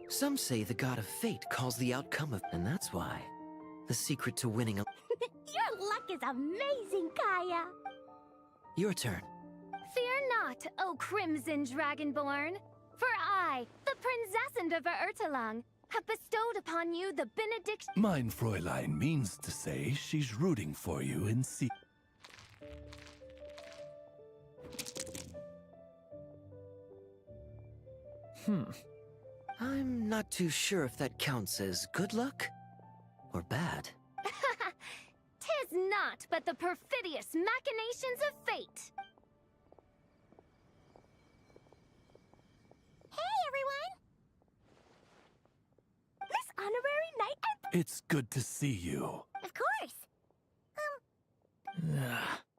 Some say the god of fate calls the outcome of, and that's why. The secret to winning a... Your luck is amazing, Kaya! Your turn. Fear not, O Crimson Dragonborn, for I, the Princess of Ertelung, have bestowed upon you the benediction. Mein Fräulein means to say she's rooting for you in secret. I'm not too sure if that counts as good luck or bad. Tis not but the perfidious machinations of fate. Hey, everyone! This honorary knight It's good to see you. Of course!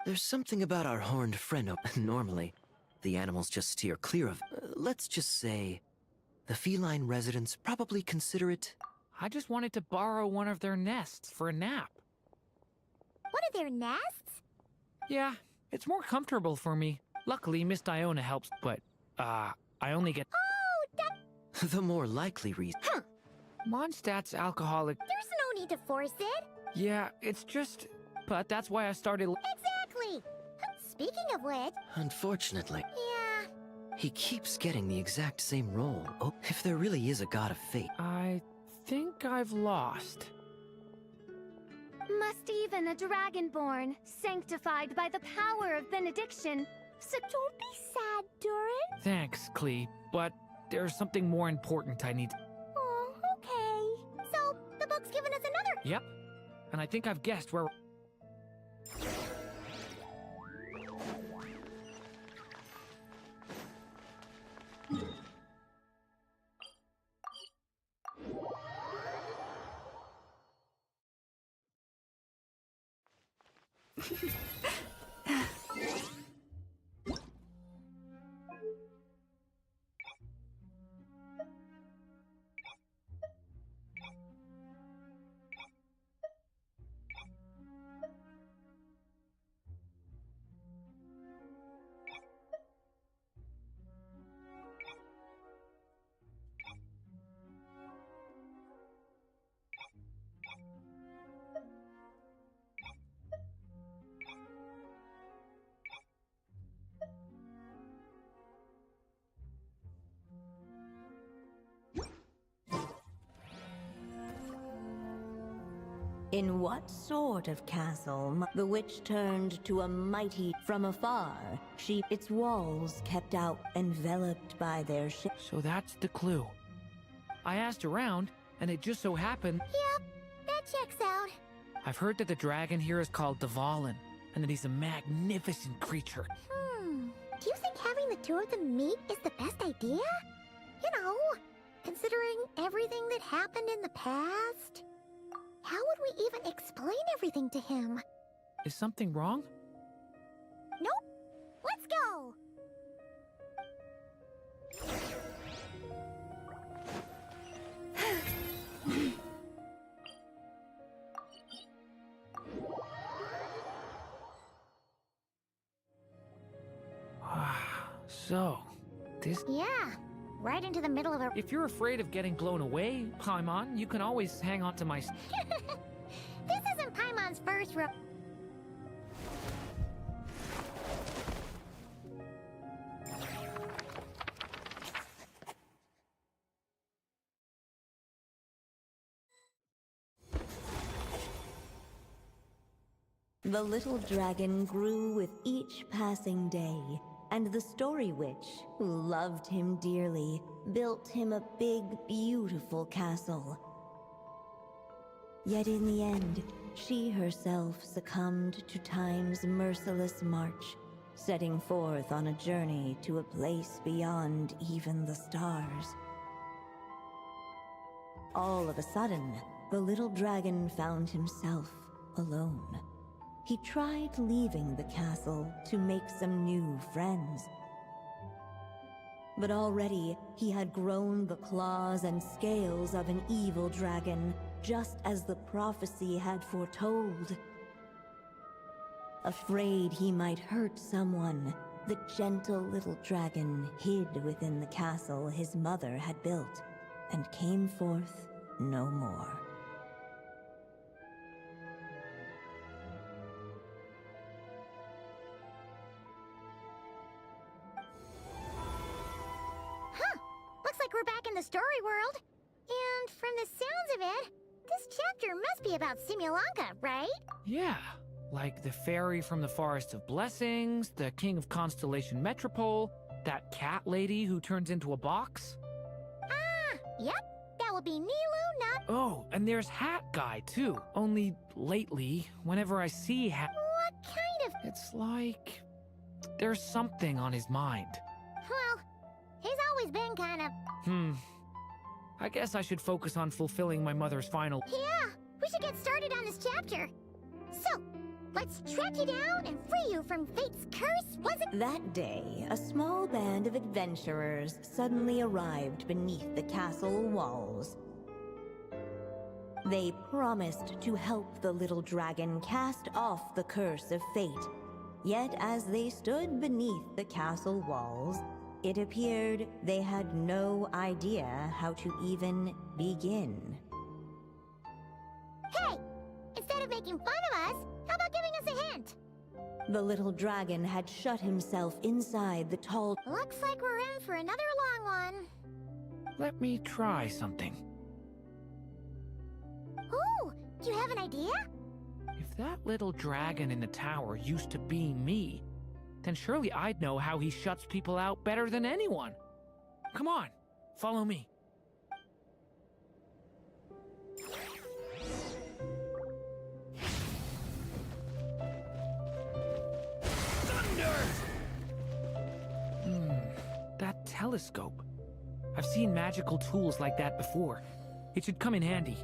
There's something about our horned friend. Normally, the animals just steer clear of. Let's just say, the feline residents probably consider it. I just wanted to borrow one of their nests for a nap. One of their nests? Yeah, it's more comfortable for me. Luckily, Miss Diona helps, but, I only get... Oh, that... The more likely reason. Mondstadt's alcoholic. There's no need to force it. Yeah, it's just... But that's why I started... Exactly! Speaking of which... Unfortunately, Yeah... he keeps getting the exact same role. Oh, if there really is a god of fate. I think I've lost. Must even a Dragonborn, sanctified by the power of benediction, Don't be sad, Durin. Thanks, Klee, but there's something more important I need... Oh, okay. So, the book's given us another... Yep, and I think I've guessed where... In what sort of castle the witch turned to a mighty from afar? Its walls kept out, enveloped by their So that's the clue. I asked around, and it just so happened... Yep, that checks out. I've heard that the dragon here is called Dvalin, and that he's a magnificent creature. Do you think having the two of them meet is the best idea? You know, considering everything that happened in the past? How would we even explain everything to him? Is something wrong? Nope. Let's go! So, this... Yeah, right into the middle of a... If you're afraid of getting blown away, Paimon, you can always hang on to my... This isn't Paimon's first The little dragon grew with each passing day, and the Story Witch, who loved him dearly, built him a big, beautiful castle. Yet in the end, she herself succumbed to time's merciless march, setting forth on a journey to a place beyond even the stars. All of a sudden, the little dragon found himself alone. He tried leaving the castle to make some new friends. But already, he had grown the claws and scales of an evil dragon, just as the prophecy had foretold. Afraid he might hurt someone, the gentle little dragon hid within the castle his mother had built, and came forth no more. Huh. Looks like we're back in the story world. And from the sounds of it, this chapter must be about Simulanka, right? Yeah, like the fairy from the Forest of Blessings, the king of Constellation Metropole, that cat lady who turns into a box. Ah, yep. That will be Nilu, not... Oh, and there's Hat Guy too. Only lately, whenever I see Hat, What kind of... it's like there's something on his mind. Well, he's always been kind of... I guess I should focus on fulfilling my mother's final. Yeah, we should get started on this chapter. So, let's track you down and free you from fate's curse, was it? That day, a small band of adventurers suddenly arrived beneath the castle walls. They promised to help the little dragon cast off the curse of fate. Yet as they stood beneath the castle walls, it appeared they had no idea how to even begin. Hey, instead of making fun of us, how about giving us a hint? The little dragon had shut himself inside the tall... Looks like we're in for another long one. Let me try something. Ooh, do you have an idea? If that little dragon in the tower used to be me, then surely I'd know how he shuts people out better than anyone. Come on, follow me. Thunder! That telescope. I've seen magical tools like that before. It should come in handy.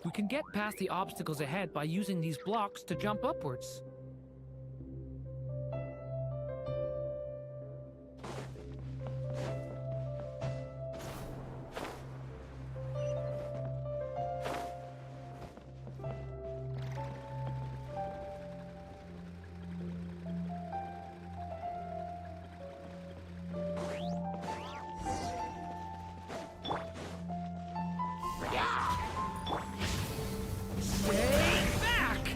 We can get past the obstacles ahead by using these blocks to jump upwards. Stay back!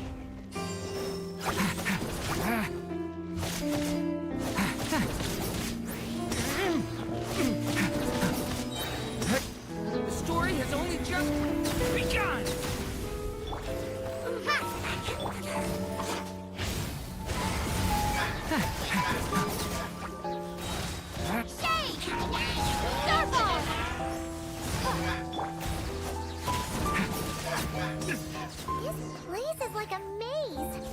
The story has only just begun! This place is like a maze.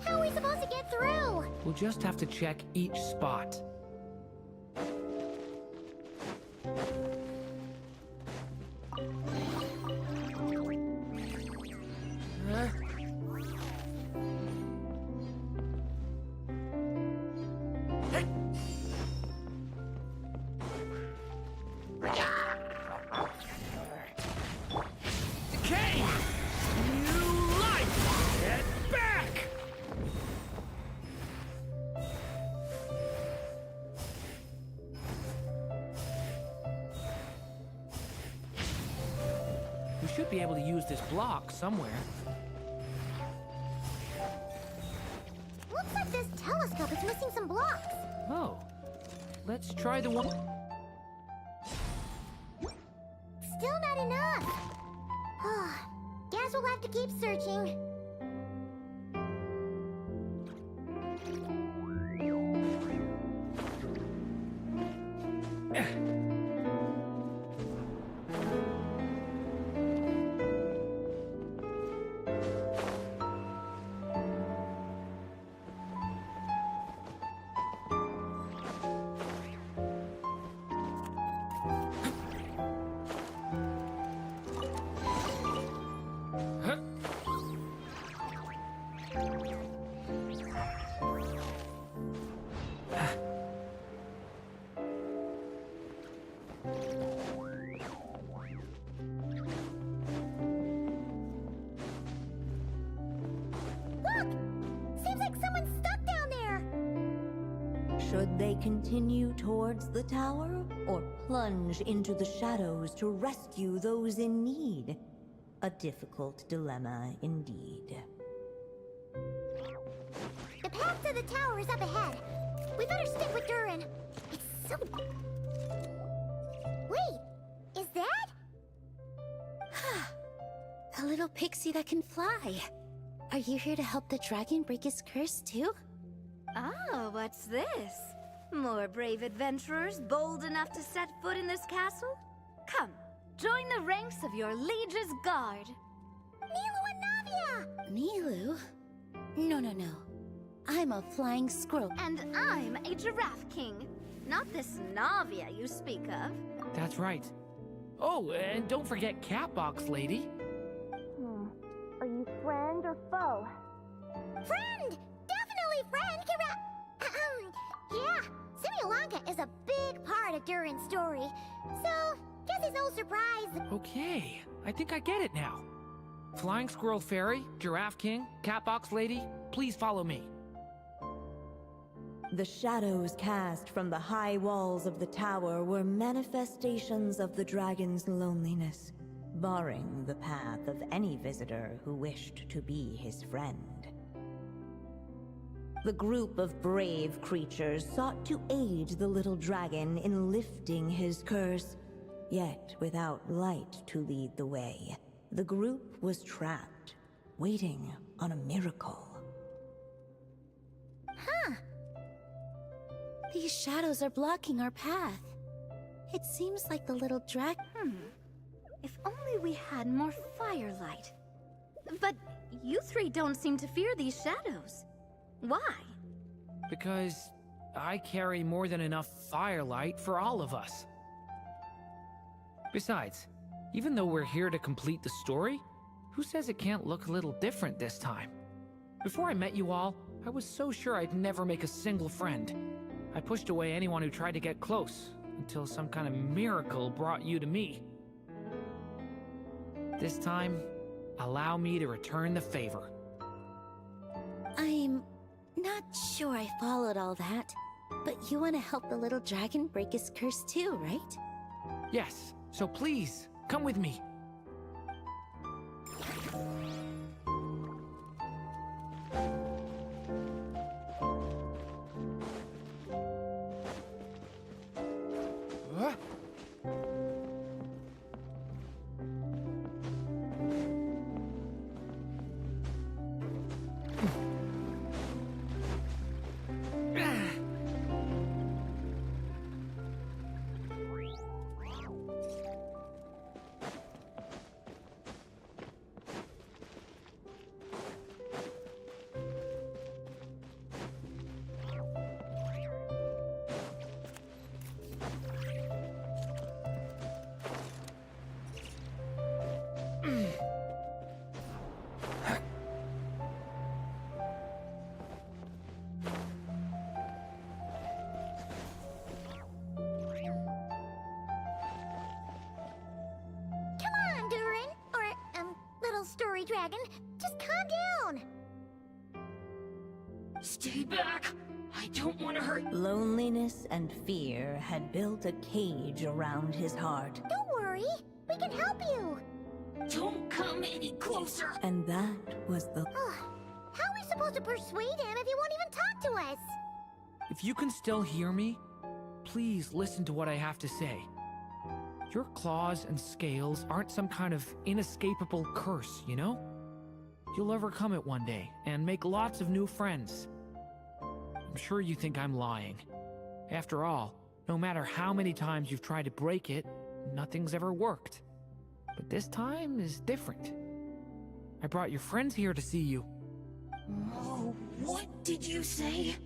How are we supposed to get through? We'll just have to check each spot. Decay! New life! Get back! We should be able to use this block somewhere. Looks like this telescope is missing some blocks. Oh. Let's try the one... Still not enough. Guess we'll have to keep searching. Look! Seems like someone's stuck down there. Should they continue towards the tower or plunge into the shadows to rescue those in need? A difficult dilemma indeed. The path to the tower is up ahead. We better stick with Durin. It's so... Wait, is that? A little pixie that can fly. Are you here to help the dragon break his curse too? Oh, what's this? More brave adventurers bold enough to set foot in this castle? Come, join the ranks of your liege's guard. Nilu and Navia! Nilu? No. I'm a flying squirrel. And I'm a giraffe king. Not this Navia you speak of. That's right. Oh, and don't forget Catbox Lady. Are you friend or foe? Friend! Definitely friend, yeah, Simulanka is a big part of Durin's story. So, guess it's no surprise that... Okay, I think I get it now. Flying Squirrel Fairy, Giraffe King, Catbox Lady, please follow me. The shadows cast from the high walls of the tower were manifestations of the dragon's loneliness, barring the path of any visitor who wished to be his friend. The group of brave creatures sought to aid the little dragon in lifting his curse, yet without light to lead the way. The group was trapped, waiting on a miracle. These shadows are blocking our path. It seems like the little dragon... If only we had more firelight. But you three don't seem to fear these shadows. Why? Because I carry more than enough firelight for all of us. Besides, even though we're here to complete the story, Who says it can't look a little different this time? Before I met you all, I was so sure I'd never make a single friend. I pushed away anyone who tried to get close, until some kind of miracle brought you to me. This time, allow me to return the favor. I'm not sure I followed all that, but you want to help the little dragon break his curse too, right? Yes, so please, come with me. Come on, Durin! Or, little story dragon. Just calm down! Stay back! I don't want to hurt. Loneliness and fear had built a cage around his heart, Don't worry! We can help you! Don't come any closer. and that was the... How are we supposed to persuade him if he won't even talk to us? If you can still hear me, please listen to what I have to say. Your claws and scales aren't some kind of inescapable curse, you know? You'll overcome it one day, and make lots of new friends. I'm sure you think I'm lying. After all, no matter how many times you've tried to break it, nothing's ever worked. But this time is different. I brought your friends here to see you. Oh, what did you say?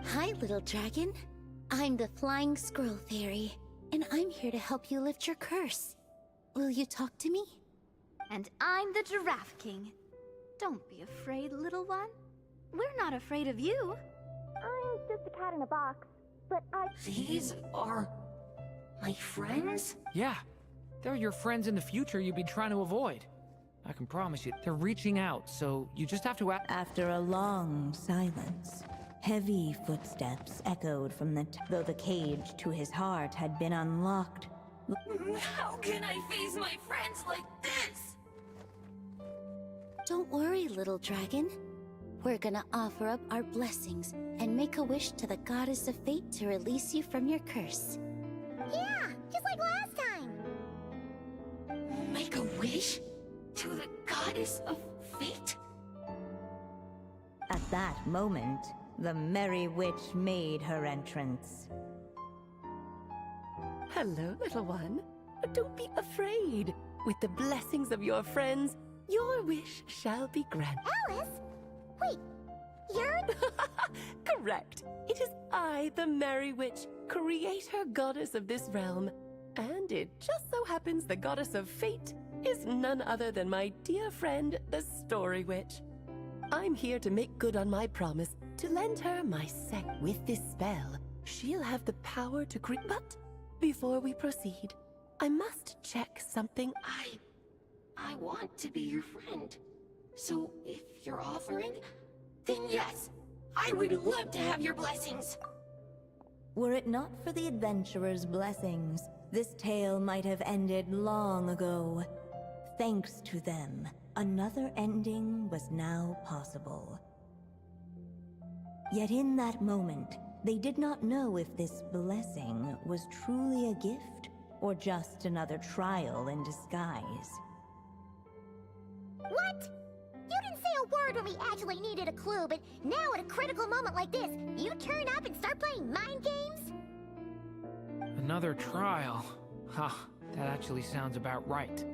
Hi, little dragon. I'm the Flying Squirrel Fairy, and I'm here to help you lift your curse. Will you talk to me? And I'm the Giraffe King. Don't be afraid, little one. We're not afraid of you. I'm just a cat in a box, but These are my friends? Yeah, they're your friends in the future you'd be trying to avoid. I can promise you, they're reaching out, so you just have to act. After a long silence, heavy footsteps echoed from though the cage to his heart had been unlocked. How can I face my friends like this? Don't worry, little dragon. We're gonna offer up our blessings and make a wish to the goddess of fate to release you from your curse. yeah, just like last time! Make a wish? To the goddess of fate? At that moment, the Merry Witch made her entrance. Hello, little one. Don't be afraid. With the blessings of your friends, your wish shall be granted. Alice? Wait, you're... Correct. It is I, the Merry Witch, creator goddess of this realm. And it just so happens the goddess of fate is none other than my dear friend, the Story Witch. I'm here to make good on my promise to lend her my with this spell. She'll have the power to create. But before we proceed, I must check something. I want to be your friend. So if you're offering, then yes, I would love to have your blessings. Were it not for the adventurer's blessings, this tale might have ended long ago. Thanks to them, another ending was now possible. Yet in that moment, they did not know if this blessing was truly a gift or just another trial in disguise. What? You didn't say a word when we actually needed a clue, but now at a critical moment like this, you turn up and start playing mind games? Another trial. Ha, that actually sounds about right.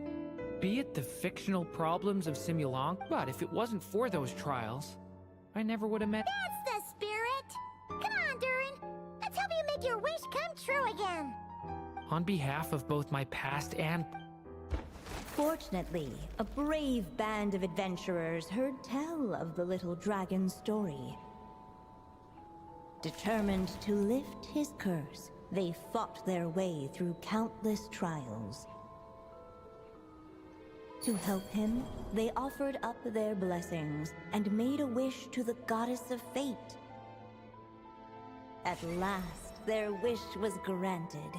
Be it the fictional problems of Simulong, but if it wasn't for those trials, I never would have met— That's the spirit! Come on, Durin! Let's help you make your wish come true again! On behalf of both my past and— Fortunately, a brave band of adventurers heard tell of the little dragon's story. Determined to lift his curse, they fought their way through countless trials. To help him, they offered up their blessings and made a wish to the goddess of fate. At last, their wish was granted.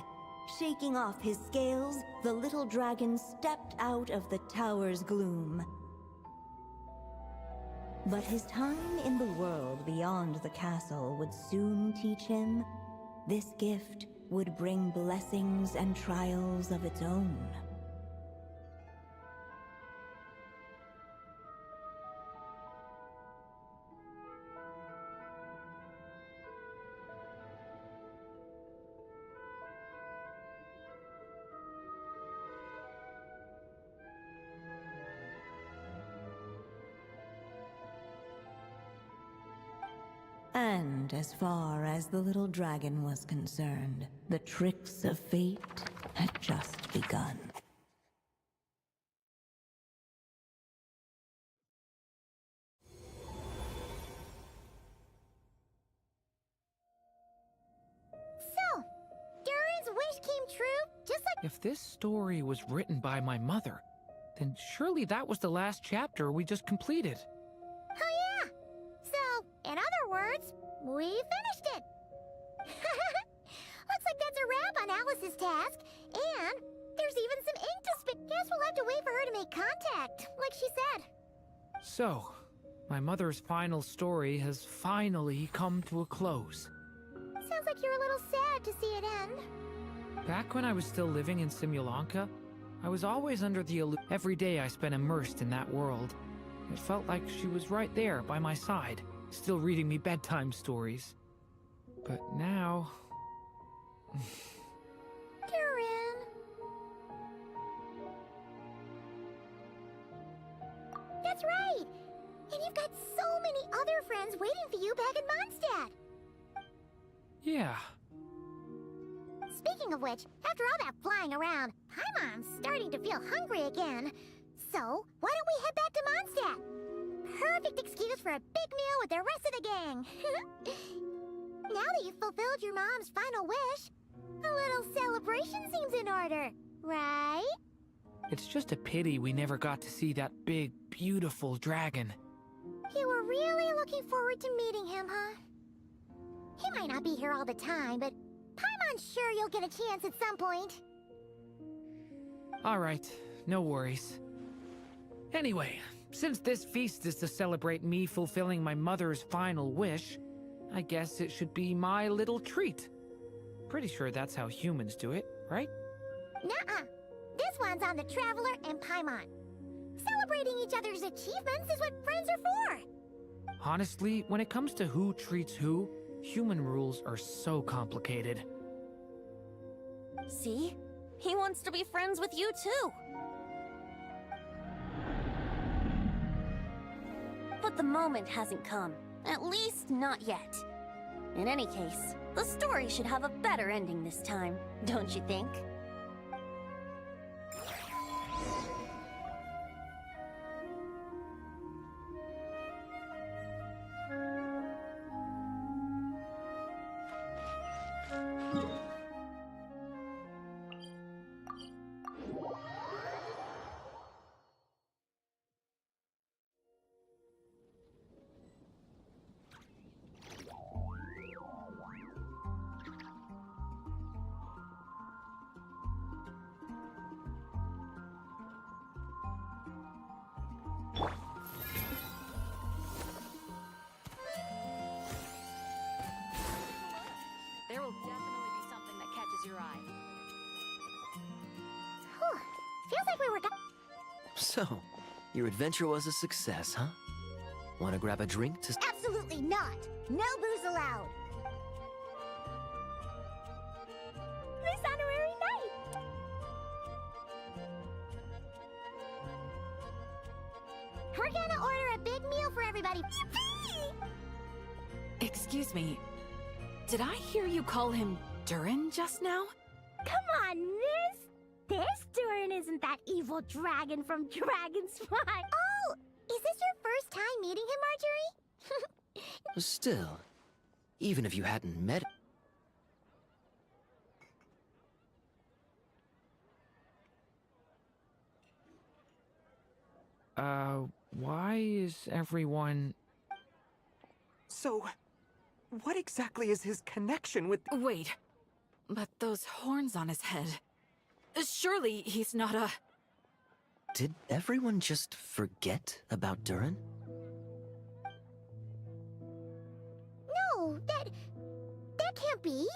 Shaking off his scales, the little dragon stepped out of the tower's gloom. But his time in the world beyond the castle would soon teach him this gift would bring blessings and trials of its own. And as far as the little dragon was concerned, the tricks of fate had just begun. So, Durin's wish came true, just like— If this story was written by my mother, then surely that was the last chapter we just completed. Oh yeah! So, in other words, we finished it! Looks like that's a wrap on Alice's task, and there's even some ink to spill. Guess we'll have to wait for her to make contact, like she said. So, my mother's final story has finally come to a close. Sounds like you're a little sad to see it end. Back when I was still living in Simulanka, I was always under the illusion. Every day I spent immersed in that world. It felt like she was right there by my side, still reading me bedtime stories. But now... Durin. That's right! And you've got so many other friends waiting for you back in Mondstadt! Yeah. Speaking of which, after all that flying around, Paimon's starting to feel hungry again. So, why don't we head back to Mondstadt? Perfect excuse for a big meal with the rest of the gang. Now that you've fulfilled your mom's final wish, a little celebration seems in order, right? It's just a pity we never got to see that big, beautiful dragon. You were really looking forward to meeting him, huh? He might not be here all the time, but Paimon's sure you'll get a chance at some point. Alright, no worries. Anyway, since this feast is to celebrate me fulfilling my mother's final wish, I guess it should be my little treat. Pretty sure that's how humans do it, right? Nuh-uh. This one's on the Traveler and Paimon. Celebrating each other's achievements is what friends are for. Honestly, when it comes to who treats who, human rules are so complicated. See? He wants to be friends with you too. But the moment hasn't come. At least not yet. In any case, the story should have a better ending this time, don't you think? There will definitely be something that catches your eye. Whew. Feels like we were So, your adventure was a success, huh? Want to grab a drink to... Absolutely not! No booze allowed! This honorary night! We're gonna order a big meal for everybody. Excuse me. Did I hear you call him Durin just now? Come on, Miss! This Durin isn't isn't that evil dragon from Dragon Spy. Oh, is this your first time meeting him, Marjorie? Still, even if you hadn't met... Why is everyone... So, what exactly is his connection with... Wait, but those horns on his head. Surely he's not a... Did everyone just forget about Durin? No, that can't be.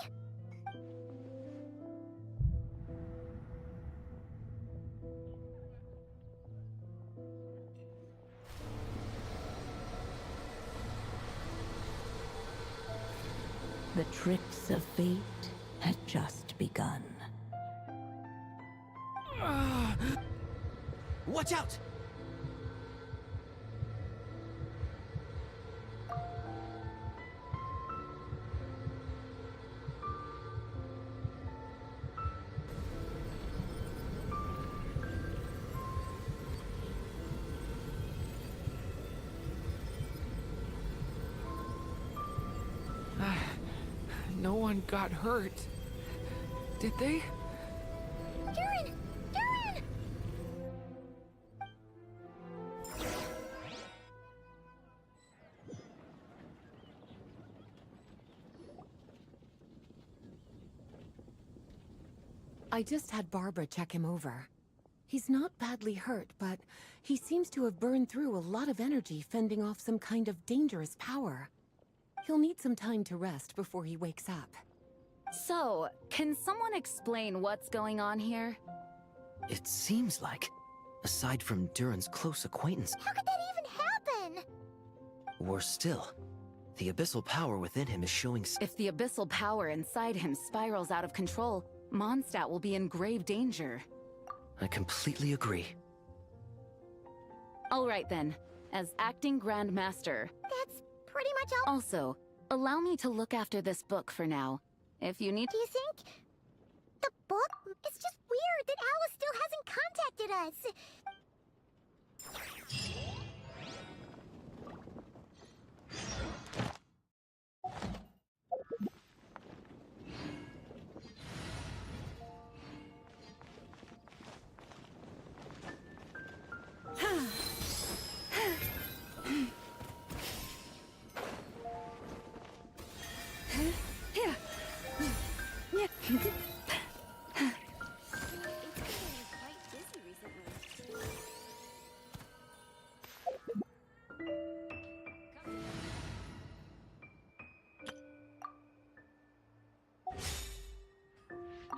The tricks of fate had just begun. Watch out! No one got hurt. Did they? Durin! Durin! I just had Barbara check him over. He's not badly hurt, but he seems to have burned through a lot of energy fending off some kind of dangerous power. He'll need some time to rest before he wakes up. So, can someone explain what's going on here? It seems like, aside from Durin's close acquaintance... How could that even happen? Worse still, the abyssal power within him is showing... If the abyssal power inside him spirals out of control, Mondstadt will be in grave danger. I completely agree. All right then, as acting Grand Master. That's pretty much all. Also, allow me to look after this book for now. If you need... Do you think... the book? It's just weird that Alice still hasn't contacted us.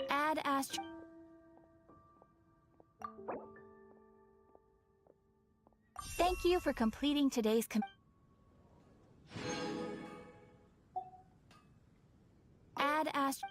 Ad Astra... Thank you for completing today's Ad Astra...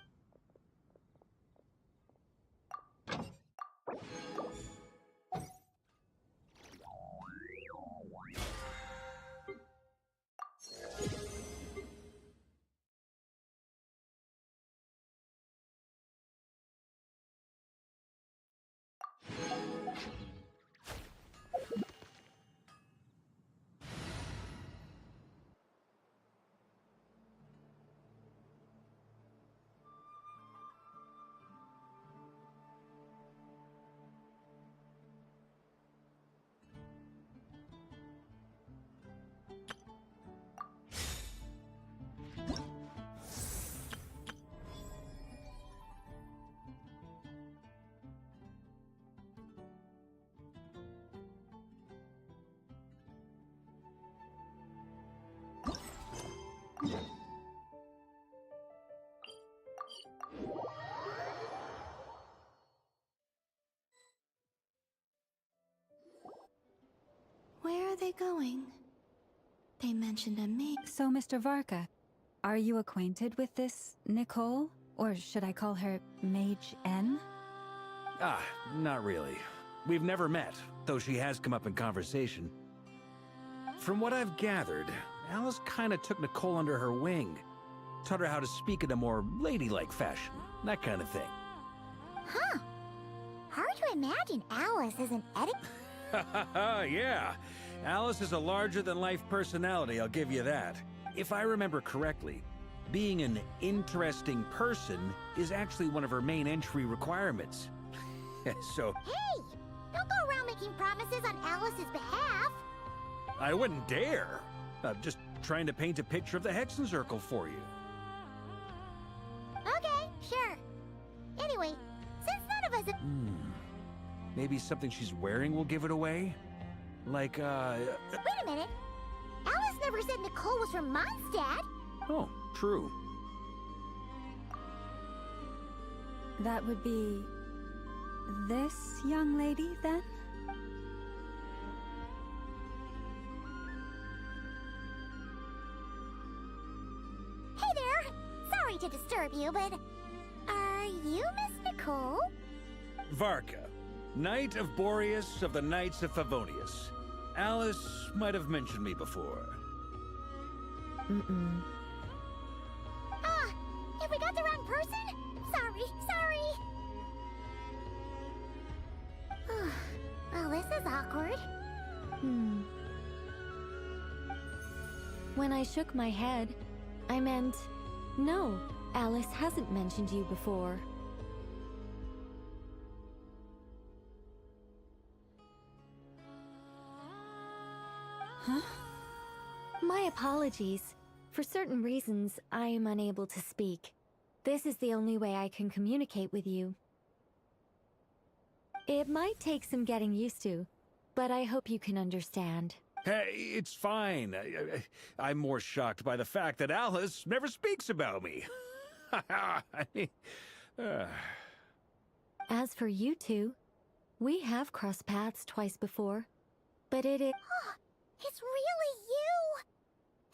Where are they going? They mentioned a maid. So, Mr. Varka, are you acquainted with this Nicole? Or should I call her Mage N? Ah, not really. We've never met, though she has come up in conversation. From what I've gathered, Alice kinda took Nicole under her wing. Taught her how to speak in a more ladylike fashion, that kind of thing. Huh. Hard to imagine Alice as an Yeah. Alice is a larger-than-life personality, I'll give you that. If I remember correctly, being an interesting person is actually one of her main entry requirements. So, Hey! Don't go around making promises on Alice's behalf! I wouldn't dare. I'm just trying to paint a picture of the Hexencircle for you. Okay, sure. Anyway, since none of us have... Maybe something she's wearing will give it away? Like, Wait a minute! Alice never said Nicole was from Mondstadt! Oh, true. That would be this young lady, then? Hey there! Sorry to disturb you, but... Are you Miss Nicole? Varka, Knight of Boreas of the Knights of Favonius. Alice might have mentioned me before. Ah! Have we got the wrong person? Sorry! Well, this is awkward. When I shook my head, I meant, no, Alice hasn't mentioned you before. Huh? My apologies. For certain reasons, I am unable to speak. This is the only way I can communicate with you. It might take some getting used to, but I hope you can understand. Hey, it's fine. I'm more shocked by the fact that Alice never speaks about me. As for you two, we have crossed paths twice before, but it is... It's really you!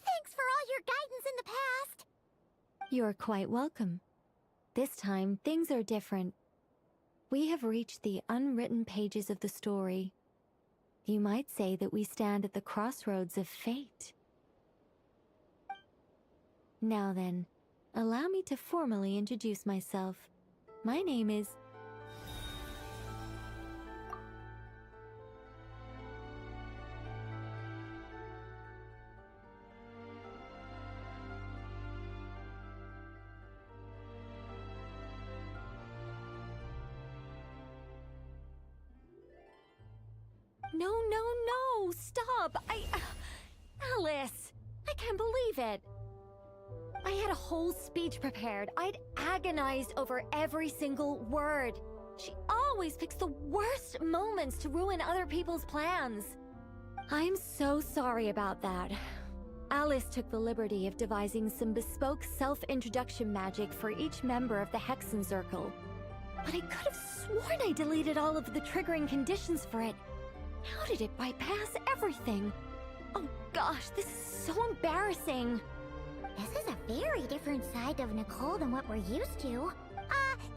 Thanks for all your guidance in the past! You're quite welcome. This time, things are different. We have reached the unwritten pages of the story. You might say that we stand at the crossroads of fate. Now then, allow me to formally introduce myself. My name is... No, stop! Alice! I can't believe it! I had a whole speech prepared. I'd agonized over every single word. She always picks the worst moments to ruin other people's plans. I'm so sorry about that. Alice took the liberty of devising some bespoke self-introduction magic for each member of the Hexencircle. But I could have sworn I deleted all of the triggering conditions for it. How did it bypass everything? Oh gosh, this is so embarrassing. This is a very different side of Nicole than what we're used to.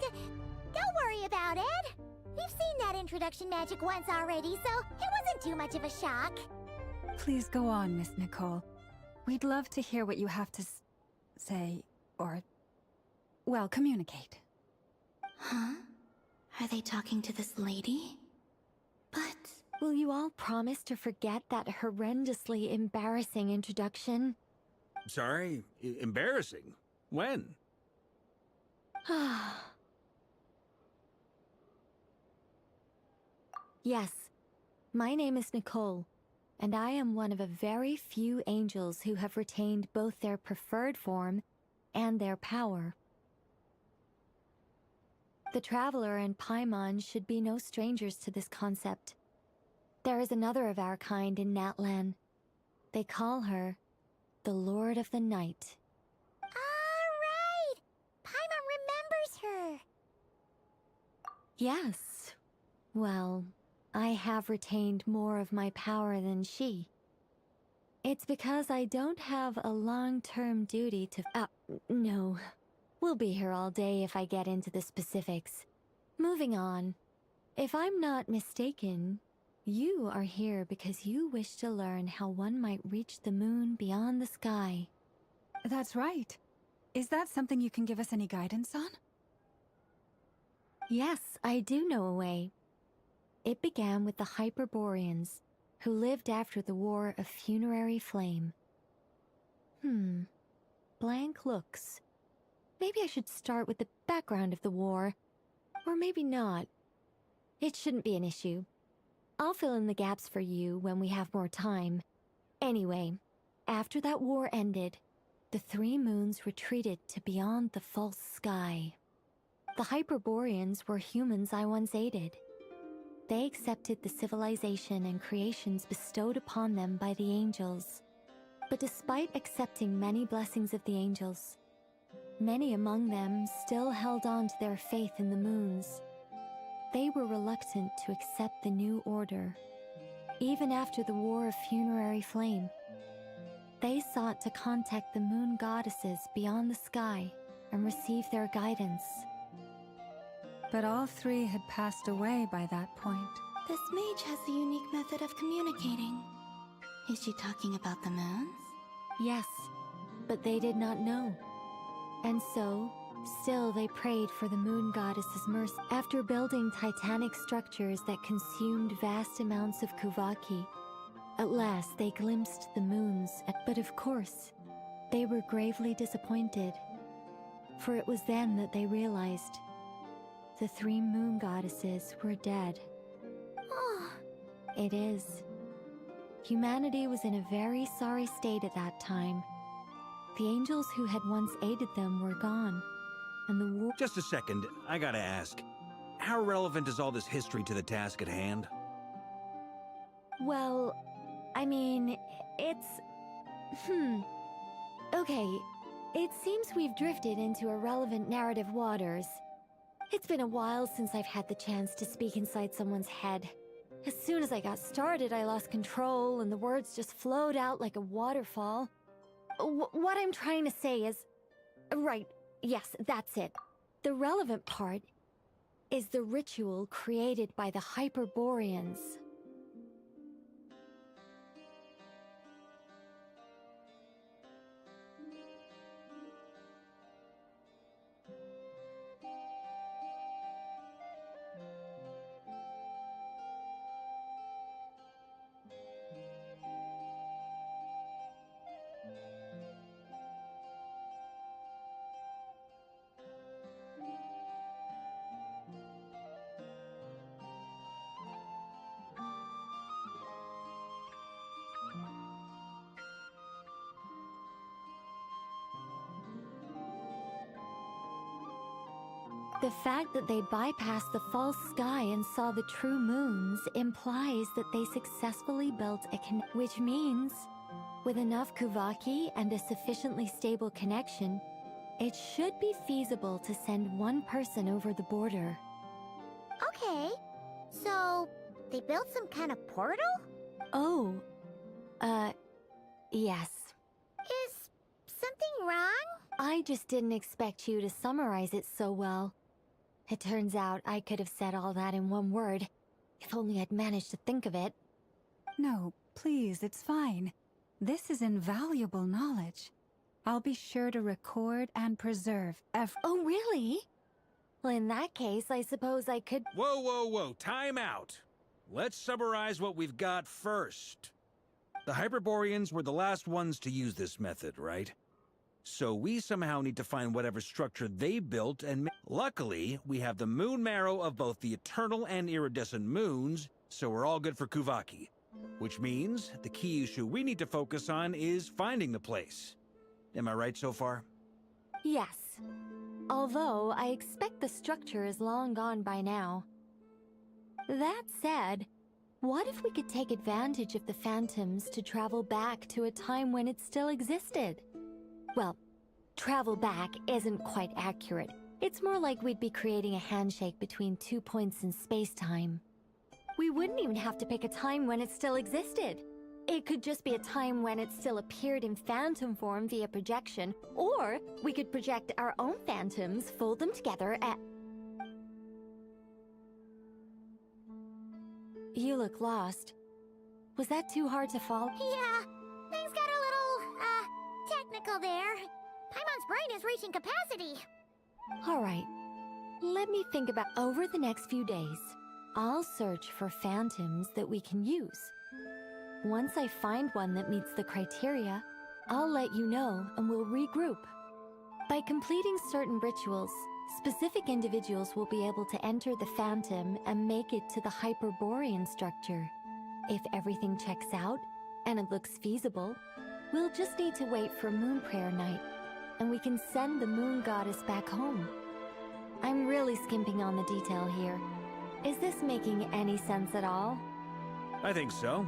Don't worry about it. We've seen that introduction magic once already, so it wasn't too much of a shock. Please go on, Miss Nicole. We'd love to hear what you have to say, or, well, communicate. Huh? Are they talking to this lady? But... Will you all promise to forget that horrendously embarrassing introduction? Sorry? Embarrassing? When? Yes, my name is Nicole, and I am one of a very few angels who have retained both their preferred form and their power. The Traveler and Paimon should be no strangers to this concept. There is another of our kind in Natlan. They call her the Lord of the Night. Alright! Paimon remembers her! Yes. Well, I have retained more of my power than she. It's because I don't have a long-term duty to... no. We'll be here all day if I get into the specifics. Moving on. If I'm not mistaken, you are here because you wish to learn how one might reach the moon beyond the sky. That's right. Is that something you can give us any guidance on? Yes, I do know a way. It began with the Hyperboreans, who lived after the War of Funerary Flame. Blank looks. Maybe I should start with the background of the war. Or maybe not. It shouldn't be an issue. I'll fill in the gaps for you when we have more time. Anyway, after that war ended, the three moons retreated to beyond the false sky. The Hyperboreans were humans I once aided. They accepted the civilization and creations bestowed upon them by the angels. But despite accepting many blessings of the angels, many among them still held on to their faith in the moons. They were reluctant to accept the new order. Even after the War of Funerary Flame, they sought to contact the moon goddesses beyond the sky and receive their guidance. But all three had passed away by that point. This mage has a unique method of communicating. Is she talking about the moons? Yes, but they did not know. And so, still they prayed for the moon goddess's mercy. After building titanic structures that consumed vast amounts of Kuvaki, at last they glimpsed the moons, but of course, they were gravely disappointed. For it was then that they realized the three moon goddesses were dead. It is. Humanity was in a very sorry state at that time. The angels who had once aided them were gone, and the war— Just a second, I gotta ask. How relevant is all this history to the task at hand? Well, I mean, it's... Okay, it seems we've drifted into irrelevant narrative waters. It's been a while since I've had the chance to speak inside someone's head. As soon as I got started, I lost control, and the words just flowed out like a waterfall. What I'm trying to say is... Right, yes, that's it. The relevant part is the ritual created by the Hyperboreans. The fact that they bypassed the false sky and saw the true moons implies that they successfully built a which means, with enough Kuvaki and a sufficiently stable connection, it should be feasible to send one person over the border. Okay, so they built some kind of portal? Oh, yes. Is something wrong? I just didn't expect you to summarize it so well. It turns out I could have said all that in one word, if only I'd managed to think of it. No, please, it's fine. This is invaluable knowledge. I'll be sure to record and preserve every— Oh, really? Well, in that case, I suppose I could— Whoa, whoa, whoa, time out! Let's summarize what we've got first. The Hyperboreans were the last ones to use this method, right? So we somehow need to find whatever structure they built and luckily, we have the moon marrow of both the eternal and iridescent moons, so we're all good for Kuvaki. Which means the key issue we need to focus on is finding the place. Am I right so far? Yes. Although, I expect the structure is long gone by now. That said, what if we could take advantage of the phantoms to travel back to a time when it still existed? Well, travel back isn't quite accurate. It's more like we'd be creating a handshake between 2 points in space-time. We wouldn't even have to pick a time when it still existed. It could just be a time when it still appeared in phantom form via projection, or we could project our own phantoms, fold them together, and... You look lost. Was that too hard to follow? Yeah, things got a little, technical there. Paimon's brain is reaching capacity. All right. Let me think about over the next few days. I'll search for phantoms that we can use. Once I find one that meets the criteria, I'll let you know and we'll regroup. By completing certain rituals, specific individuals will be able to enter the phantom and make it to the Hyperborean structure. If everything checks out and it looks feasible, we'll just need to wait for Moon Prayer Night, and we can send the Moon Goddess back home. I'm really skimping on the detail here. Is this making any sense at all? I think so.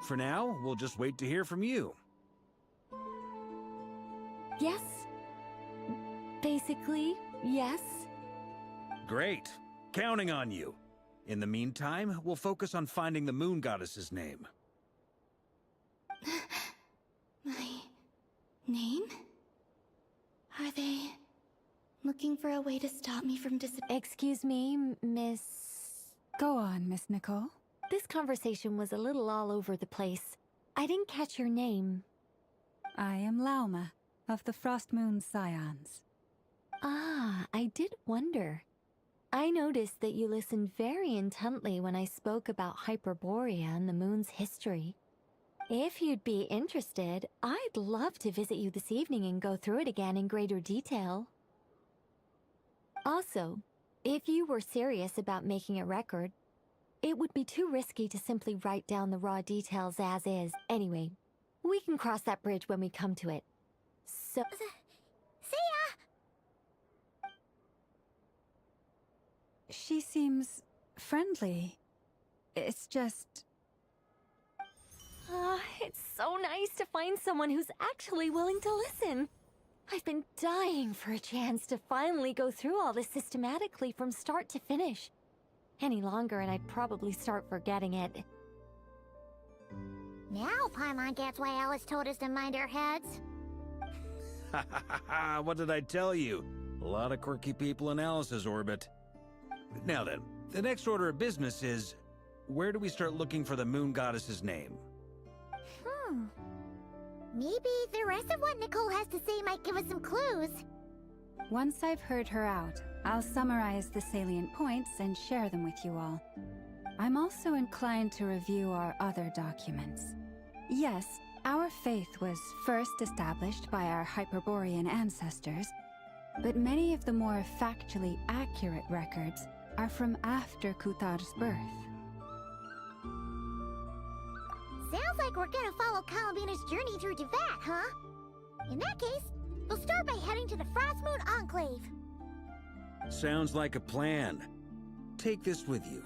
For now, we'll just wait to hear from you. Yes. Basically, yes. Great. Counting on you. In the meantime, we'll focus on finding the Moon Goddess's name. My name? Are they looking for a way to stop me from Excuse me, Miss... Go on, Miss Nicole. This conversation was a little all over the place. I didn't catch your name. I am Lauma, of the Frostmoon Scions. Ah, I did wonder. I noticed that you listened very intently when I spoke about Hyperborea and the moon's history. If you'd be interested, I'd love to visit you this evening and go through it again in greater detail. Also, if you were serious about making a record, it would be too risky to simply write down the raw details as is. Anyway, we can cross that bridge when we come to it. So... See ya! She seems friendly. It's just... It's so nice to find someone who's actually willing to listen. I've been dying for a chance to finally go through all this systematically from start to finish. Any longer and I'd probably start forgetting it. Now Paimon gets why Alice told us to mind our heads. Ha ha ha ha! What did I tell you? A lot of quirky people in Alice's orbit. Now then, the next order of business is... where do we start looking for the Moon Goddess's name? Maybe the rest of what Nicole has to say might give us some clues. Once I've heard her out, I'll summarize the salient points and share them with you all. I'm also inclined to review our other documents. Yes, our faith was first established by our Hyperborean ancestors, but many of the more factually accurate records are from after Kutar's birth. Sounds like we're gonna follow Columbina's journey through Teyvat, huh? In that case, we'll start by heading to the Frostmoon Enclave. Sounds like a plan. Take this with you.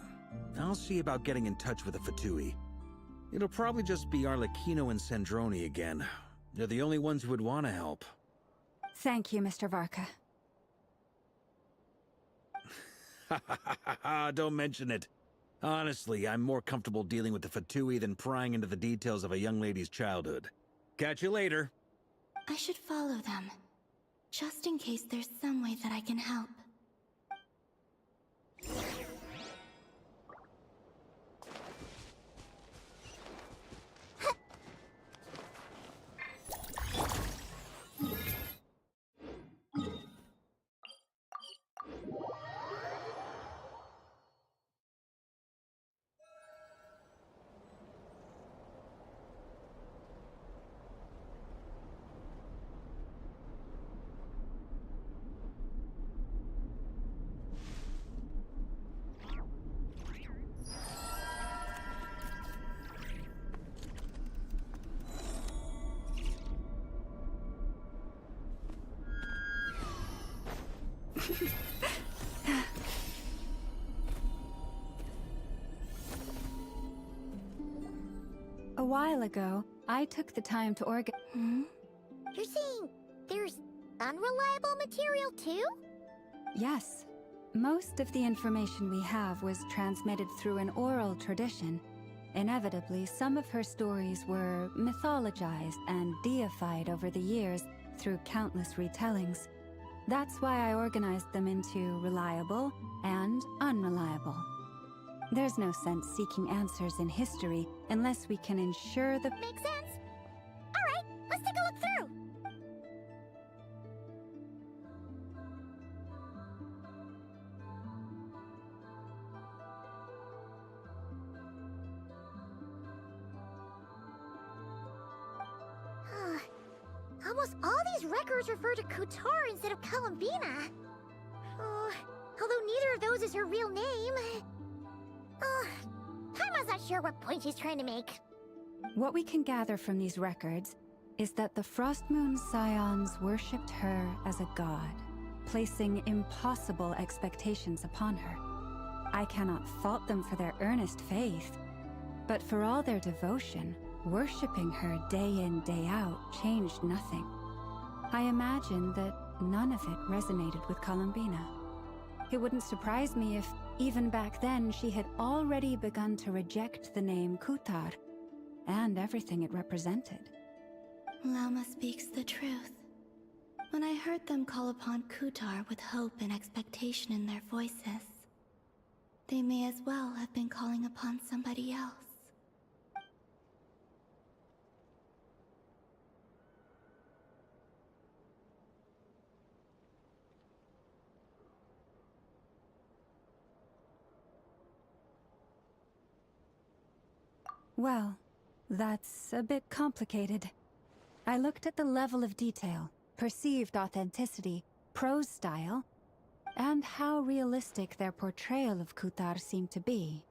I'll see about getting in touch with the Fatui. It'll probably just be Arlecchino and Sandroni again. They're the only ones who would want to help. Thank you, Mr. Varka. Don't mention it. Honestly, I'm more comfortable dealing with the Fatui than prying into the details of a young lady's childhood. Catch you later. I should follow them, just in case there's some way that I can help. A while ago, I took the time to You're saying there's unreliable material too? Yes. Most of the information we have was transmitted through an oral tradition. Inevitably, some of her stories were mythologized and deified over the years through countless retellings. That's why I organized them into reliable and unreliable. There's no sense seeking answers in history unless we can ensure the... Makes sense. Alright, let's take a look through. almost all these records refer to Kutar instead of Columbina. Although neither of those is her real name. Paimon's not sure what point she's trying to make. What we can gather from these records is that the Frostmoon Scions worshipped her as a god, placing impossible expectations upon her. I cannot fault them for their earnest faith, but for all their devotion, worshipping her day in, day out changed nothing. I imagine that none of it resonated with Columbina. It wouldn't surprise me if, even back then, she had already begun to reject the name Kutar and everything it represented. Lama speaks the truth. When I heard them call upon Kutar with hope and expectation in their voices, they may as well have been calling upon somebody else. Well, that's a bit complicated. I looked at the level of detail, perceived authenticity, prose style, and how realistic their portrayal of Kutar seemed to be.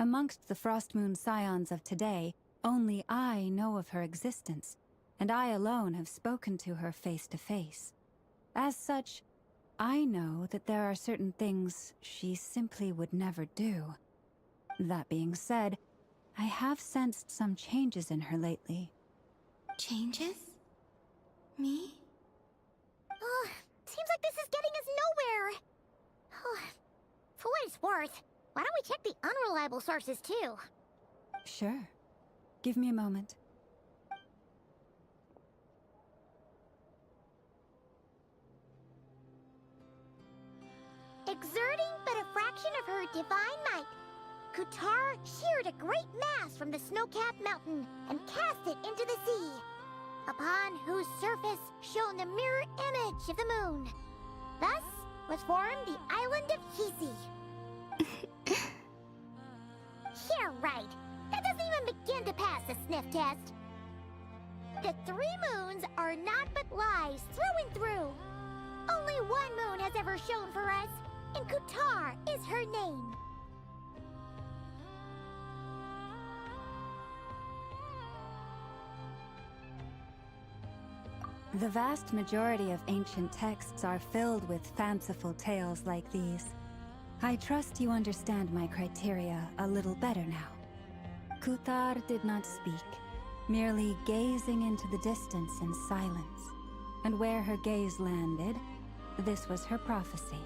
Amongst the Frostmoon Scions of today, only I know of her existence, and I alone have spoken to her face to face. As such, I know that there are certain things she simply would never do. That being said, I have sensed some changes in her lately. Changes? Me? Seems like this is getting us nowhere. For what it's worth, why don't we check the unreliable sources too? Sure. Give me a moment. Exerting but a fraction of her divine might, Kutar sheared a great mass from the snow-capped mountain and cast it into the sea, upon whose surface shone the mirror image of the moon. Thus was formed the island of Hisi. Yeah, right. That doesn't even begin to pass the sniff test. The 3 moons are naught but lies through and through. Only one moon has ever shone for us, and Kutar is her name. The vast majority of ancient texts are filled with fanciful tales like these. I trust you understand my criteria a little better now. Kutar did not speak, merely gazing into the distance in silence. And where her gaze landed, this was her prophecy.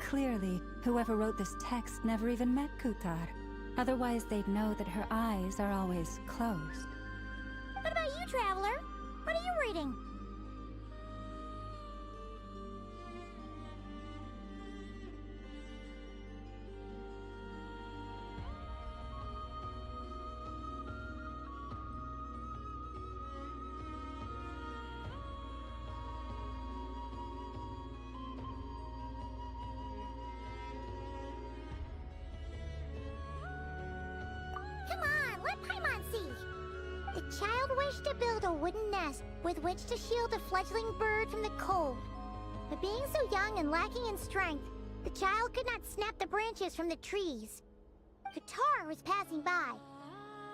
Clearly, whoever wrote this text never even met Kutar. Otherwise, they'd know that her eyes are always closed. What about you, Traveler? What are you reading? Come on, let Paimon see. The child wished to build a wooden nest with which to shield the fledgling bird from the cold. But being so young and lacking in strength, the child could not snap the branches from the trees. Kutar was passing by.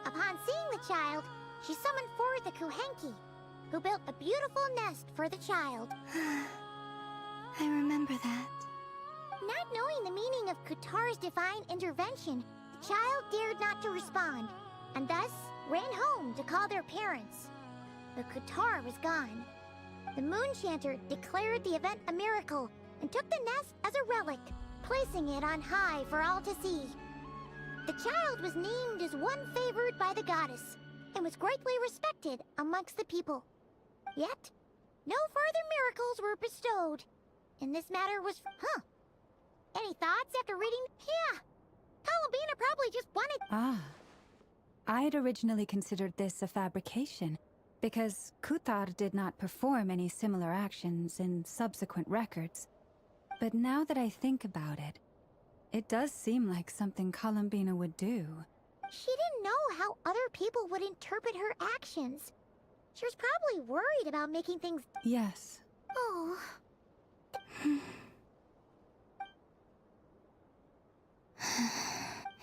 Upon seeing the child, she summoned forth the Kuhenki, who built a beautiful nest for the child. I remember that. Not knowing the meaning of Kutar's divine intervention, the child dared not to respond, and thus ran home to call their parents. But Kutar was gone. The Moon Chanter declared the event a miracle and took the nest as a relic, placing it on high for all to see. The child was named as one favored by the goddess and was greatly respected amongst the people. Yet, no further miracles were bestowed, and this matter was... Any thoughts after reading? Yeah, Columbina probably just wanted... Ah. I'd originally considered this a fabrication, because Kutar did not perform any similar actions in subsequent records. But now that I think about it, it does seem like something Columbina would do. She didn't know how other people would interpret her actions. She was probably worried about making things... Yes. Oh...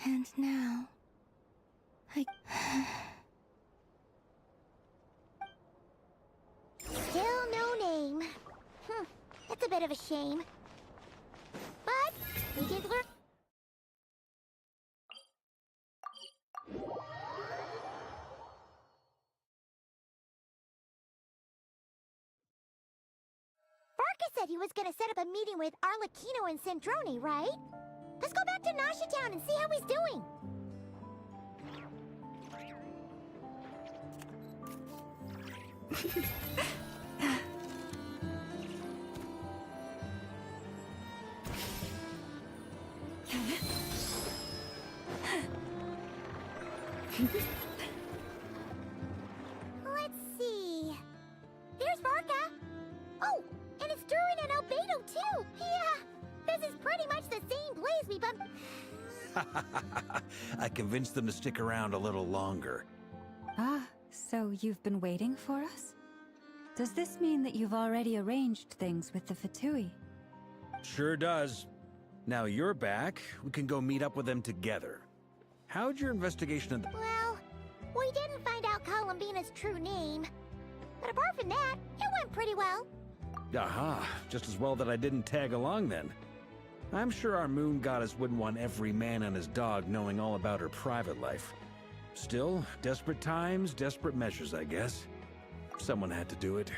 And now... I... Still no name. That's a bit of a shame. But, we did learn... Barca said he was gonna set up a meeting with Arlecchino and Sandrone, right? Let's go back to Nasha Town and see how he's doing. Let's see. There's Barca. Oh, and it's Durin and Albedo too. Yeah, this is pretty much the same place we bumped. I convinced them to stick around a little longer. Ah, so you've been waiting for us? Does this mean that you've already arranged things with the Fatui? Sure does. Now you're back, we can go meet up with them together. How'd your investigation of the... Well, we didn't find out Columbina's true name. But apart from that, it went pretty well. Aha, just as well that I didn't tag along then. I'm sure our moon goddess wouldn't want every man and his dog knowing all about her private life. Still, desperate times, desperate measures, I guess. Someone had to do it.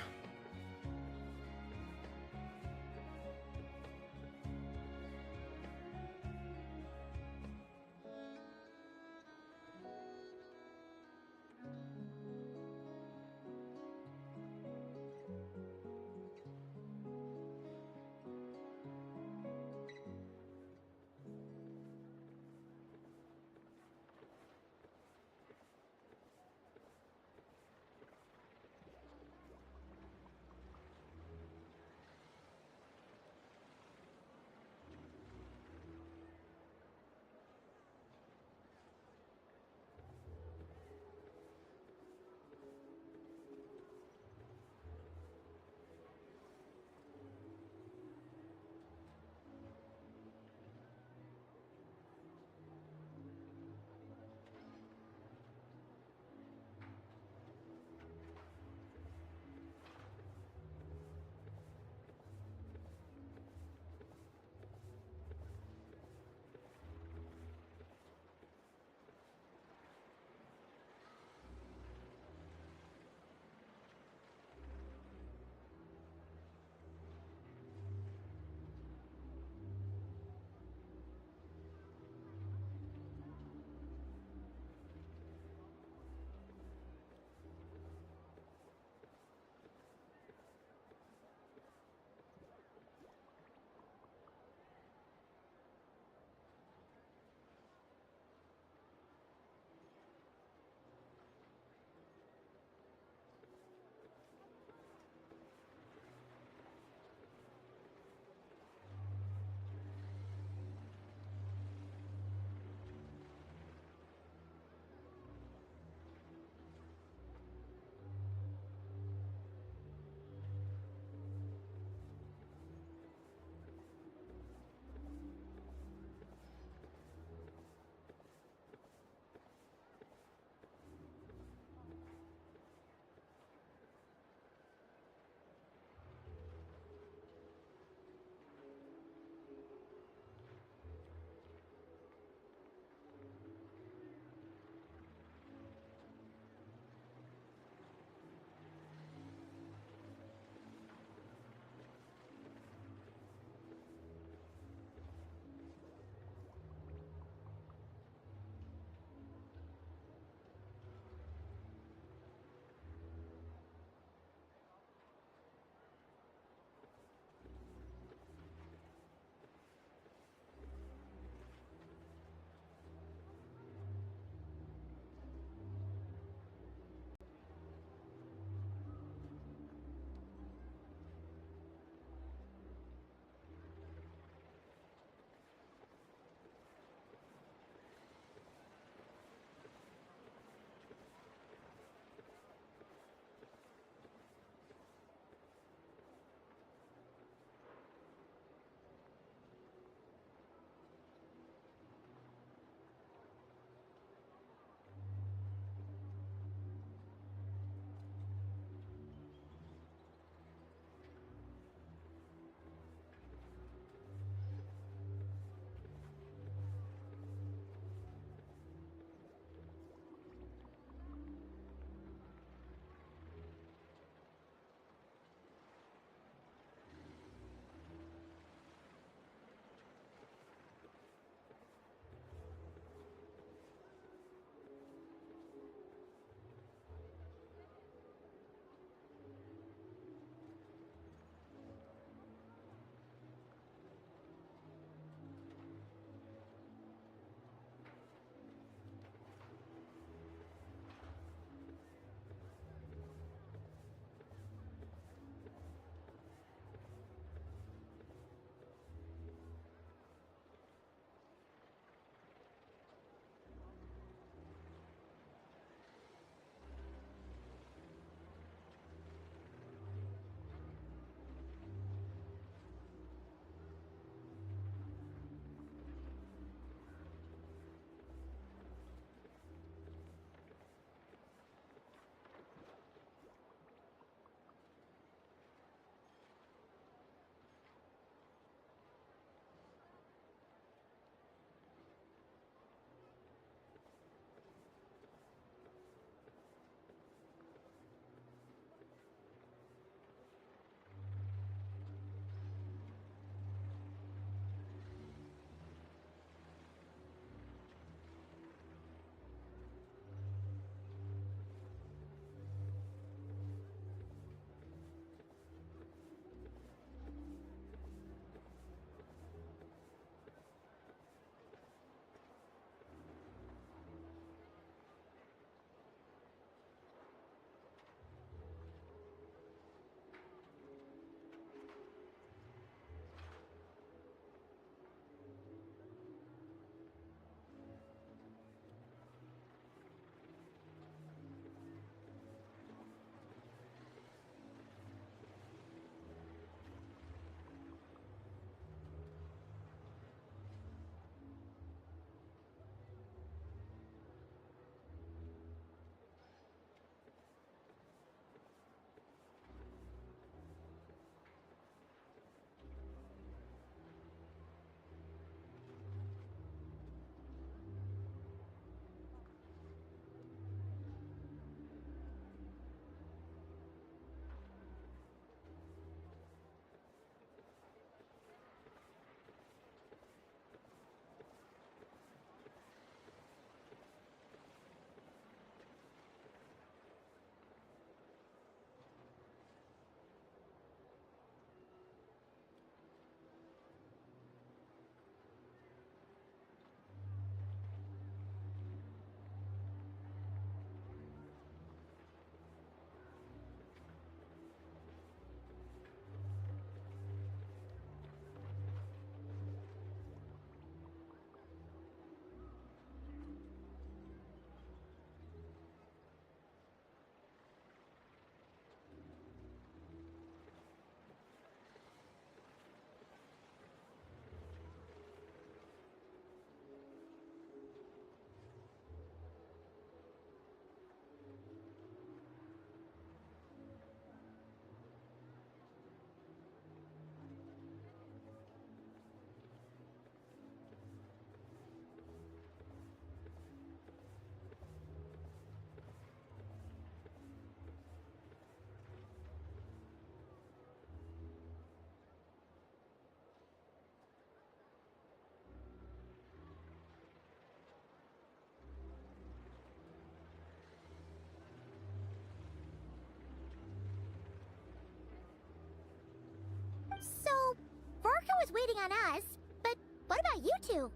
waiting on us, but what about you two?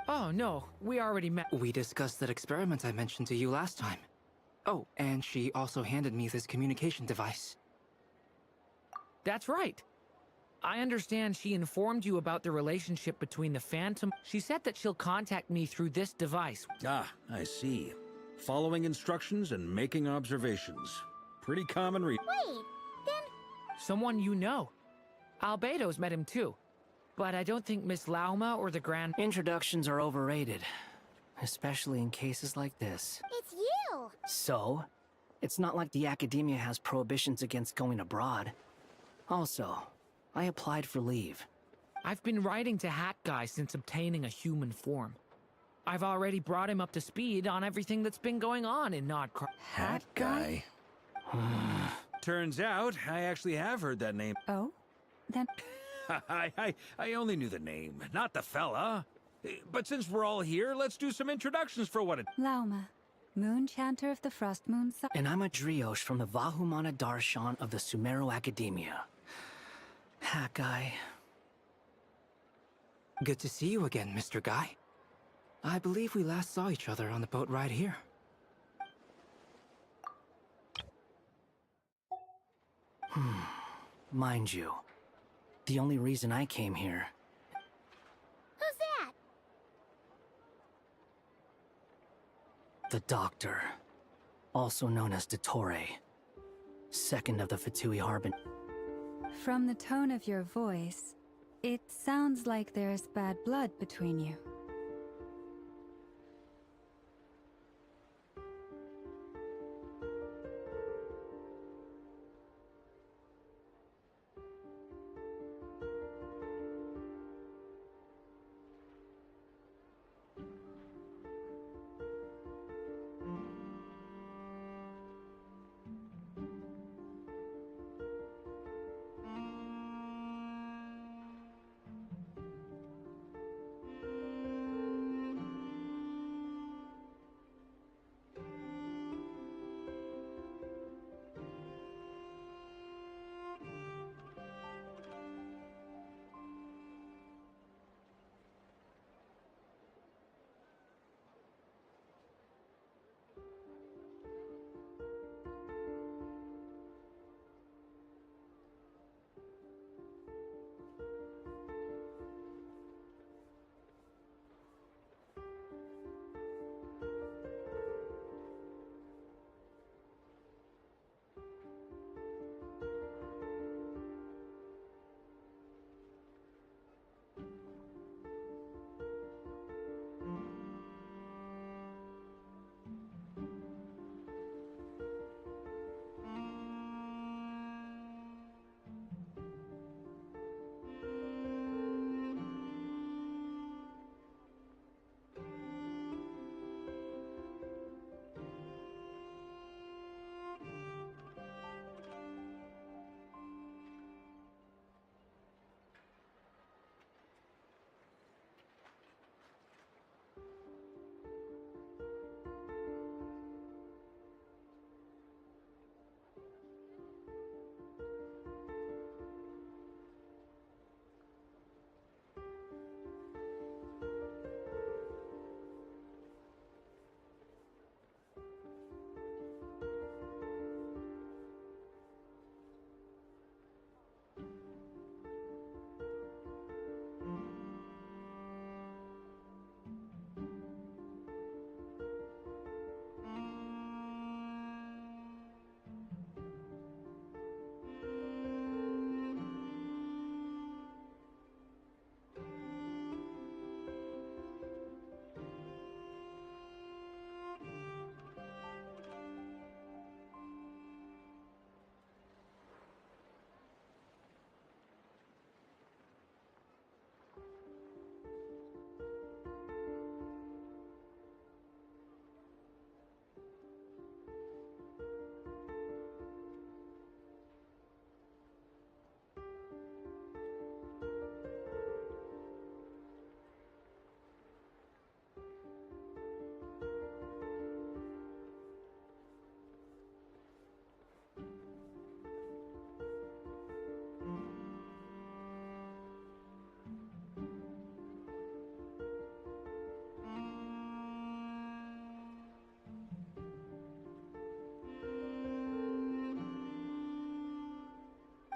Oh, no, we already met. We discussed that experiment I mentioned to you last time. Oh, and she also handed me this communication device. That's right. I understand she informed you about the relationship between the Phantom. She said that she'll contact me through this device. Ah, I see. Following instructions and making observations. Pretty common Wait, then... Someone you know. Albedo's met him too. But I don't think Miss Lauma or the Grand... Introductions are overrated. Especially in cases like this. It's you! So? It's not like the Academia has prohibitions against going abroad. Also, I applied for leave. I've been writing to Hat Guy since obtaining a human form. I've already brought him up to speed on everything that's been going on in Nodcross. Hat Guy? Turns out, I actually have heard that name. Oh? Then... I only knew the name, not the fella. But since we're all here, let's do some introductions for what it... Lauma, Moon Chanter of the Frost Moon Side. And I'm a Driosh from the Vahumana Darshan of the Sumero Academia. Hat Guy. Good to see you again, Mr. Guy. I believe we last saw each other on the boat ride here. Mind you, the only reason I came here... Who's that? The Doctor. Also known as Dottore. Second of the Fatui Harbin. From the tone of your voice, it sounds like there's bad blood between you.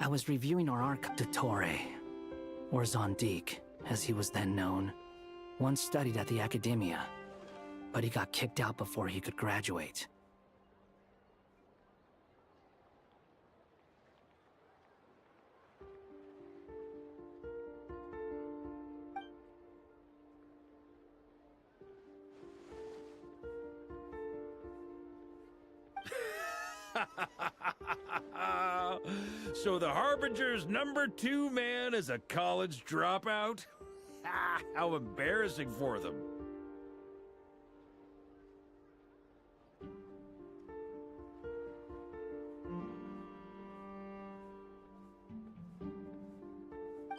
I was reviewing our Arc Dottore, or Zondique, as he was then known. Once studied at the Academia, but he got kicked out before he could graduate. So the Harbinger's #2 man is a college dropout? How embarrassing for them.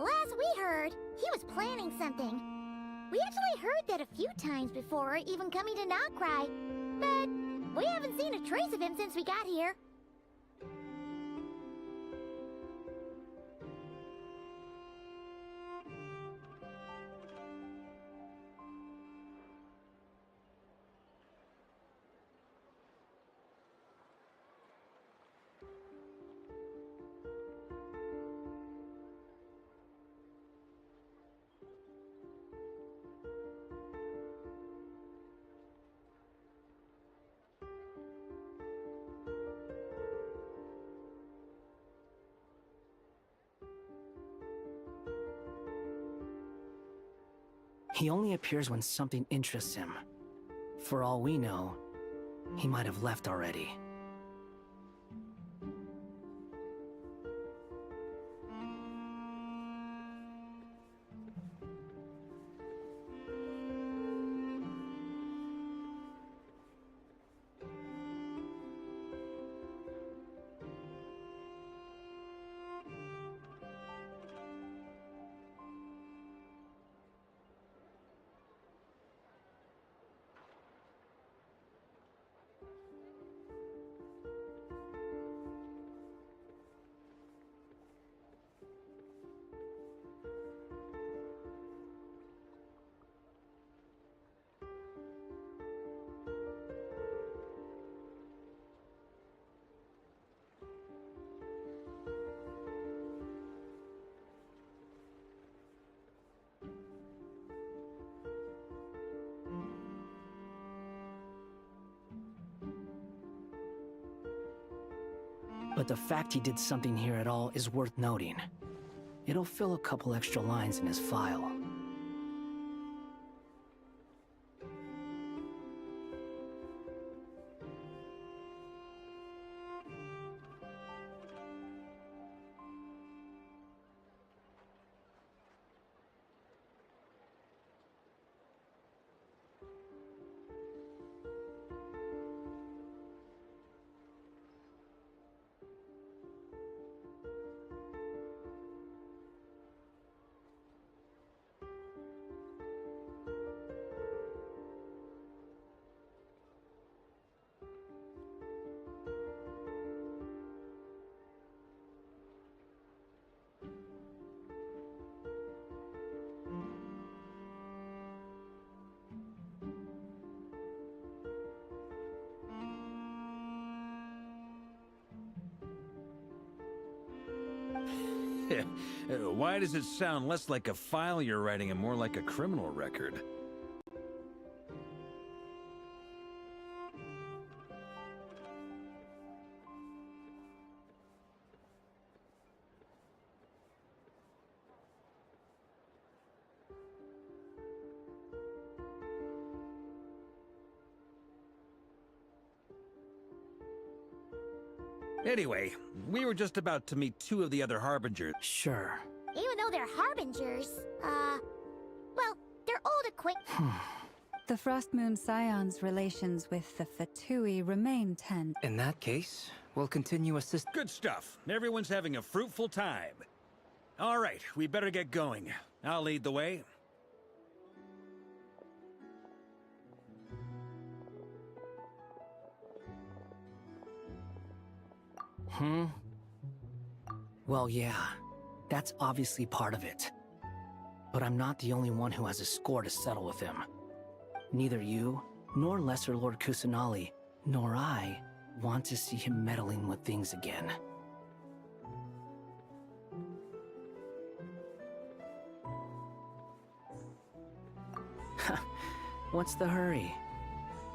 Last we heard, he was planning something. We actually heard that a few times before, even coming to Notcry. But we haven't seen a trace of him since we got here. He only appears when something interests him. For all we know, he might have left already. But the fact he did something here at all is worth noting. It'll fill a couple extra lines in his file. Why does it sound less like a file you're writing and more like a criminal record? Anyway, we were just about to meet 2 of the other Harbingers. Sure. Even though they're Harbingers, well, they're old acquaintances. The Frostmoon Scion's relations with the Fatui remain tense. In that case, we'll continue Good stuff. Everyone's having a fruitful time. All right, we better get going. I'll lead the way. Well, yeah. That's obviously part of it. But I'm not the only one who has a score to settle with him. Neither you, nor Lesser Lord Kusanali, nor I want to see him meddling with things again. What's the hurry?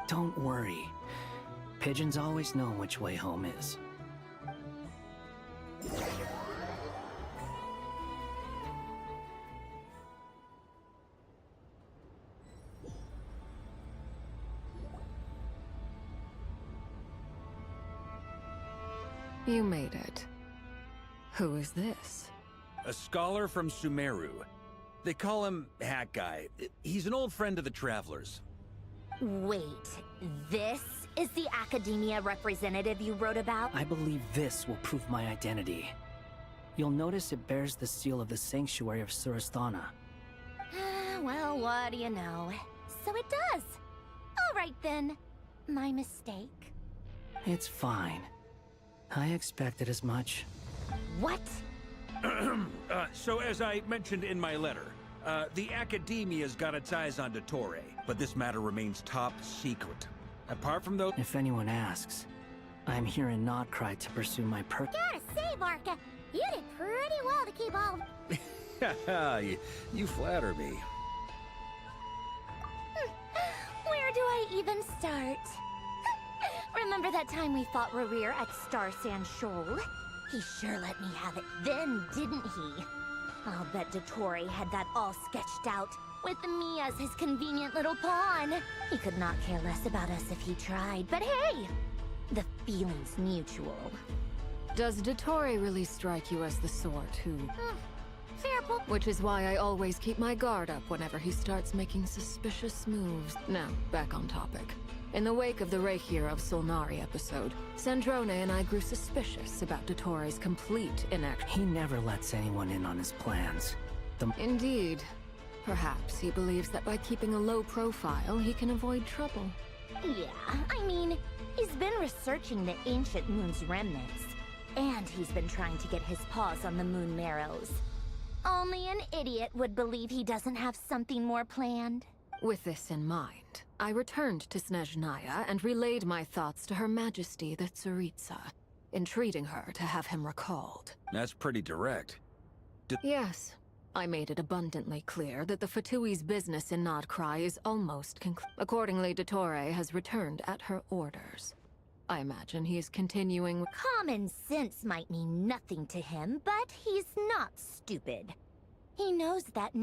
Don't worry. Pigeons always know which way home is. You made it. Who is this? A scholar from Sumeru. They call him Hat Guy. He's an old friend of the Travelers. Wait, this is the Academia representative you wrote about? I believe this will prove my identity. You'll notice it bears the seal of the Sanctuary of Surasthana. Well, what do you know? So it does. All right then. My mistake. It's fine. I expected as much. What? So as I mentioned in my letter, the Academia's got its eyes on Dottore, but this matter remains top secret. Apart from those— If anyone asks, I'm here in Nodcry to pursue my Gotta say, Marka, you did pretty well to keep all... you flatter me. Where do I even start? Remember that time we fought Rerir at Star Sand Shoal? He sure let me have it then, didn't he? I'll bet Dottore had that all sketched out, with me as his convenient little pawn. He could not care less about us if he tried, but hey! The feeling's mutual. Does Dottore really strike you as the sort who... Fair point. Which is why I always keep my guard up whenever he starts making suspicious moves. Now, back on topic. In the wake of the Reikir of Solnari episode, Sandrone and I grew suspicious about Dottore's complete inaction. He never lets anyone in on his plans. Indeed. Perhaps he believes that by keeping a low profile, he can avoid trouble. Yeah, I mean, he's been researching the ancient moon's remnants. And he's been trying to get his paws on the moon marrows. Only an idiot would believe he doesn't have something more planned. With this in mind, I returned to Snezhnaya and relayed my thoughts to Her Majesty the Tsaritsa, entreating her to have him recalled. That's pretty direct. Yes, I made it abundantly clear that the Fatui's business in Nodcry is almost concluded. Accordingly, Dottore has returned at her orders. I imagine he is continuing... Common sense might mean nothing to him, but he's not stupid. He knows that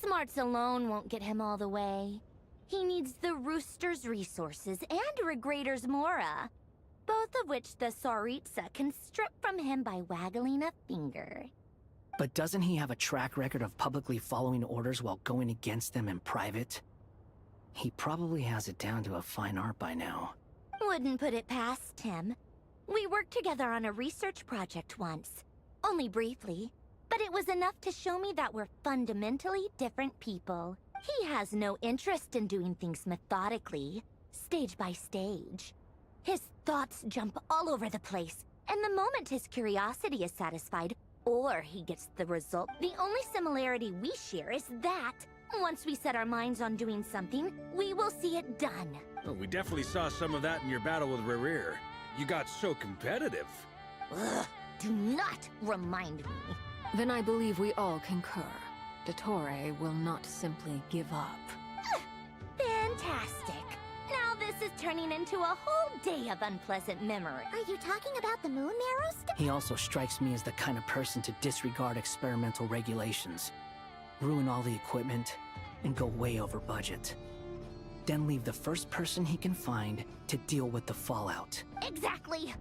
smarts alone won't get him all the way. He needs the Rooster's resources and Regrator's Mora, both of which the Tsaritsa can strip from him by waggling a finger. But doesn't he have a track record of publicly following orders while going against them in private? He probably has it down to a fine art by now. Wouldn't put it past him. We worked together on a research project once. Only briefly. But it was enough to show me that we're fundamentally different people. He has no interest in doing things methodically, stage by stage. His thoughts jump all over the place, and the moment his curiosity is satisfied, or he gets the result, the only similarity we share is that, once we set our minds on doing something, we will see it done. Well, we definitely saw some of that in your battle with Rerir. You got so competitive. Ugh, do not remind me. Then I believe we all concur. Dottore will not simply give up. Fantastic. Now this is turning into a whole day of unpleasant memory. Are you talking about the moon marrows? He also strikes me as the kind of person to disregard experimental regulations, ruin all the equipment, and go way over budget. Then leave the first person he can find to deal with the fallout. Exactly.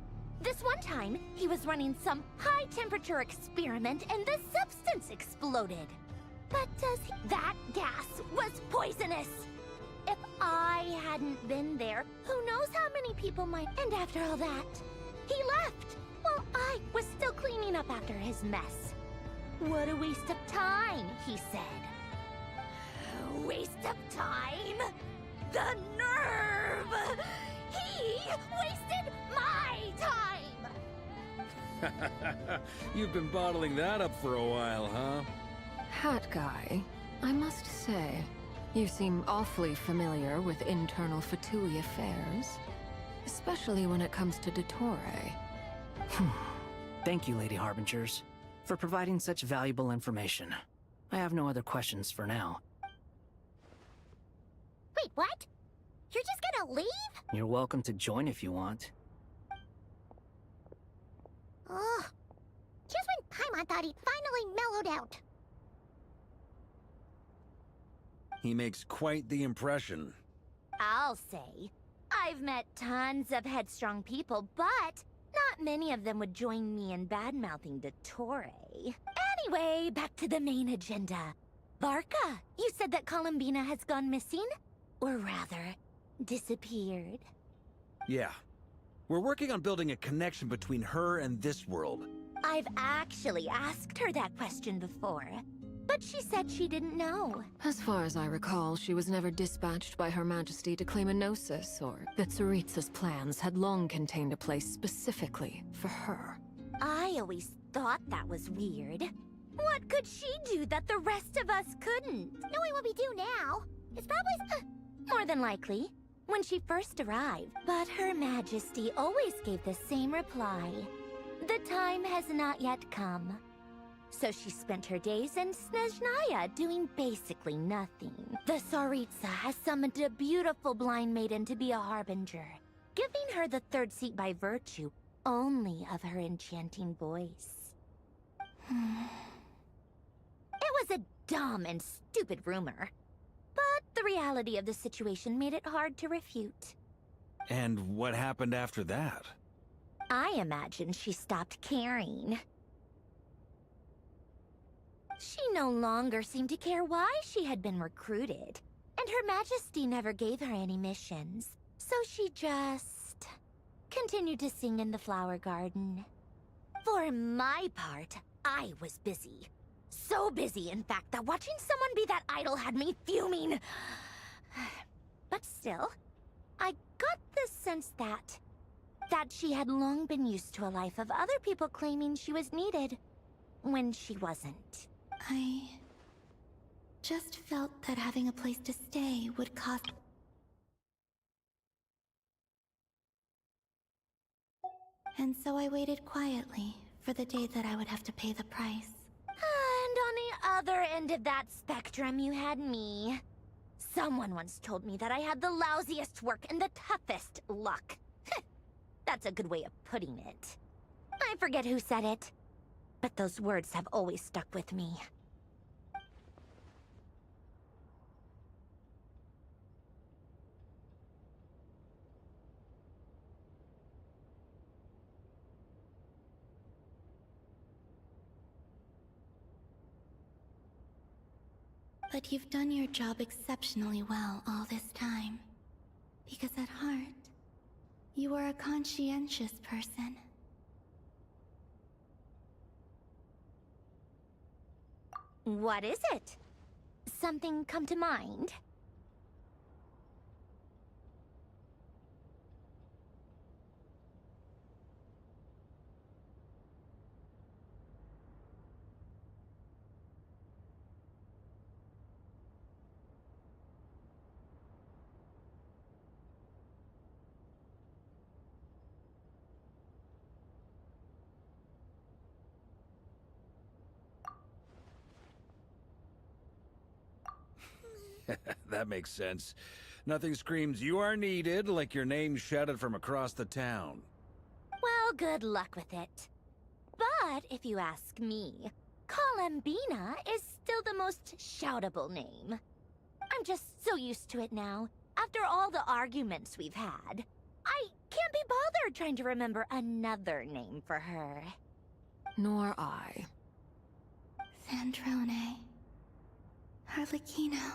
This one time, he was running some high-temperature experiment and the substance exploded. But that gas was poisonous! If I hadn't been there, who knows how many people might... And after all that, he left, while I was still cleaning up after his mess. What a waste of time, he said. A waste of time? The nerve! He wasted my time! You've been bottling that up for a while, huh? Hat Guy, I must say, you seem awfully familiar with internal Fatui affairs. Especially when it comes to Dottore. Thank you, Lady Harbingers, for providing such valuable information. I have no other questions for now. Wait, what? You're just gonna leave? You're welcome to join if you want. Ugh. Just when Paimon thought he'd finally mellowed out. He makes quite the impression. I'll say. I've met tons of headstrong people, but not many of them would join me in bad-mouthing Dottore. Anyway, back to the main agenda. Barca, you said that Columbina has gone missing? Or rather, disappeared. Yeah. We're working on building a connection between her and this world. I've actually asked her that question before, but she said she didn't know. As far as I recall, she was never dispatched by Her Majesty to claim a Gnosis, or that Tsaritsa's plans had long contained a place specifically for her. I always thought that was weird. What could she do that the rest of us couldn't? Knowing what we do now, it's probably... More than likely, when she first arrived. But Her Majesty always gave the same reply. The time has not yet come. So she spent her days in Snezhnaya doing basically nothing. The Tsaritsa has summoned a beautiful blind maiden to be a harbinger, giving her the third seat by virtue only of her enchanting voice. It was a dumb and stupid rumor, but the reality of the situation made it hard to refute. And what happened after that? I imagine she stopped caring. She no longer seemed to care why she had been recruited, and Her Majesty never gave her any missions, so she just continued to sing in the flower garden. For my part, I was busy. So busy, in fact, that watching someone be that idol had me fuming. But still, I got the sense that she had long been used to a life of other people claiming she was needed when she wasn't. I just felt that having a place to stay would cost... And so I waited quietly for the day that I would have to pay the price. And on the other end of that spectrum, you had me. Someone once told me that I had the lousiest work and the toughest luck. That's a good way of putting it. I forget who said it, but those words have always stuck with me. But you've done your job exceptionally well all this time. Because at heart, you are a conscientious person. What is it? Something come to mind? That makes sense. Nothing screams you are needed like your name shouted from across the town. Well, good luck with it. But if you ask me, Columbina is still the most shoutable name. I'm just so used to it now. After all the arguments we've had, I can't be bothered trying to remember another name for her. Nor I. Sandrone. Harlequino.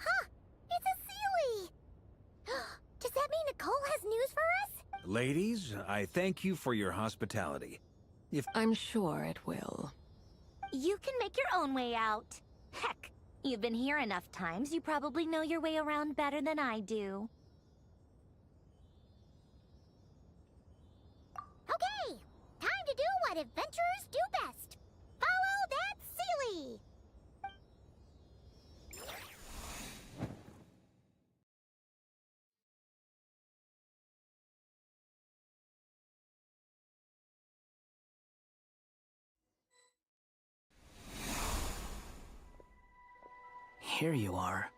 Huh! It's a Seelie! Does that mean Nicole has news for us? Ladies, I thank you for your hospitality. I'm sure it will. You can make your own way out. Heck, you've been here enough times, you probably know your way around better than I do. Okay! Time to do what adventurers do best. Follow that Seelie! here you are.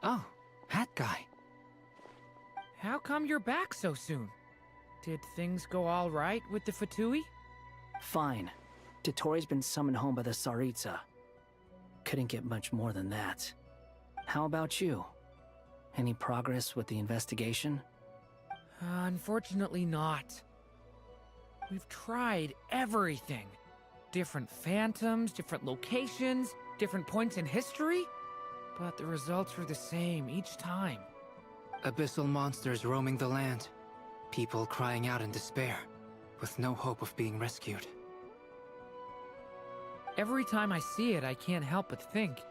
Oh, Hat Guy. How come you're back so soon? Did things go all right with the Fatui? Fine. Dotori's been summoned home by the Tsaritsa. Couldn't get much more than that. How about you? Any progress with the investigation? Unfortunately not. We've tried everything. Different phantoms, different locations, different points in history. But the results were the same each time. Abyssal monsters roaming the land. People crying out in despair, with no hope of being rescued. Every time I see it, I can't help but think,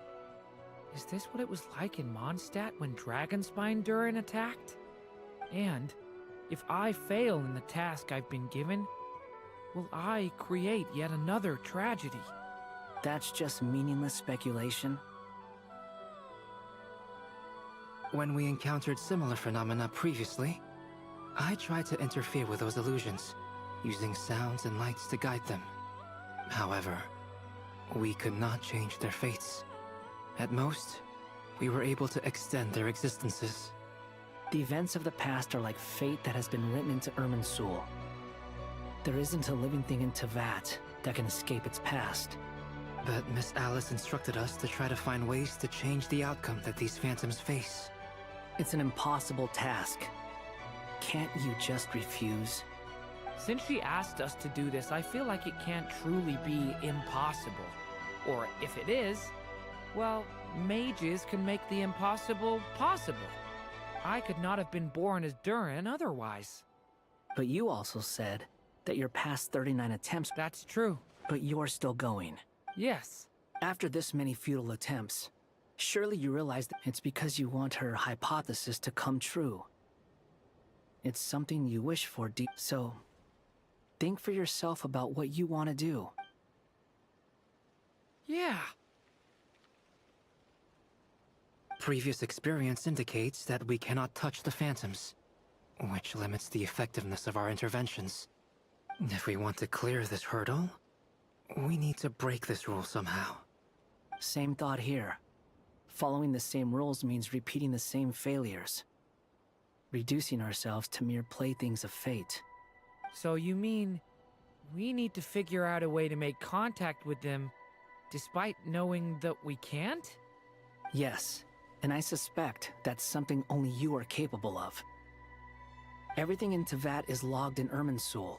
is this what it was like in Mondstadt when Dragonspine Durin attacked? And if I fail in the task I've been given, will I create yet another tragedy? That's just meaningless speculation. When we encountered similar phenomena previously, I tried to interfere with those illusions, using sounds and lights to guide them. However, we could not change their fates. At most, we were able to extend their existences. The events of the past are like fate that has been written into Irminsul. There isn't a living thing in Teyvat that can escape its past. But Miss Alice instructed us to try to find ways to change the outcome that these phantoms face. It's an impossible task. Can't you just refuse? Since she asked us to do this, I feel like it can't truly be impossible. Or if it is, well, mages can make the impossible possible. I could not have been born as Durin otherwise. But you also said that your past 39 attempts... That's true. But you're still going. Yes. After this many futile attempts, surely you realize that it's because you want her hypothesis to come true. It's something you wish for deep, so think for yourself about what you want to do. Yeah. Previous experience indicates that we cannot touch the phantoms, which limits the effectiveness of our interventions. If we want to clear this hurdle, we need to break this rule somehow. Same thought here. Following the same rules means repeating the same failures. Reducing ourselves to mere playthings of fate. So you mean we need to figure out a way to make contact with them despite knowing that we can't? Yes, and I suspect that's something only you are capable of. Everything in Teyvat is logged in Irminsul,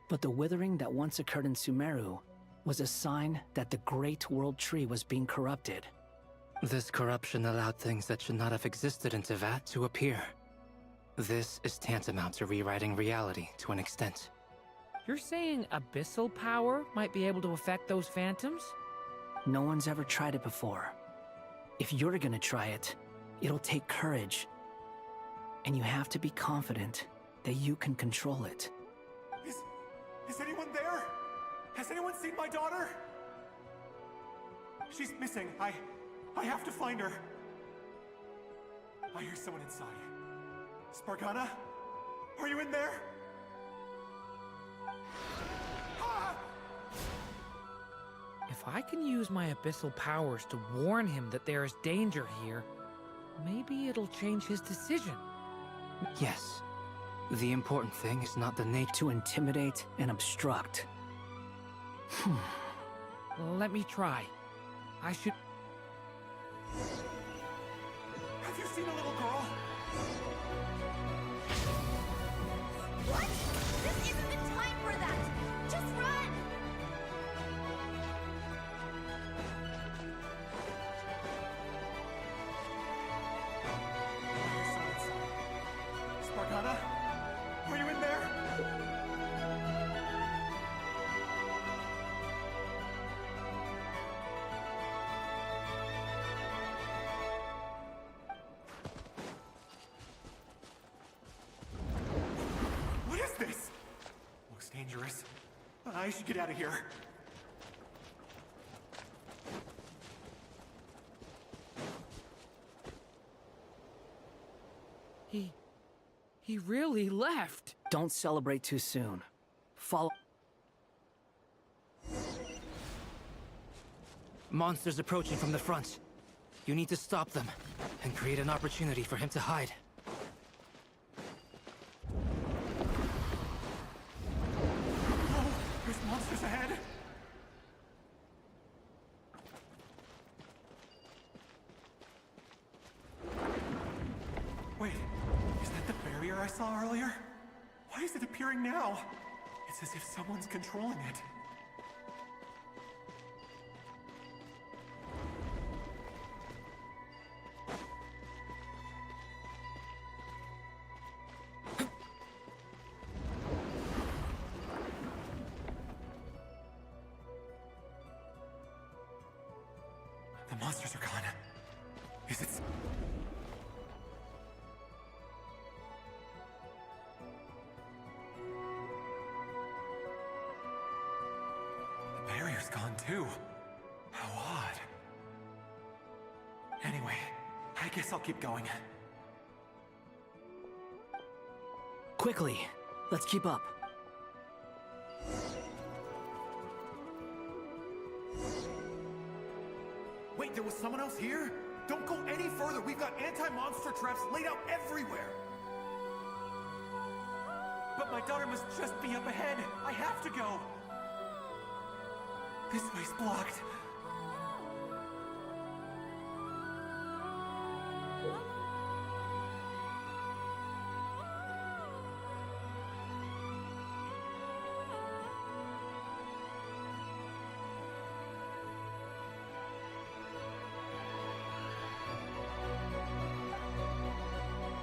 but the withering that once occurred in Sumeru was a sign that the Great World Tree was being corrupted. This corruption allowed things that should not have existed in Teyvat to appear. This is tantamount to rewriting reality to an extent. You're saying abyssal power might be able to affect those phantoms? No one's ever tried it before. If you're gonna try it, it'll take courage. And you have to be confident that you can control it. Is anyone there? Has anyone seen my daughter? She's missing. I have to find her. I hear someone inside. Spargana? Are you in there? Ah! If I can use my abyssal powers to warn him that there is danger here, maybe it'll change his decision. Yes. The important thing is not the nature to intimidate and obstruct. Let me try. I should... Have you seen a little girl? What? This isn't the time for that! Just run! Spargana? Are you in there? What is this? Looks dangerous. I should get out of here. He really left. Don't celebrate too soon. Follow... Monsters approaching from the front. You need to stop them, and create an opportunity for him to hide. Oh, there's monsters ahead! Wait, is that the barrier I saw earlier? Why is it appearing now? It's as if someone's controlling it. The monsters are gone. Is it... The barrier's gone too. How odd. Anyway, I guess I'll keep going. Quickly, let's keep up. Wait, there was someone else here? Don't go any further. We've got anti-monster traps laid out everywhere. But my daughter must just be up ahead. I have to go. This way's blocked.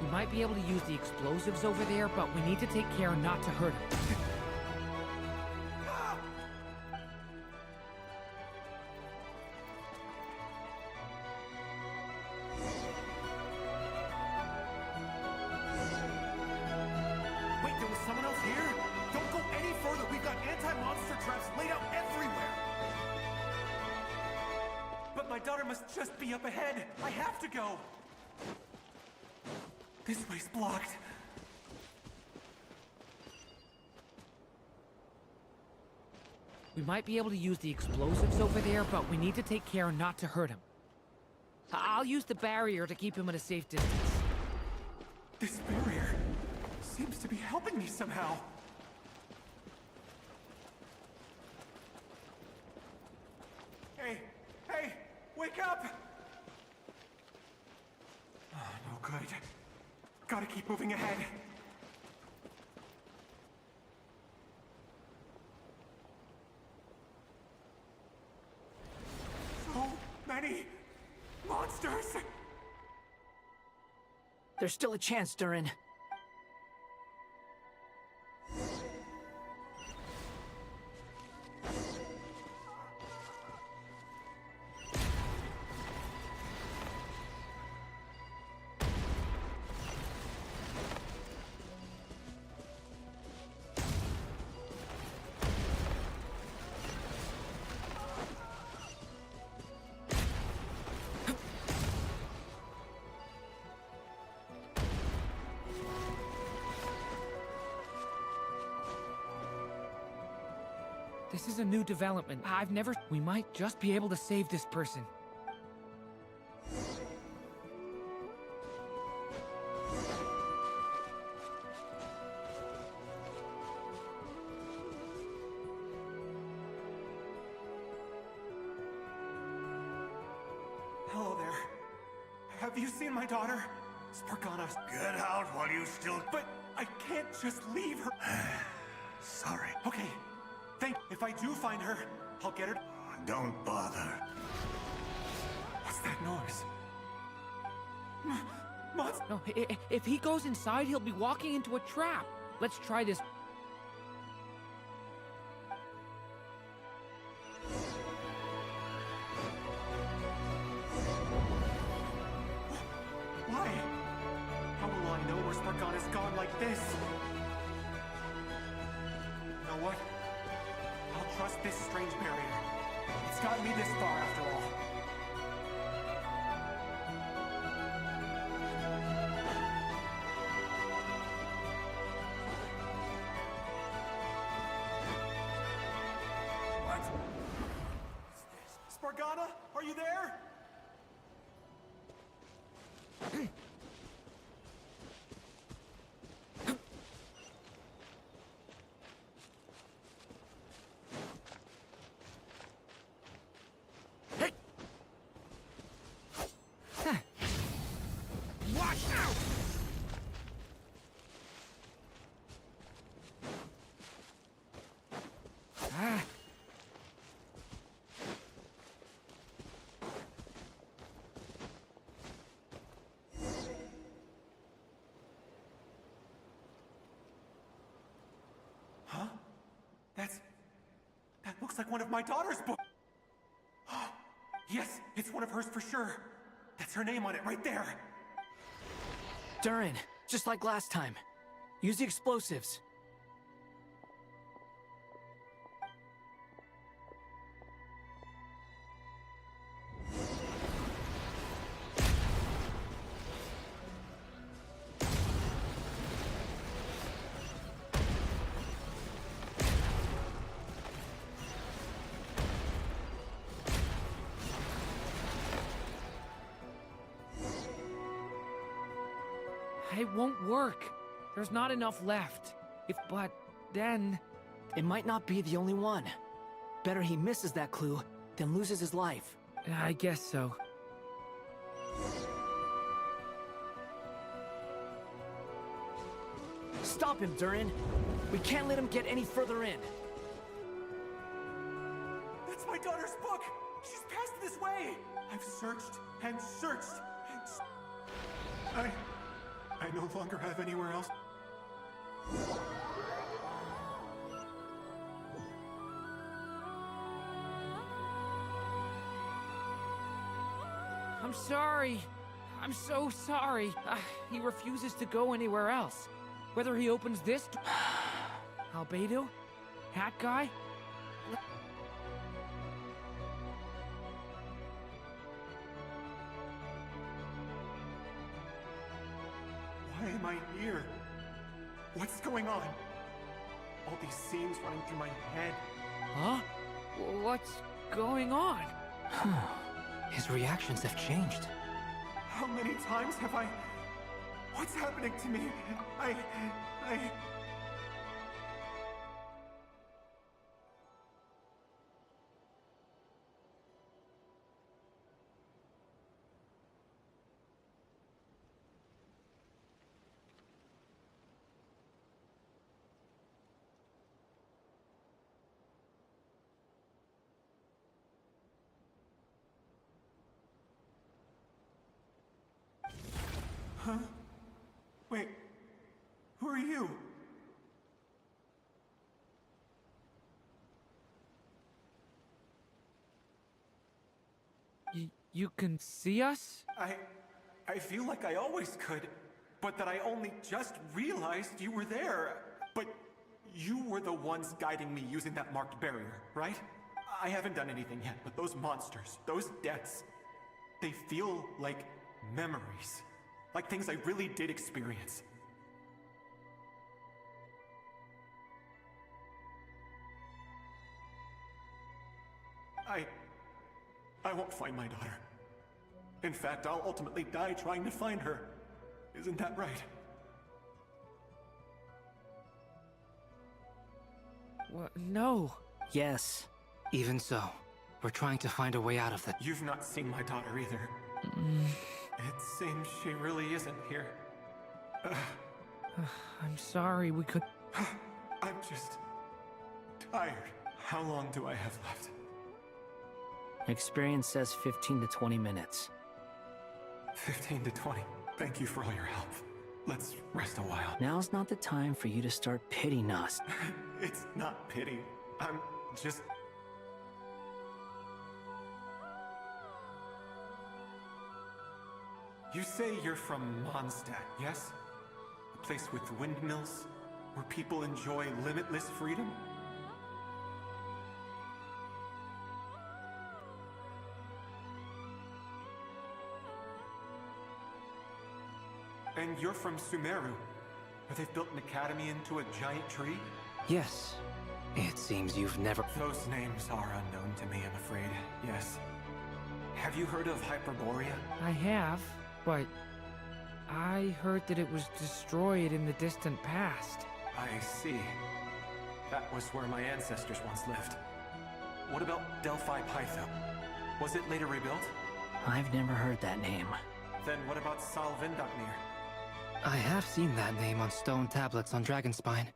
We might be able to use the explosives over there, but we need to take care not to hurt him. Wait, there was someone else here? Don't go any further. We've got anti-monster traps laid out everywhere. But my daughter must just be up ahead. I have to go. This way's blocked. We might be able to use the explosives over there, but we need to take care not to hurt him. I'll use the barrier to keep him at a safe distance. This barrier seems to be helping me somehow. Hey, hey, wake up! Oh, no good. Gotta keep moving ahead. So many monsters! There's still a chance, Durin. This is a new development. We might just be able to save this person. Hello there. Have you seen my daughter? Spargana. Get out while you still... But I can't just leave her. Sorry. Okay. If I do find her, I'll get her. Don't bother. What's that noise? No, if he goes inside, he'll be walking into a trap. Let's try this. Why? How will I know where Spargana's gone like this? You know what? I'll trust this strange barrier. It's gotten me this far after all. What? Spargana? there? Watch out! Ah. Huh? That looks like one of my daughter's books. Yes, it's one of hers for sure. That's her name on it right there. Durin, just like last time. Use the explosives. It won't work. There's not enough left. But then... It might not be the only one. Better he misses that clue than loses his life. I guess so. Stop him, Durin. We can't let him get any further in. That's my daughter's book! She's passed this way! I've searched and searched and... I no longer have anywhere else. I'm sorry. I'm so sorry. He refuses to go anywhere else. Whether he opens this... Albedo? Hat guy? Why am I here? What's going on? All these scenes running through my head. Huh? What's going on? His reactions have changed. How many times have I... What's happening to me? I... Huh? Wait, who are you? You can see us? I feel like I always could, but that I only just realized you were there. But you were the ones guiding me using that marked barrier, right? I haven't done anything yet, but those monsters, those deaths, they feel like memories. Like things I really did experience. I won't find my daughter. In fact, I'll ultimately die trying to find her. Isn't that right? What? No. Yes. Even so, we're trying to find a way out of that. You've not seen my daughter either. It seems she really isn't here. I'm sorry, we could... I'm just... tired. How long do I have left? Experience says 15 to 20 minutes. 15 to 20. Thank you for all your help. Let's rest a while. Now's not the time for you to start pitying us. It's not pity. I'm just... You say you're from Mondstadt, yes? A place with windmills, where people enjoy limitless freedom? And you're from Sumeru, where they've built an academy into a giant tree? Yes. It seems you've never... Those names are unknown to me, I'm afraid, yes. Have you heard of Hyperborea? I have, but I heard that it was destroyed in the distant past. I see. That was where my ancestors once lived. What about Delphi Pytho? Was it later rebuilt? I've never heard that name. Then what about Sal Vindaknir? I have seen that name on stone tablets on Dragonspine.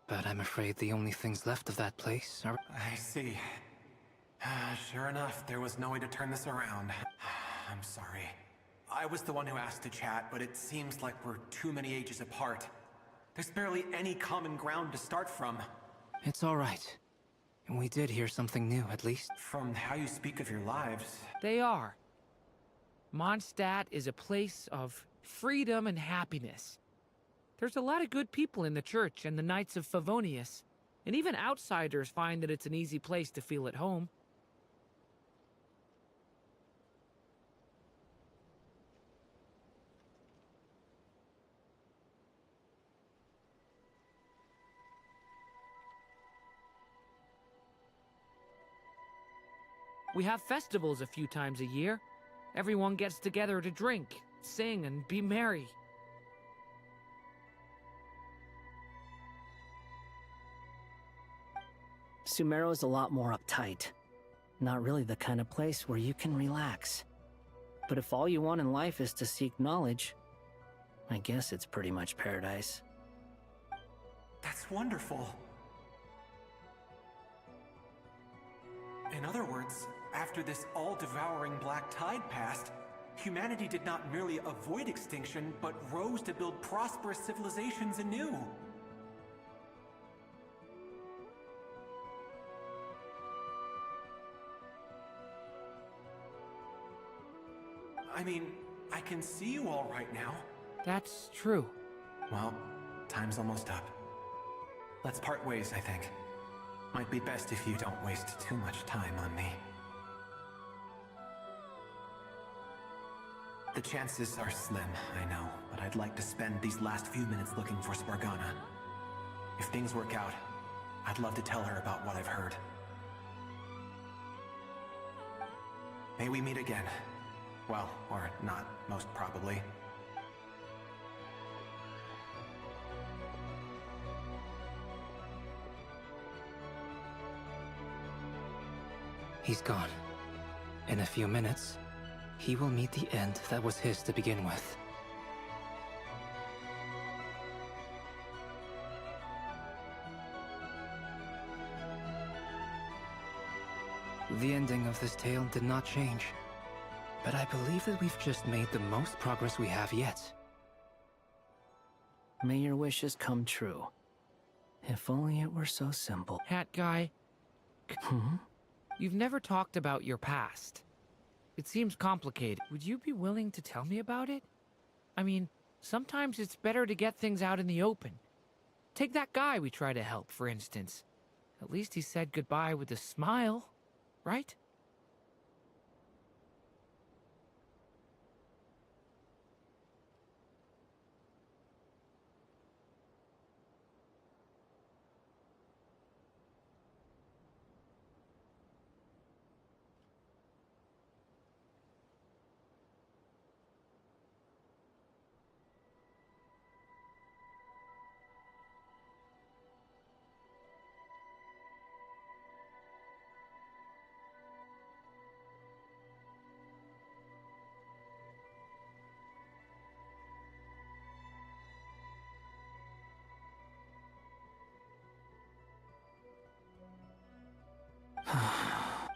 But I'm afraid the only things left of that place are... I see. Sure enough, there was no way to turn this around. I'm sorry. I was the one who asked to chat, but it seems like we're too many ages apart. There's barely any common ground to start from. It's all right. We did hear something new, at least. From how you speak of your lives... They are. Mondstadt is a place of freedom and happiness. There's a lot of good people in the church and the Knights of Favonius, and even outsiders find that it's an easy place to feel at home. We have festivals a few times a year. Everyone gets together to drink, sing, and be merry. Sumeru is a lot more uptight. Not really the kind of place where you can relax. But if all you want in life is to seek knowledge, I guess it's pretty much paradise. That's wonderful. In other words, after this all-devouring black tide passed, humanity did not merely avoid extinction, but rose to build prosperous civilizations anew. I mean, I can see you all right now. That's true. Well, time's almost up. Let's part ways, I think. Might be best if you don't waste too much time on me. The chances are slim, I know, but I'd like to spend these last few minutes looking for Spargana. If things work out, I'd love to tell her about what I've heard. May we meet again. Well, or not, most probably. He's gone. In a few minutes, he will meet the end that was his to begin with. The ending of this tale did not change, but I believe that we've just made the most progress we have yet. May your wishes come true. If only it were so simple. Hat guy. You've never talked about your past. It seems complicated. Would you be willing to tell me about it? I mean, sometimes it's better to get things out in the open. Take that guy we try to help, for instance. At least he said goodbye with a smile, right?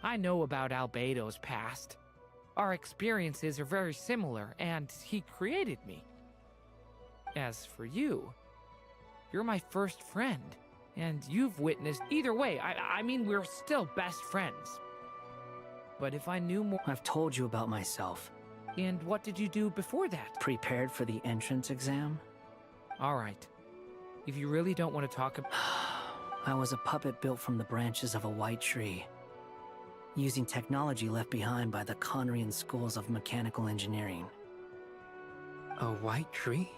I know about Albedo's past. Our experiences are very similar, and he created me. As for you, you're my first friend, and you've witnessed... Either way, I mean, we're still best friends. But if I knew more... I've told you about myself. And what did you do before that? Prepared for the entrance exam? All right. If you really don't want to talk about... I was a puppet built from the branches of a white tree, using technology left behind by the Conrian schools of mechanical engineering. A white tree?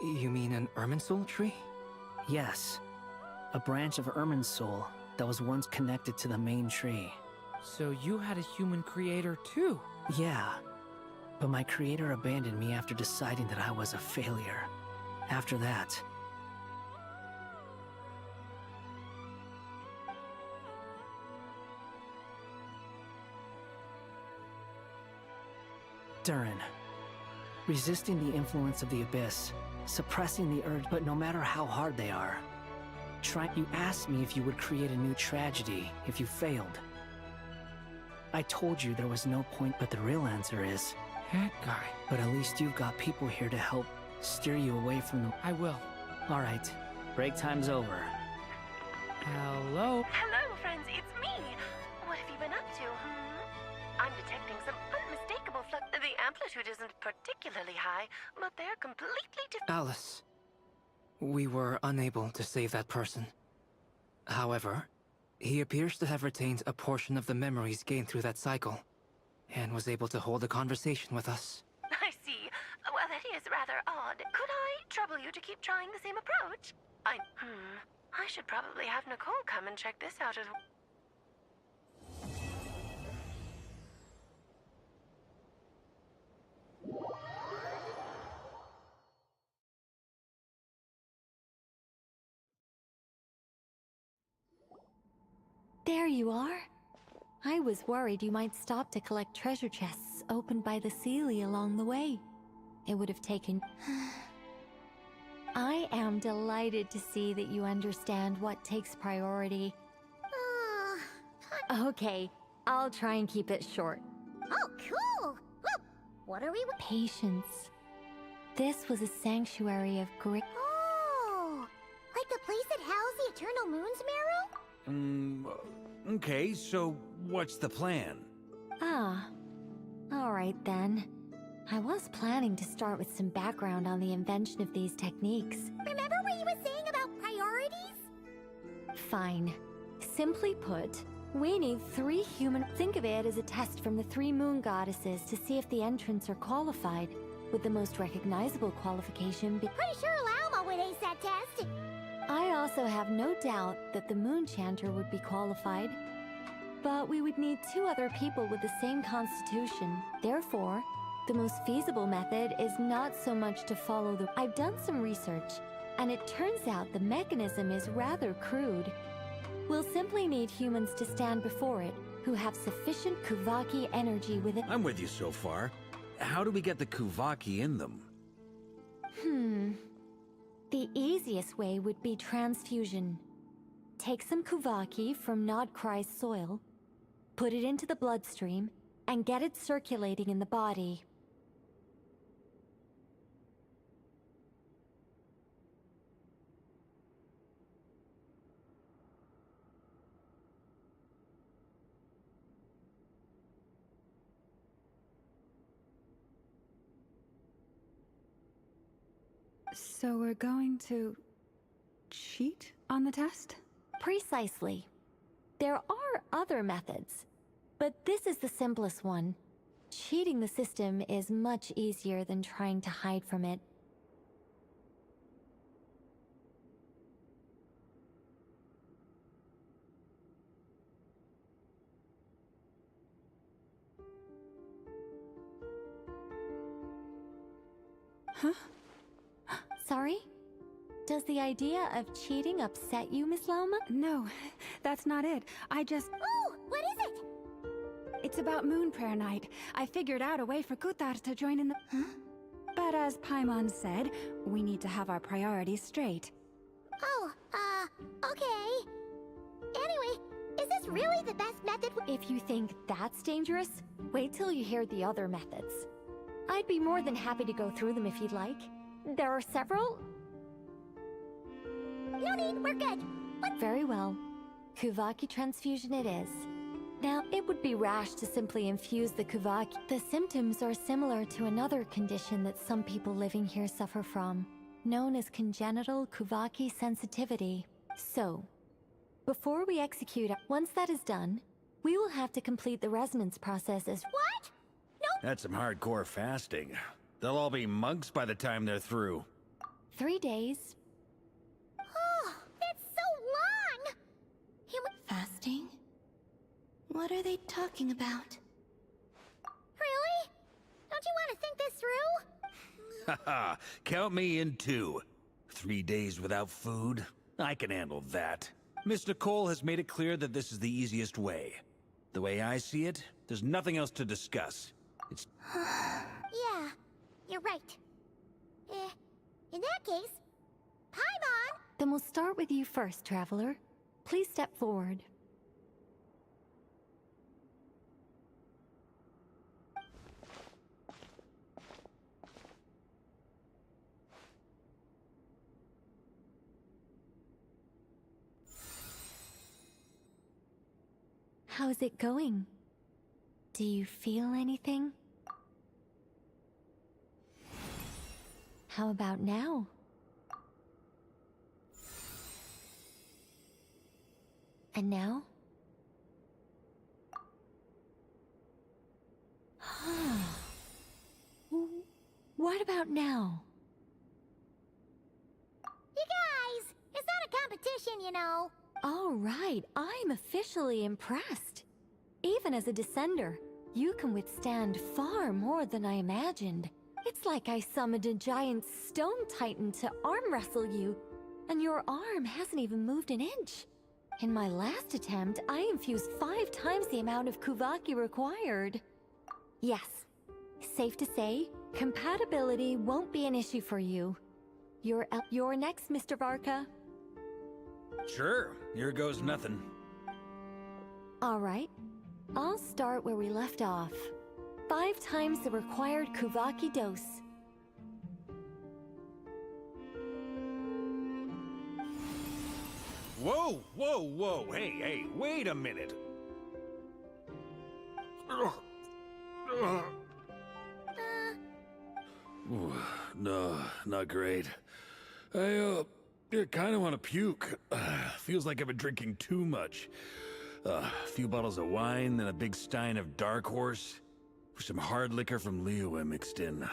You mean an Irminsul tree? Yes. A branch of Irminsul that was once connected to the main tree. So you had a human creator too? Yeah. But my creator abandoned me after deciding that I was a failure. After that... Durin. Resisting the influence of the Abyss, suppressing the urge, but no matter how hard they are. You asked me if you would create a new tragedy if you failed. I told you there was no point, but the real answer is... That guy. But at least you've got people here to help steer you away from the... I will. Alright, break time's over. Hello? Hello, friends, it's me! What have you been up to, I'm detecting some unmistakable flux. The amplitude isn't particularly high, but they're completely different. Alice, we were unable to save that person. However, he appears to have retained a portion of the memories gained through that cycle, and was able to hold a conversation with us. I see. Well, that is rather odd. Could I trouble you to keep trying the same approach? I should probably have Nicole come and check this out as well. There you are. I was worried you might stop to collect treasure chests opened by the Seelie along the way. It would have taken... I am delighted to see that you understand what takes priority. Okay, I'll try and keep it short. Oh, cool! Well, what are we... Patience. This was a sanctuary of great... Oh! Like the place that housed the Eternal Moon's Marrow? Okay, so what's the plan? Ah. Alright then. I was planning to start with some background on the invention of these techniques. Remember what you were saying about priorities? Fine. Simply put, we need 3 human... Think of it as a test from the 3 moon goddesses to see if the entrants are qualified, with the most recognizable qualification be... Pretty sure Lauma would ace that test. I also have no doubt that the Moon Chanter would be qualified. But we would need 2 other people with the same constitution. Therefore, the most feasible method is not so much to follow the... I've done some research, and it turns out the mechanism is rather crude. We'll simply need humans to stand before it, who have sufficient Kuvaki energy within... I'm with you so far. How do we get the Kuvaki in them? The easiest way would be transfusion. Take some Kuvaki from Nodkrai's soil, put it into the bloodstream, and get it circulating in the body. So we're going to... cheat on the test? Precisely. There are other methods, but this is the simplest one. Cheating the system is much easier than trying to hide from it. Huh? Sorry? Does the idea of cheating upset you, Miss Lauma? No, that's not it. I just... Oh, what is it? It's about Moon Prayer Night. I figured out a way for Kutar to join in the... Huh? But as Paimon said, we need to have our priorities straight. Oh, okay. Anyway, is this really the best method? If you think that's dangerous, wait till you hear the other methods. I'd be more than happy to go through them if you'd like. There are several... No need, we're good. What? Very well. Kuvaki transfusion it is. Now, it would be rash to simply infuse the Kuvaki. The symptoms are similar to another condition that some people living here suffer from, known as congenital Kuvaki sensitivity. So, before we execute, once that is done, we will have to complete the resonance process as... What? No. That's some hardcore fasting. They'll all be monks by the time they're through. 3 days. Oh, that's so long! Fasting? What are they talking about? Really? Don't you want to think this through? Haha, count me in too. 3 days without food? I can handle that. Miss Nicole has made it clear that this is the easiest way. The way I see it, there's nothing else to discuss. It's... Yeah, you're right. In that case, Paimon! Then we'll start with you first, Traveler. Please step forward. How's it going? Do you feel anything? How about now? And now? What about now? You guys, it's not a competition, you know. All right, I'm officially impressed. Even as a descender, you can withstand far more than I imagined. It's like I summoned a giant stone titan to arm wrestle you, and your arm hasn't even moved an inch. In my last attempt, I infused 5 times the amount of Kuvaki required. Yes, safe to say, compatibility won't be an issue for you. You're next, Mr. Varka. Sure, here goes nothing. All right, I'll start where we left off. 5 times the required Kuvaki dose. Whoa, whoa, whoa, hey, wait a minute. No, not great. I kind of want to puke. Feels like I've been drinking too much. A few bottles of wine, then a big stein of Dark Horse, with some hard liquor from Liyue mixed in.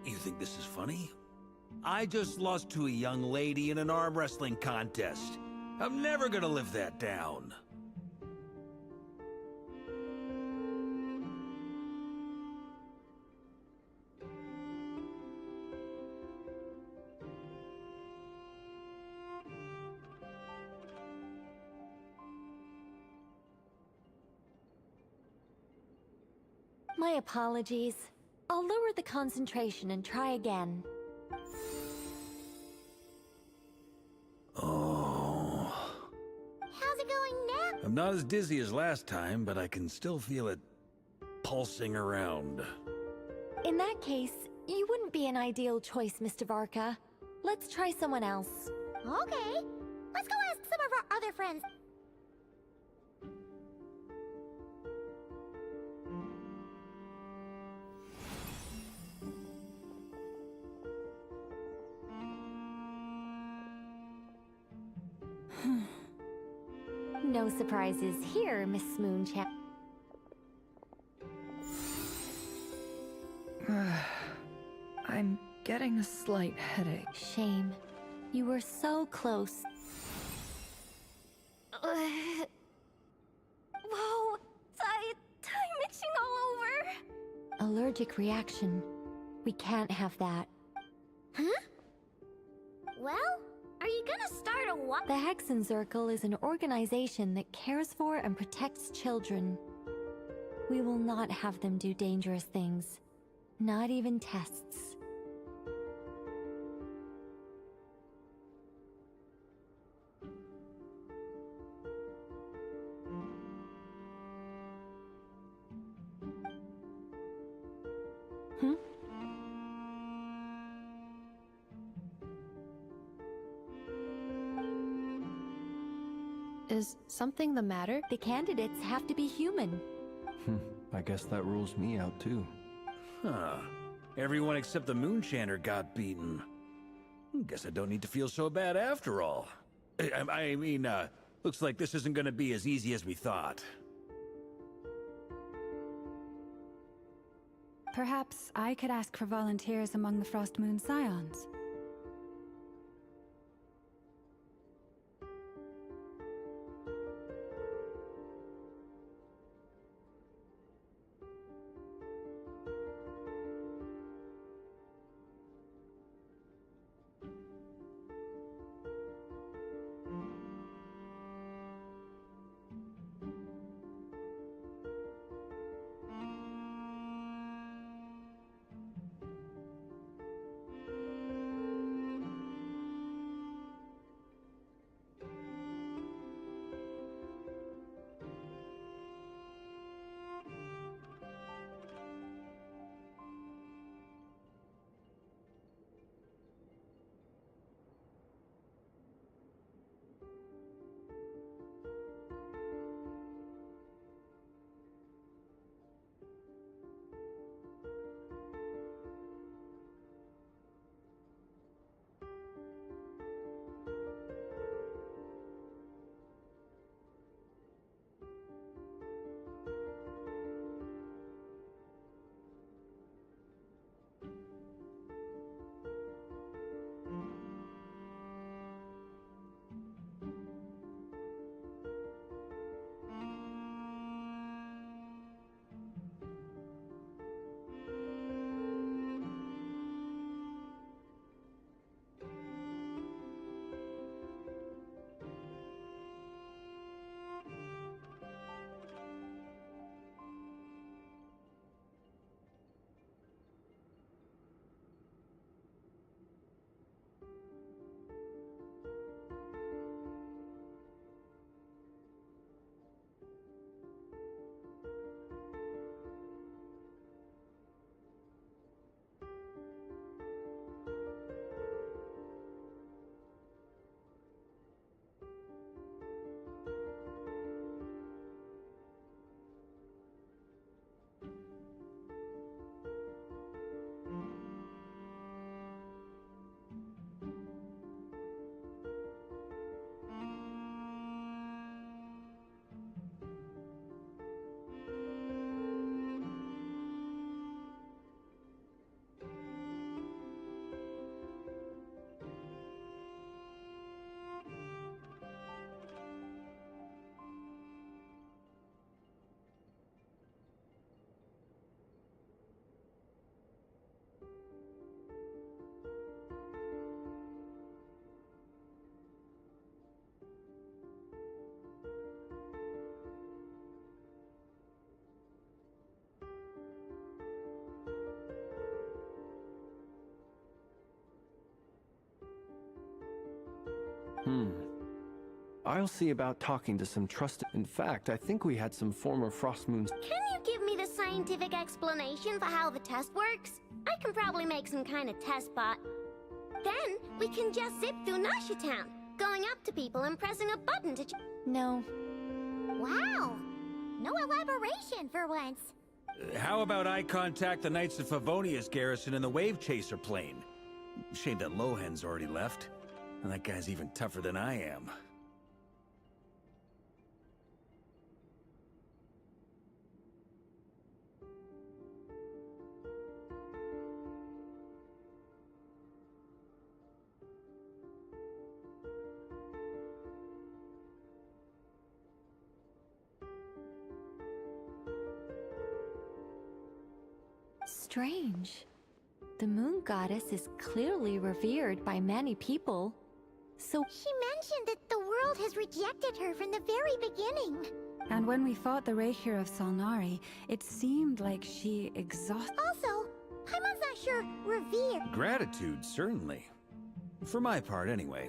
You think this is funny? I just lost to a young lady in an arm wrestling contest. I'm never gonna live that down. My apologies. I'll lower the concentration and try again. Oh. How's it going now? I'm not as dizzy as last time, but I can still feel it pulsing around. In that case, you wouldn't be an ideal choice, Mr. Varka. Let's try someone else. Okay, let's go ask some of our other friends. No surprises here, Miss Moonshine. I'm getting a slight headache. Shame. You were so close. Whoa! Time itching all over! Allergic reaction. We can't have that. Huh? Well, are you gonna start a what? The Hexenzirkel is an organization that cares for and protects children. We will not have them do dangerous things. Not even tests. Is something the matter? The candidates have to be human. I guess that rules me out too. Huh. Everyone except the Moonshanter got beaten. Guess I don't need to feel so bad after all. I mean, looks like this isn't gonna be as easy as we thought. Perhaps I could ask for volunteers among the Frostmoon Scions. I'll see about talking to some trusted... In fact, I think we had some former Frostmoons... Can you give me the scientific explanation for how the test works? I can probably make some kind of test bot. Then we can just zip through Nasha Town, going up to people and pressing a button to... No. Wow! No elaboration for once. How about I contact the Knights of Favonia's garrison in the Wave Chaser plane? Shame that Lohan's already left. And that guy's even tougher than I am. Strange. The moon goddess is clearly revered by many people. So she mentioned that the world has rejected her from the very beginning. And when we fought the Reikir of Salnari, it seemed like she exhausted... Also, Paimon's not sure revered... Gratitude, certainly. For my part, anyway.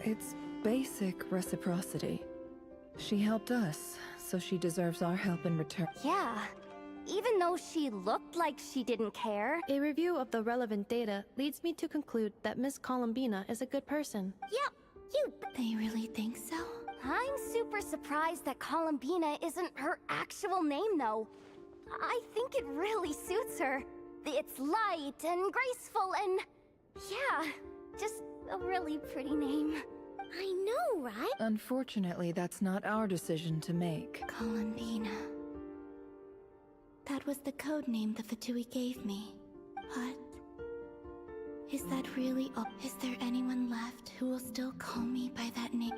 It's basic reciprocity. She helped us, so she deserves our help in return. Yeah. Even though she looked like she didn't care. A review of the relevant data leads me to conclude that Miss Columbina is a good person. Yep, They really think so? I'm super surprised that Columbina isn't her actual name, though. I think it really suits her. It's light and graceful and... yeah, just a really pretty name. I know, right? Unfortunately, that's not our decision to make. Columbina. That was the code name the Fatui gave me. But... is that really all? Is there anyone left who will still call me by that name?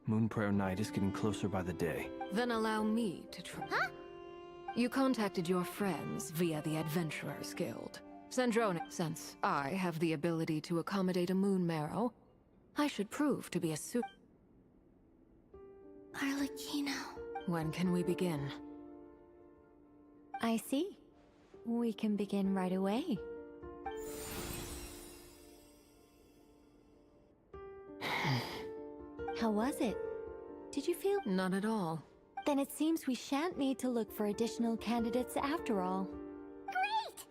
Moonprayer Night is getting closer by the day. Then allow me to try. Huh? You contacted your friends via the Adventurers Guild. Zandrona, since I have the ability to accommodate a moon marrow, I should prove to be a suit. Arlecchino. When can we begin? I see. We can begin right away. How was it? Did you feel? Not at all. Then it seems we shan't need to look for additional candidates after all. Great!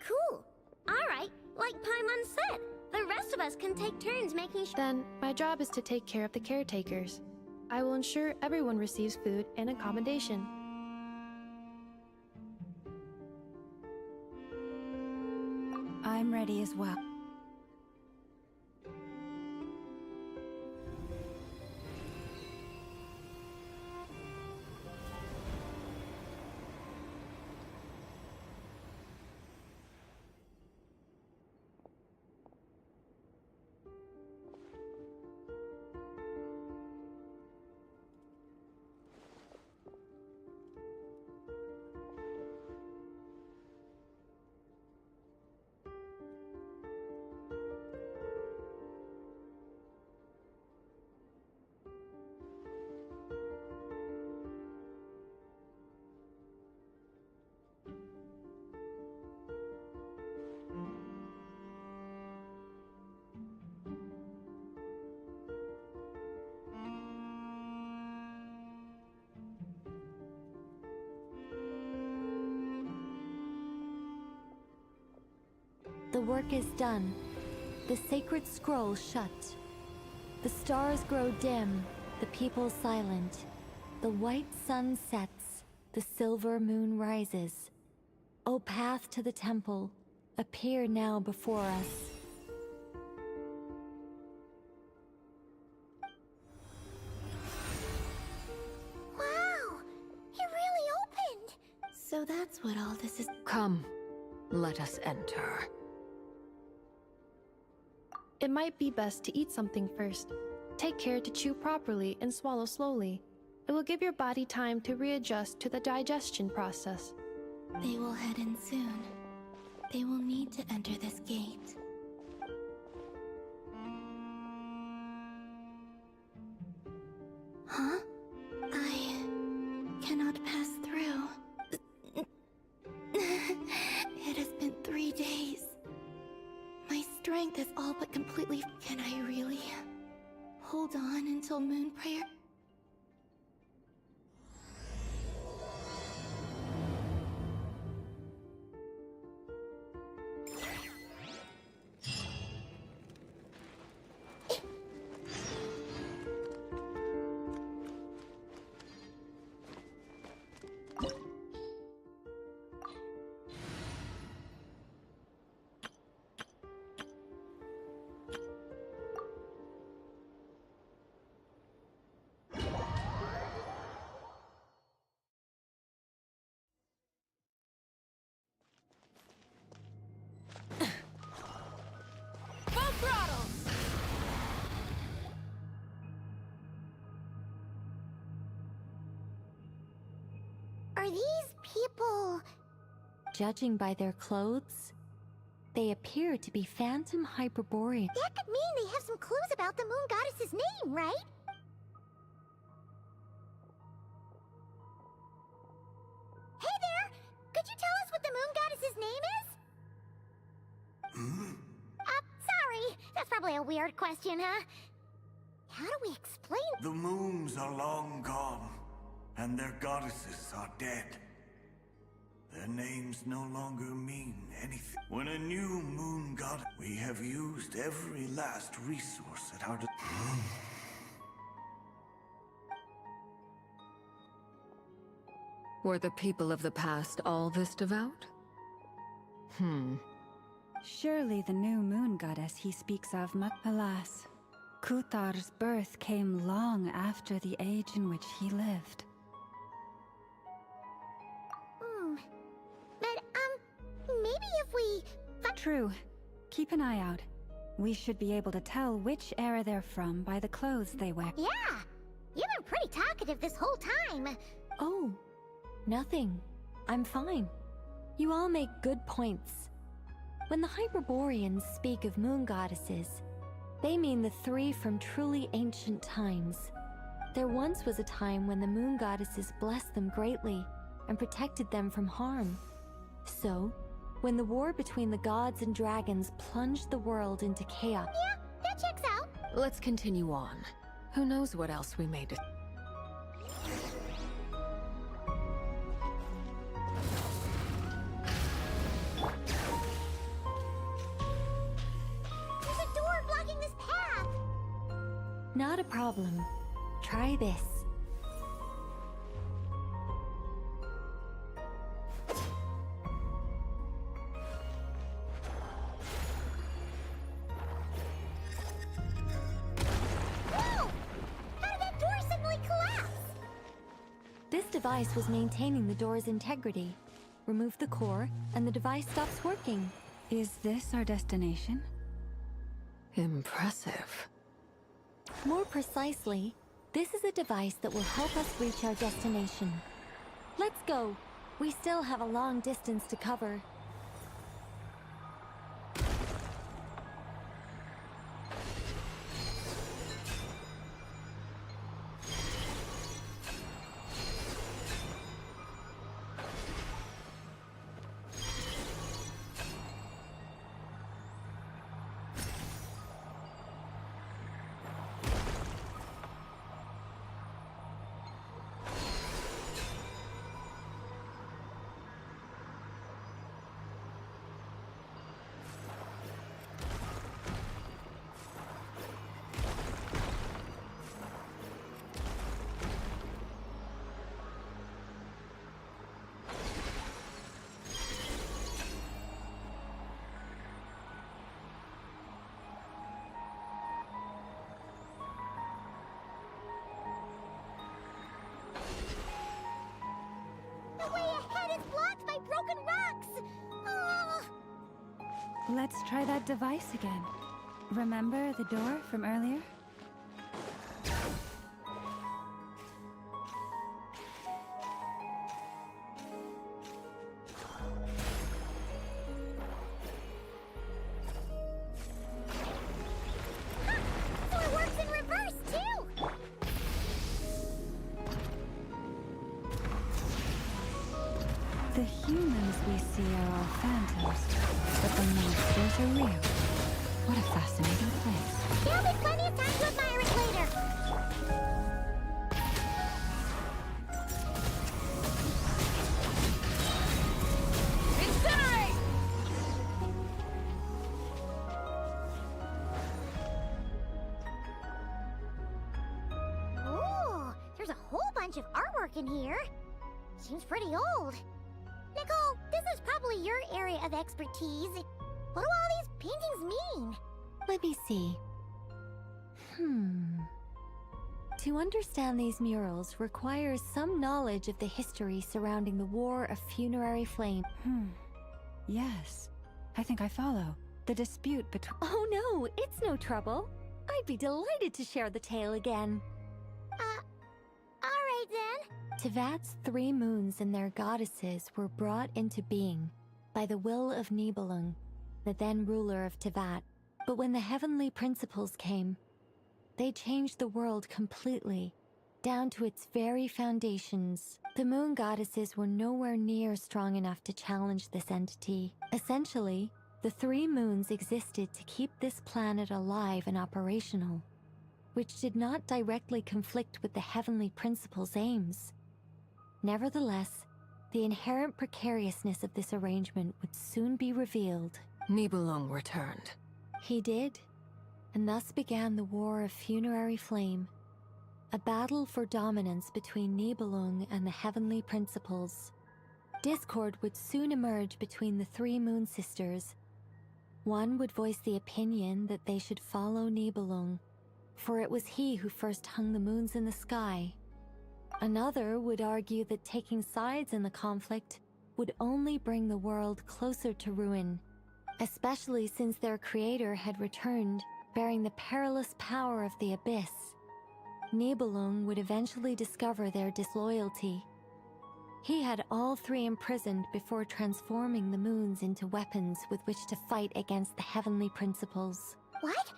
Cool. Alright, like Paimon said, the rest of us can take turns making sure. Then, my job is to take care of the caretakers. I will ensure everyone receives food and accommodation. I'm ready as well. The work is done. The sacred scroll shut. The stars grow dim, the people silent. The white sun sets, the silver moon rises. O path to the temple, appear now before us. Wow! It really opened! So that's what all this is. Come, let us enter. It might be best to eat something first. Take care to chew properly and swallow slowly. It will give your body time to readjust to the digestion process. They will head in soon. They will need to enter this gate. Huh? I cannot pass through. It has been 3 days. My strength is all but completely... Can I really hold on until Moonprayer? Are these people... Judging by their clothes, they appear to be Phantom Hyperborean. That could mean they have some clues about the moon goddess's name, right? the moon goddess's name is? Sorry. That's probably a weird question, huh? How do we explain? The moons are long gone, and their goddesses are dead. Their names no longer mean anything. When a new moon god, we have used every last resource at our Were the people of the past all this devout? Surely the new moon goddess he speaks of alas, Kutar's birth came long after the age in which he lived. But, maybe if we... True. Keep an eye out. We should be able to tell which era they're from by the clothes they wear. Yeah! You've been pretty talkative this whole time. Oh, nothing. I'm fine. You all make good points. When the Hyperboreans speak of moon goddesses, they mean the three from truly ancient times. There once was a time when the moon goddesses blessed them greatly and protected them from harm. So, when the war between the gods and dragons plunged the world into chaos... Yeah, that checks out. Let's continue on. Who knows what else we may discover. There's a door blocking this path. Not a problem. Try this. This device was maintaining the door's integrity. Remove the core, and the device stops working. Is this our destination? Impressive. More precisely, this is a device that will help us reach our destination. Let's go. We still have a long distance to cover. The way ahead is blocked by broken rocks! Oh. Let's try that device again. Remember the door from earlier? So it works in reverse, too! The humans we see are all phantoms, but the monsters are real. What a fascinating place. There'll be plenty of time to admire it later. Incinerate! Ooh, there's a whole bunch of artwork in here. Seems pretty old. Nicole, this is probably your area of expertise. What do all these paintings mean? Let me see. To understand these murals requires some knowledge of the history surrounding the War of Funerary Flame. Yes, I think I follow. The dispute between... Oh no, it's no trouble. I'd be delighted to share the tale again. Alright then. Tevat's 3 moons and their goddesses were brought into being by the will of Nibelung, the then ruler of Tevat. But when the heavenly principles came, they changed the world completely down to its very foundations. The moon goddesses were nowhere near strong enough to challenge this entity. Essentially, the 3 moons existed to keep this planet alive and operational, which did not directly conflict with the heavenly principle's aims. Nevertheless, the inherent precariousness of this arrangement would soon be revealed. Nibelung returned. He did, and thus began the War of Funerary Flame, a battle for dominance between Nibelung and the heavenly principles. Discord would soon emerge between the 3 moon sisters. One would voice the opinion that they should follow Nibelung, for it was he who first hung the moons in the sky. Another would argue that taking sides in the conflict would only bring the world closer to ruin, especially since their creator had returned, bearing the perilous power of the Abyss. Nibelung would eventually discover their disloyalty. He had all 3 imprisoned before transforming the moons into weapons with which to fight against the heavenly principles. What?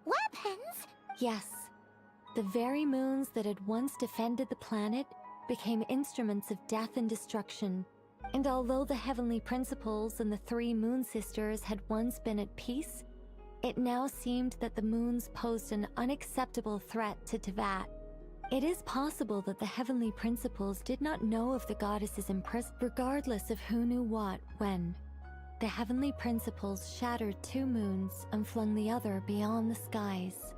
Weapons? Yes. The very moons that had once defended the planet became instruments of death and destruction. And although the heavenly principles and the 3 moon sisters had once been at peace, it now seemed that the moons posed an unacceptable threat to Teyvat. It is possible that the heavenly principles did not know of the goddesses imprisoned, regardless of who knew what, when. The heavenly principles shattered 2 moons and flung the other beyond the skies.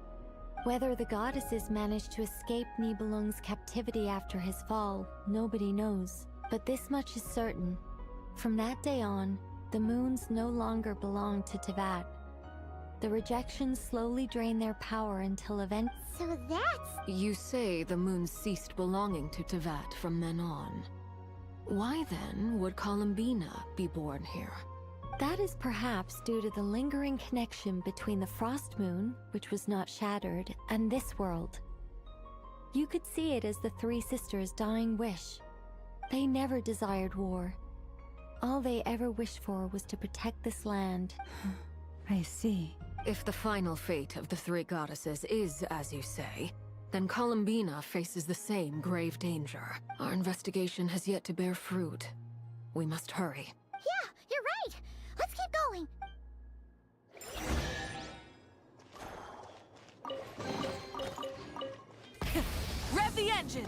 Whether the goddesses managed to escape Nibelung's captivity after his fall, nobody knows. But this much is certain. From that day on, the moons no longer belonged to Teyvat. The rejections slowly drained their power until events. So that's... You say the moons ceased belonging to Teyvat from then on. Why then would Columbina be born here? That is perhaps due to the lingering connection between the Frost Moon, which was not shattered, and this world. You could see it as the 3 sisters' dying wish. They never desired war. All they ever wished for was to protect this land. I see. If the final fate of the 3 goddesses is as you say, then Columbina faces the same grave danger. Our investigation has yet to bear fruit. We must hurry. Yeah, you're right. Let's keep going. Rev the engines!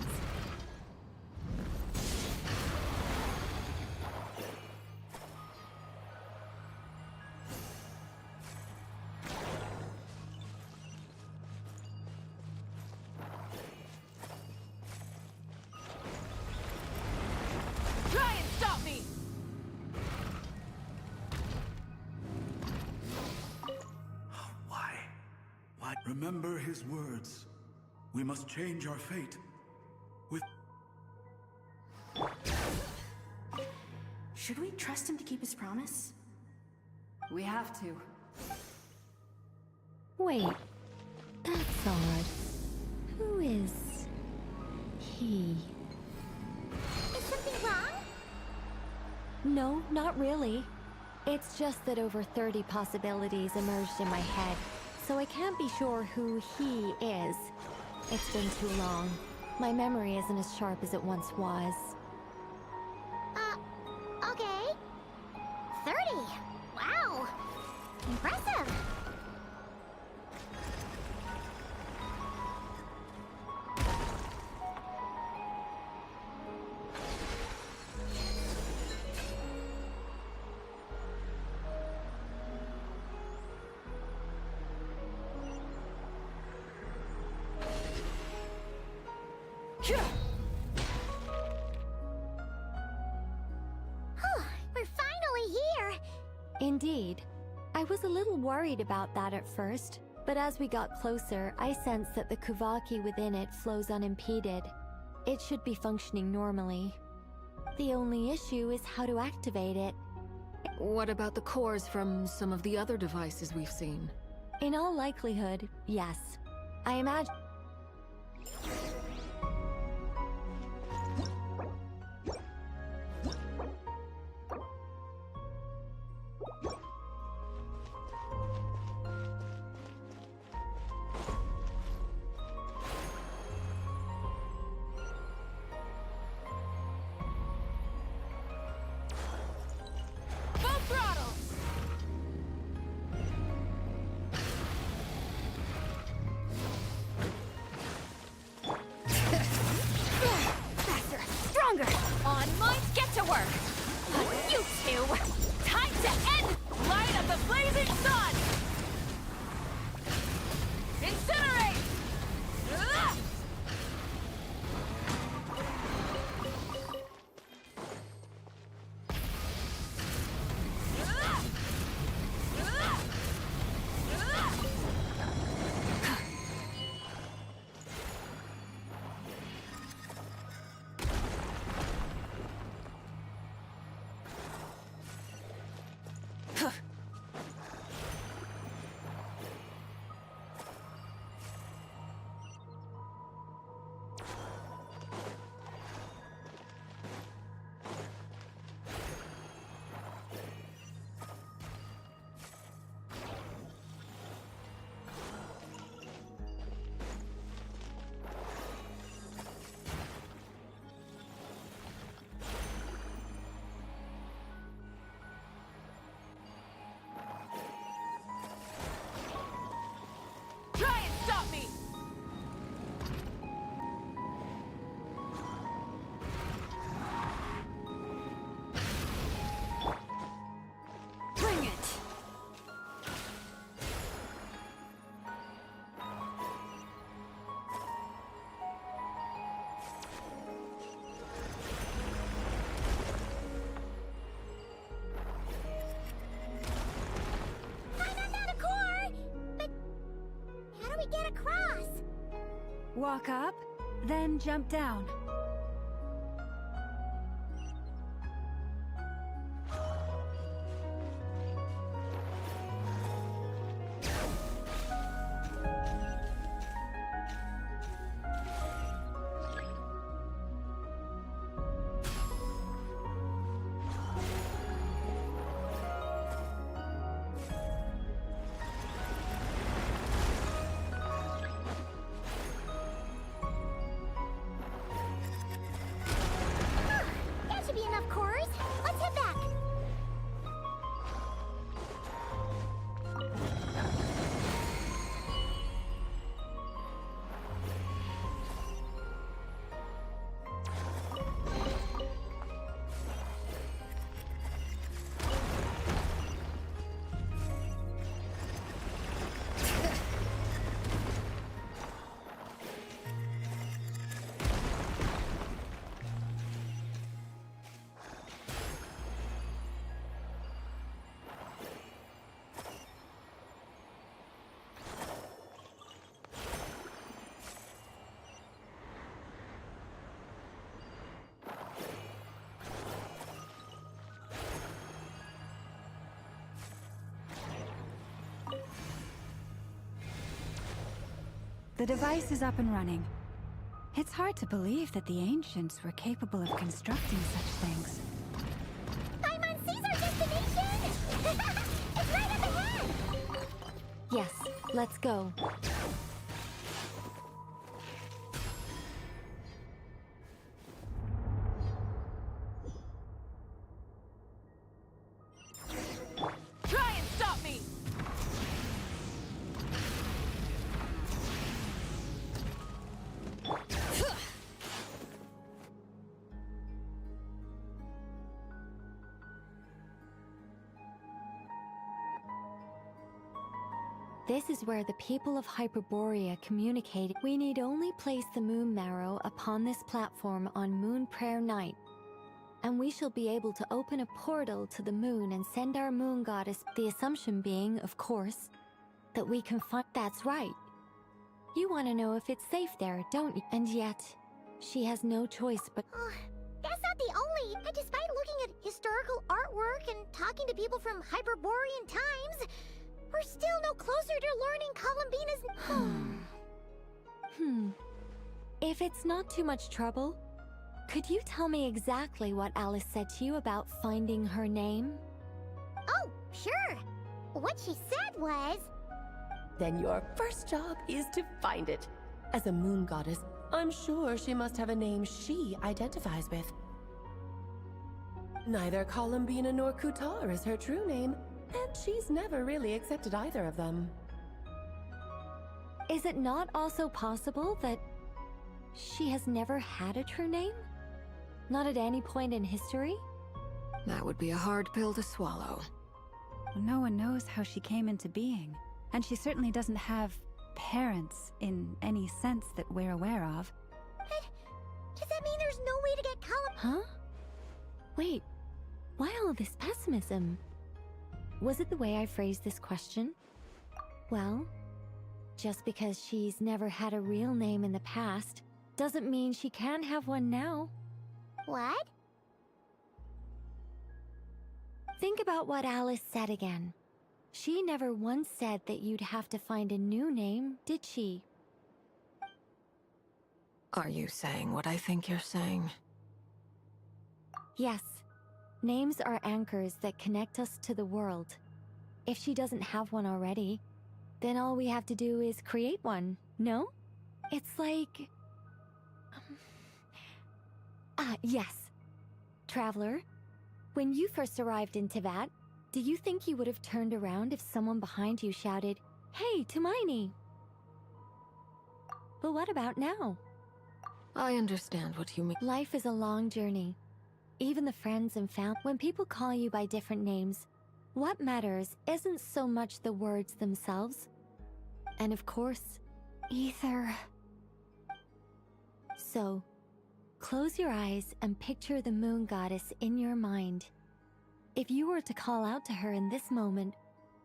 Try and stop me! Why? Remember his words. We must change our fate. Should we trust him to keep his promise? We have to. Wait, that's odd. Who is he? Is something wrong? No, not really. It's just that over 30 possibilities emerged in my head, so I can't be sure who he is. It's been too long. My memory isn't as sharp as it once was. Okay. 30. Wow. Impressive. We're finally here! Indeed. I was a little worried about that at first, but as we got closer, I sensed that the Kuvaki within it flows unimpeded. It should be functioning normally. The only issue is how to activate it. What about the cores from some of the other devices we've seen? In all likelihood, yes. I imagine... Walk up, then jump down. That should be enough cores. Let's head back. The device is up and running. It's hard to believe that the ancients were capable of constructing such things. I'm on Caesar destination! It's right up ahead! Yes, let's go. Try and stop me! This is where the people of Hyperborea communicate. We need only place the moon marrow upon this platform on Moon Prayer Night, and we shall be able to open a portal to the moon and send our moon goddess, the assumption being, of course, that we can find— That's right. You want to know if it's safe there, don't you? And yet, she has no choice but— That's not the only. And despite looking at historical artwork and talking to people from Hyperborean times, we're still no closer to learning Columbina's— If it's not too much trouble, could you tell me exactly what Alice said to you about finding her name? Oh, sure. What she said was— Then your first job is to find it. As a moon goddess, I'm sure she must have a name she identifies with. Neither Columbina nor Kutar is her true name, and she's never really accepted either of them. Is it not also possible that she has never had a true name? Not at any point in history? That would be a hard pill to swallow. Well, no one knows how she came into being, and she certainly doesn't have parents in any sense that we're aware of. Does that mean there's no way to get Huh? Wait, why all this pessimism? Was it the way I phrased this question? Well, just because she's never had a real name in the past doesn't mean she can't have one now. What? Think about what Alice said again. She never once said that you'd have to find a new name, did she? Are you saying what I think you're saying? Yes. Names are anchors that connect us to the world. If she doesn't have one already, then all we have to do is create one, no? It's like— yes. Traveler, when you first arrived in Teyvat, do you think you would have turned around if someone behind you shouted, "Hey, Tumaini"? But what about now? I understand what you mean. Life is a long journey. Even the friends and family— When people call you by different names, what matters isn't so much the words themselves. And of course, Ether. So, close your eyes and picture the moon goddess in your mind. If you were to call out to her in this moment,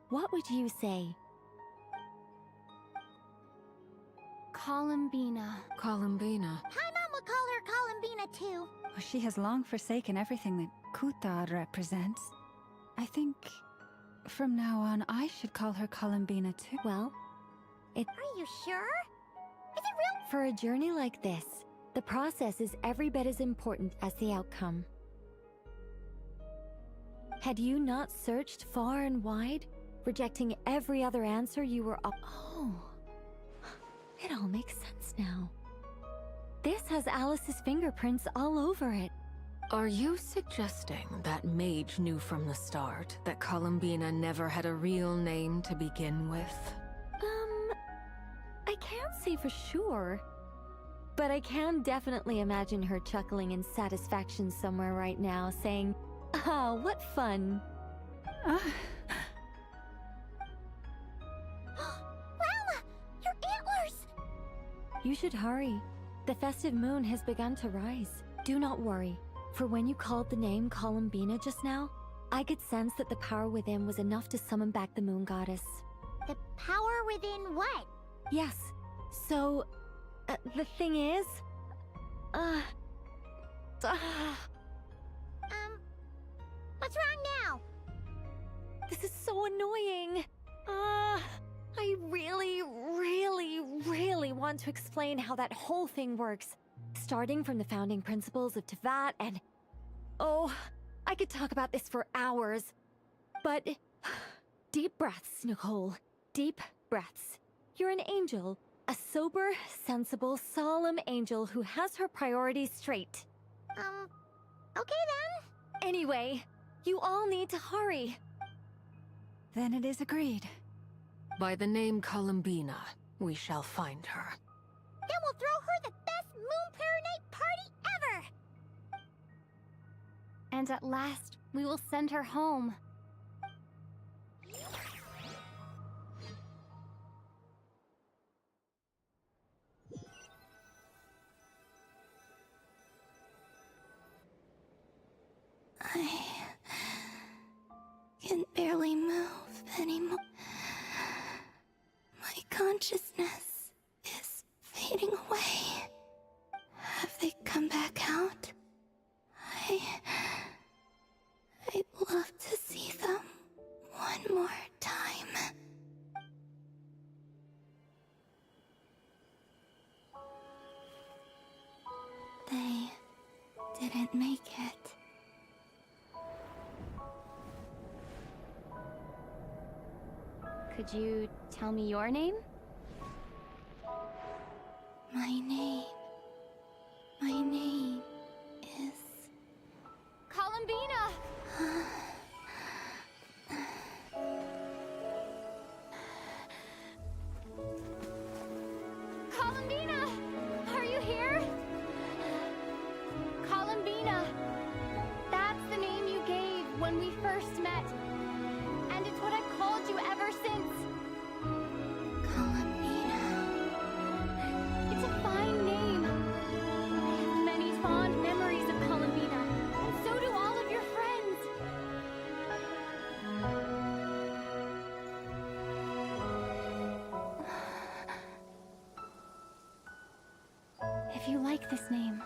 what would you say? Columbina. Columbina. Hi, Mom would call her Columbina too. Well, she has long forsaken everything that Kutar represents. I think from now on I should call her Columbina too. Well, Are you sure? Is it real? for a journey like this, the process is every bit as important as the outcome. Had you not searched far and wide, rejecting every other answer you were up? Oh, it all makes sense now. This has Alice's fingerprints all over it. Are you suggesting that Mage knew from the start that Columbina never had a real name to begin with? I can't say for sure, but I can definitely imagine her chuckling in satisfaction somewhere right now, saying, "Ah, what fun." Ralma, your antlers! You should hurry. The festive moon has begun to rise. Do not worry, for when you called the name Columbina just now, I could sense that the power within was enough to summon back the moon goddess. The power within what? Yes, so, the thing is, What's wrong now? this is so annoying. I really want to explain how that whole thing works. Starting from the founding principles of Teyvat and... Oh, I could talk about this for hours. But... Deep breaths, Nicole. Deep breaths. You're an angel. A sober, sensible, solemn angel who has her priorities straight. Okay then. Anyway, you all need to hurry. Then it is agreed. By the name Columbina, we shall find her. Then we'll throw her the best Moon Pair Night party ever! And at last, we will send her home. I can barely move anymore. My consciousness is fading away. Have they come back out? I'd love to see them one more time. They didn't make it. Could you tell me your name? My name is... Columbina! Columbina! Are you here? Columbina! That's the name you gave when we first met. And it's what I've called you ever since. Columbina. It's a fine name. I have many fond memories of Columbina, and so do all of your friends. If you like this name,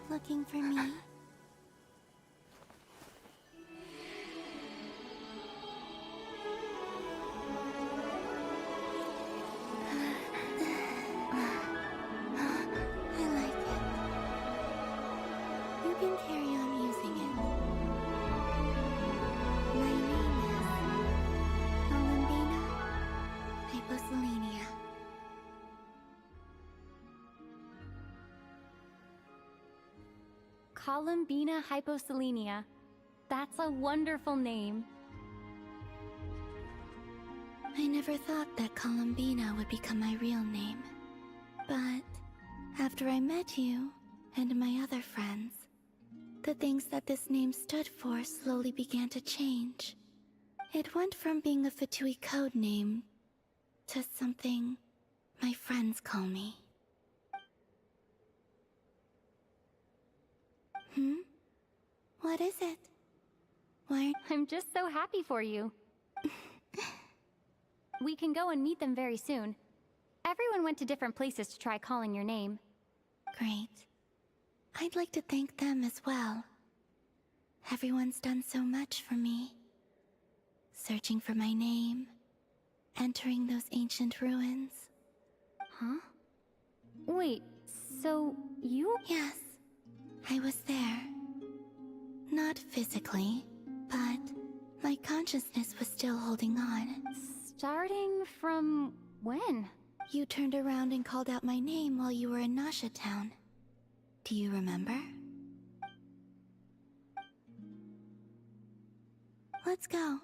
Looking for me? I like it. You can carry on using it. My name is Columbina Hyposelenia. Columbina Hyposelenia. That's a wonderful name. I never thought that Columbina would become my real name. But after I met you and my other friends, the things that this name stood for slowly began to change. It went from being a Fatui code name to something my friends call me. What is it? Why? I'm just so happy for you. We can go and meet them very soon. Everyone went to different places to try calling your name. Great. I'd like to thank them as well. Everyone's done so much for me. Searching for my name, entering those ancient ruins. Huh? Wait, so you? Yes, I was there. Not physically, but my consciousness was still holding on. Starting from when? You turned around and called out my name while you were in Nasha Town. Do you remember? Let's go.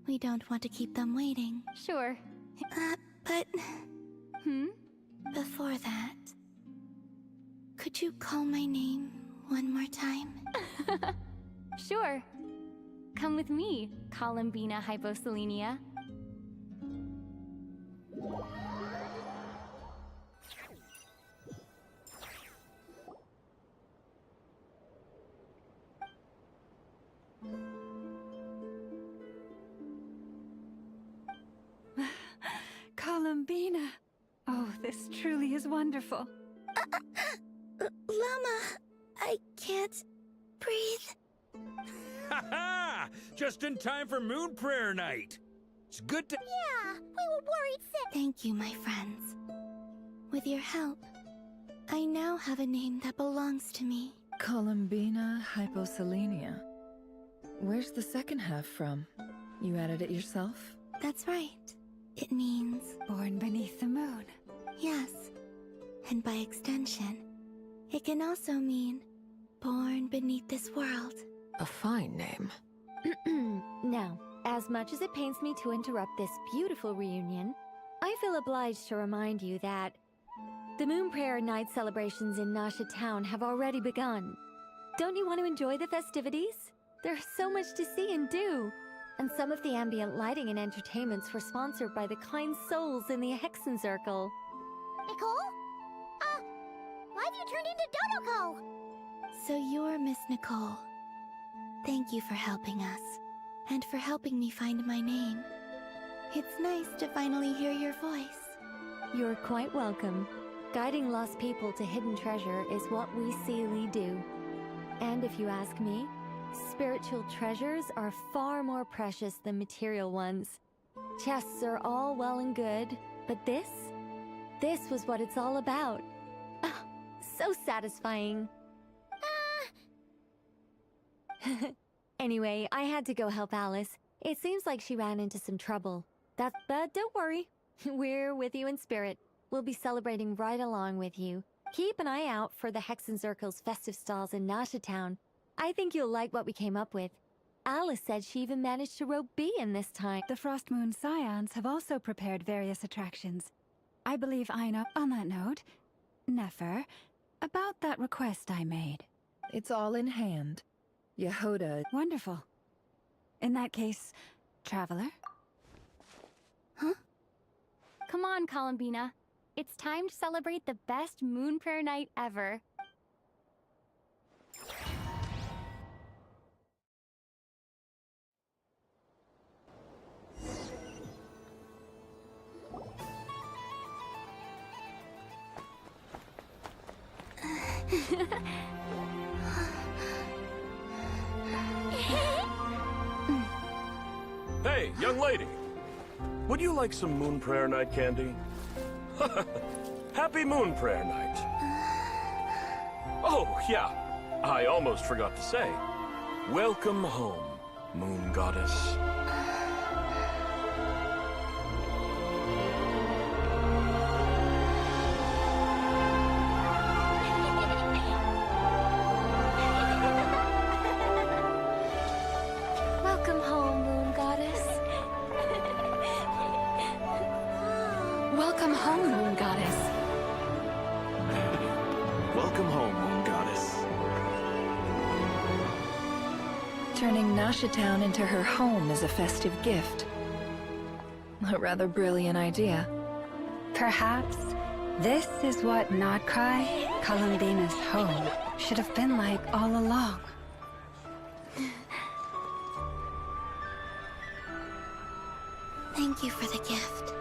We don't want to keep them waiting. Sure. But... Before that... Could you call my name one more time? Sure. Come with me, Columbina Hyposelenia. Columbina. Oh, this truly is wonderful. Llama, I can't breathe. Ha ha! Just in time for Moon Prayer Night. It's good to. Yeah, we were worried sick. Thank you, my friends. With your help, I now have a name that belongs to me. Columbina Hyposelenia. Where's the second half from? You added it yourself? That's right. It means... Born beneath the moon. Yes. And by extension, it can also mean born beneath this world. A fine name. Now, as much as it pains me to interrupt this beautiful reunion, I feel obliged to remind you that the Moon Prayer Night celebrations in Nasha Town have already begun. Don't you want to enjoy the festivities? There's so much to see and do. And some of the ambient lighting and entertainments were sponsored by the kind souls in the Hexenzirkel. Nicole? Why have you turned into Dodoko? So you're Miss Nicole. Thank you for helping us, and for helping me find my name. It's nice to finally hear your voice. You're quite welcome. Guiding lost people to hidden treasure is what we Seelie do. And if you ask me, spiritual treasures are far more precious than material ones. Chests are all well and good, but this was what it's all about. Ah, so satisfying. Anyway, I had to go help Alice. It seems like she ran into some trouble. But don't worry. We're with you in spirit. We'll be celebrating right along with you. Keep an eye out for the Hexenzirkel's festive stalls in Nasha Town. I think you'll like what we came up with. Alice said she even managed to rope B in this time. The Frost Moon Scions have also prepared various attractions. I believe I know, on that note, Nefer, about that request I made. It's all in hand. Yehoda. Wonderful. In that case, Traveler? Huh? Come on, Columbina. It's time to celebrate the best Moon Prayer Night ever. Hey, young lady. Would you like some Moon Prayer Night candy? Happy Moon Prayer Night. Oh, yeah. I almost forgot to say. Welcome home, Moon Goddess. Welcome home, Moon Goddess. Welcome home, Moon Goddess. Welcome home, Moon Goddess. Turning Nasha Town into her home is a festive gift. A rather brilliant idea. Perhaps this is what Nodcry, Columbina's home, should have been like all along. Thank you for the gift.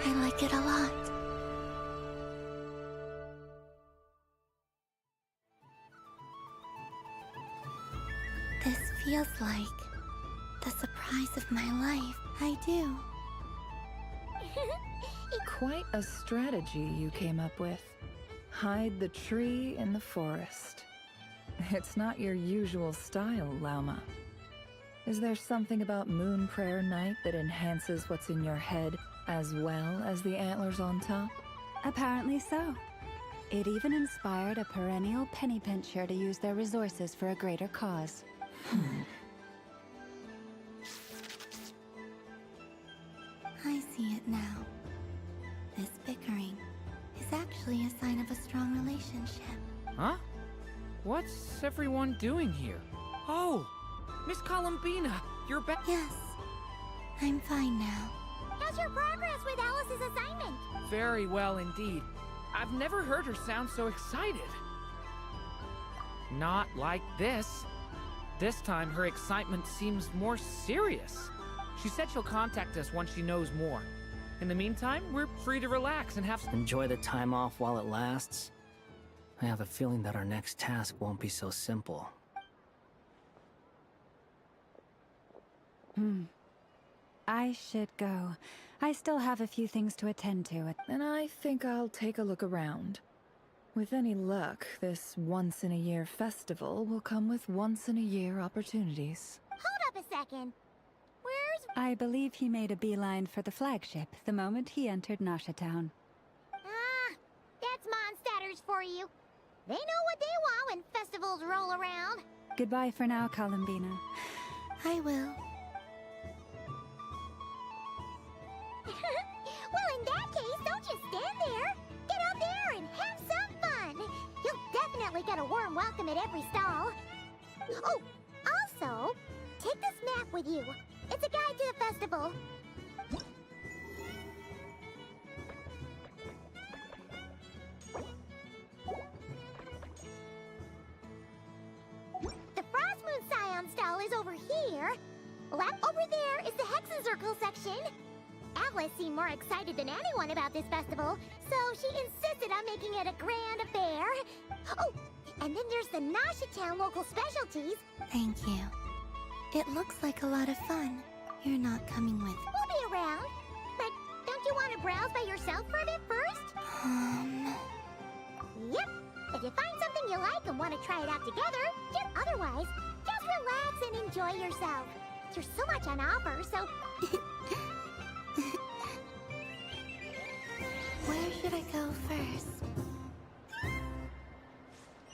I like it a lot. This feels like the surprise of my life. I do. Quite a strategy you came up with. Hide the tree in the forest. It's not your usual style, Lauma. Is there something about Moon Prayer Night that enhances what's in your head as well as the antlers on top? Apparently so. It even inspired a perennial penny pincher to use their resources for a greater cause. I see it now. This bickering is actually a sign of a strong relationship. Huh? What's everyone doing here? Oh! Miss Columbina, you're back. Yes. I'm fine now. How's your progress with Alice's assignment? Very well indeed. I've never heard her sound so excited. Not like this. This time, her excitement seems more serious. She said she'll contact us once she knows more. In the meantime, we're free to relax and have Enjoy the time off while it lasts. I have a feeling that our next task won't be so simple. I should go. I still have a few things to attend to. And I think I'll take a look around. With any luck, this once-in-a-year festival will come with once-in-a-year opportunities. Hold up a second. Where's... I believe he made a beeline for the flagship the moment he entered Nasha Town. Ah, that's Mondstadters for you. They know what they want when festivals roll around. Goodbye for now, Columbina. I will. Well, in that case, don't just stand there. Get out there and have some fun. You'll definitely get a warm welcome at every stall. Oh, also, take this map with you. It's a guide to the festival. The Frost Moon Scion stall is over here. Over there is the Hexencircle section. Alice seemed more excited than anyone about this festival, so she insisted on making it a grand affair. Oh, and then there's the Nasha Town local specialties. Thank you. It looks like a lot of fun. You're not coming with. We'll be around. But don't you want to browse by yourself for a bit first? Yep. If you find something you like and want to try it out together, otherwise, just relax and enjoy yourself. There's so much on offer, so... Where should I go first?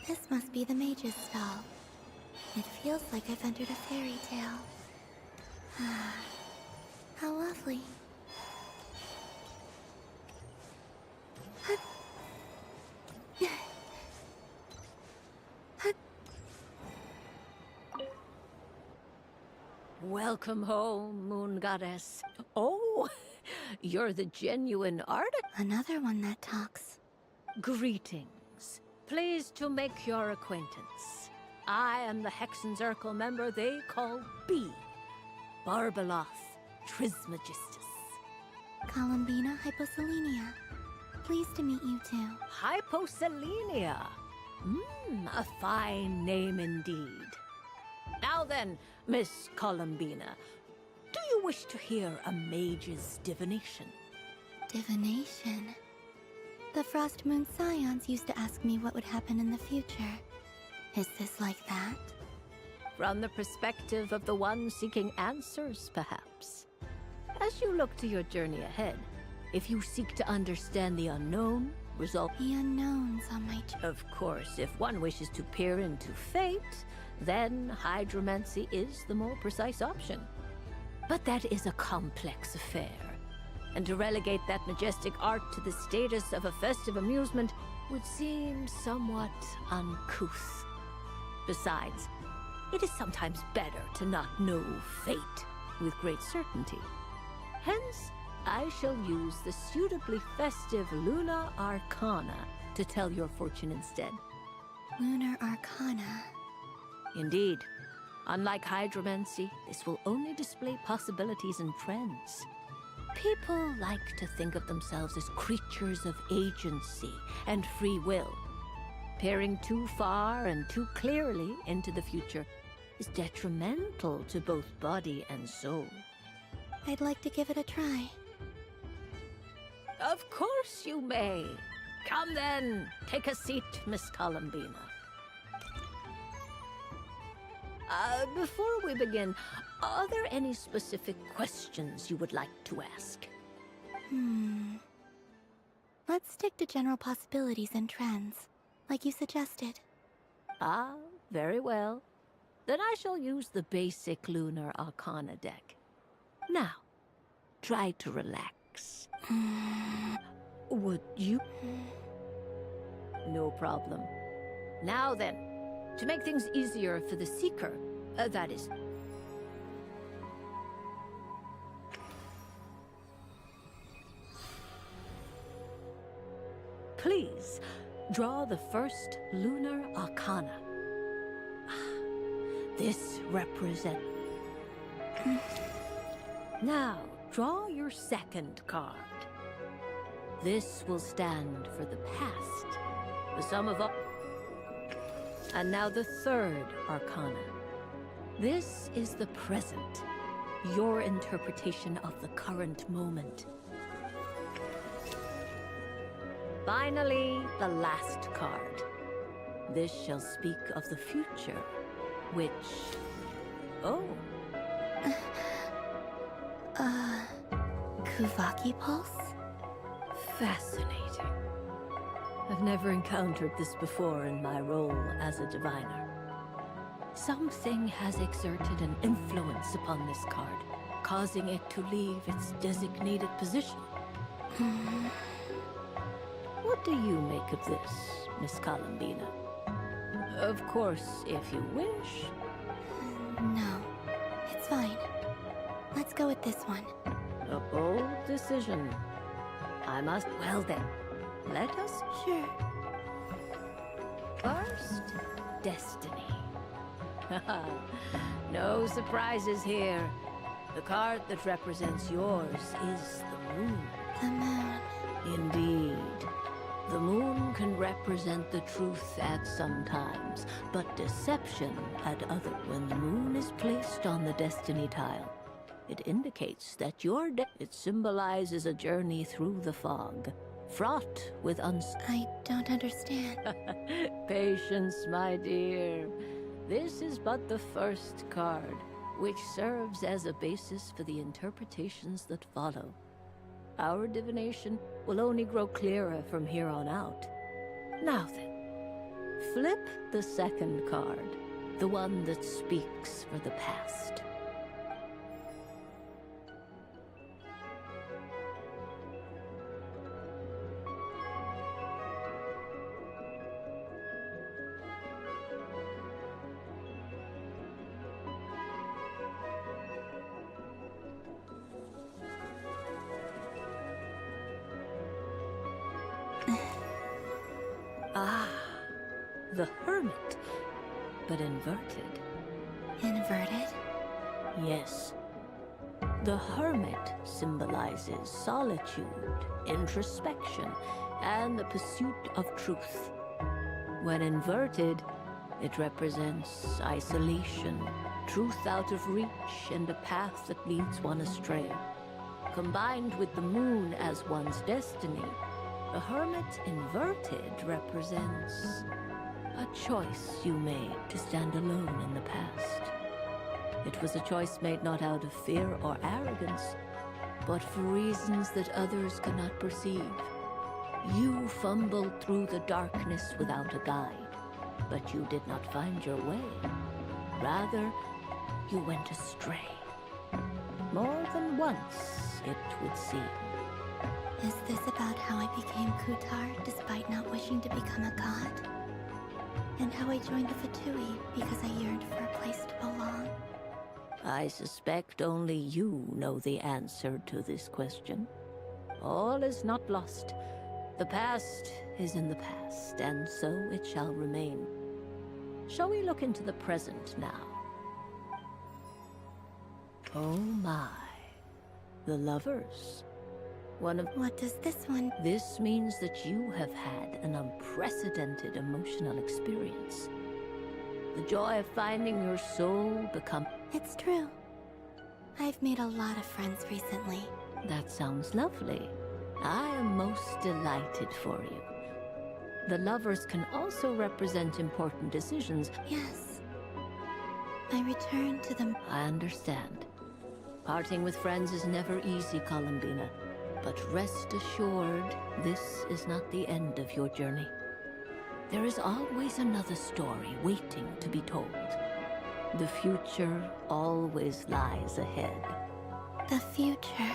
This must be the mage's stall. It feels like I've entered a fairy tale. Ah, how lovely. Welcome home, Moon Goddess. Oh, you're the genuine artist. Another one that talks. Greetings. Pleased to make your acquaintance. I am the Hexencircle member they call B. Barbeloth Trismegistus. Columbina Hyposelenia. Pleased to meet you too. Hyposelenia. A fine name indeed. Now then, Miss Columbina, do you wish to hear a mage's divination? Divination? The Frost Moon Scions used to ask me what would happen in the future. Is this like that? From the perspective of the one seeking answers, perhaps. As you look to your journey ahead, if you seek to understand the unknown, result... The unknown's on my... Of course, if one wishes to peer into fate, then hydromancy is the more precise option. But that is a complex affair, and to relegate that majestic art to the status of a festive amusement would seem somewhat uncouth. Besides, it is sometimes better to not know fate with great certainty. Hence, I shall use the suitably festive Lunar Arcana to tell your fortune instead. Lunar Arcana. Indeed. Unlike hydromancy, this will only display possibilities and trends. People like to think of themselves as creatures of agency and free will. Peering too far and too clearly into the future is detrimental to both body and soul. I'd like to give it a try. Of course you may. Come then, take a seat, Miss Columbina. Before we begin, are there any specific questions you would like to ask? Let's stick to general possibilities and trends, like you suggested. Ah, very well. Then I shall use the basic Lunar Arcana deck. Now, try to relax. Would you? No problem. Now then, to make things easier for the Seeker, that is. Please, draw the first Lunar Arcana. This represents... Now, draw your second card. This will stand for the past, the sum of all... And now the third Arcana. This is the present, your interpretation of the current moment. Finally, the last card. This shall speak of the future, which... Oh. Kuvaki Pulse? Fascinating. I've never encountered this before in my role as a diviner. Something has exerted an influence upon this card, causing it to leave its designated position. What do you make of this, Miss Columbina? Of course, if you wish. No, it's fine. Let's go with this one. A bold decision. I must... Well then, let us... Sure. First, Destiny. No surprises here. The card that represents yours is the moon. The moon. Indeed. The moon can represent the truth at some times, but deception at other. When the moon is placed on the destiny tile, it indicates that it symbolizes a journey through the fog, fraught with I don't understand. Patience, my dear. This is but the first card, which serves as a basis for the interpretations that follow. Our divination will only grow clearer from here on out. Now then, flip the second card, the one that speaks for the past. Ah, the Hermit, but inverted. Inverted? Yes. The Hermit symbolizes solitude, introspection, and the pursuit of truth. When inverted, it represents isolation, truth out of reach, and a path that leads one astray. Combined with the moon as one's destiny, the Hermit inverted represents a choice you made to stand alone in the past. It was a choice made not out of fear or arrogance, but for reasons that others cannot perceive. You fumbled through the darkness without a guide, but you did not find your way. Rather, you went astray. More than once, it would seem. Is this about how I became Kutar despite not wishing to become a god? And how I joined the Fatui because I yearned for a place to belong? I suspect only you know the answer to this question. All is not lost. The past is in the past, and so it shall remain. Shall we look into the present now? Oh my. The lovers. What does this one? This means that you have had an unprecedented emotional experience. The joy of finding your soul become... It's true. I've made a lot of friends recently. That sounds lovely. I am most delighted for you. The lovers can also represent important decisions. Yes. I return to them. I understand. Parting with friends is never easy, Columbina. But rest assured, this is not the end of your journey. There is always another story waiting to be told. The future always lies ahead. The future.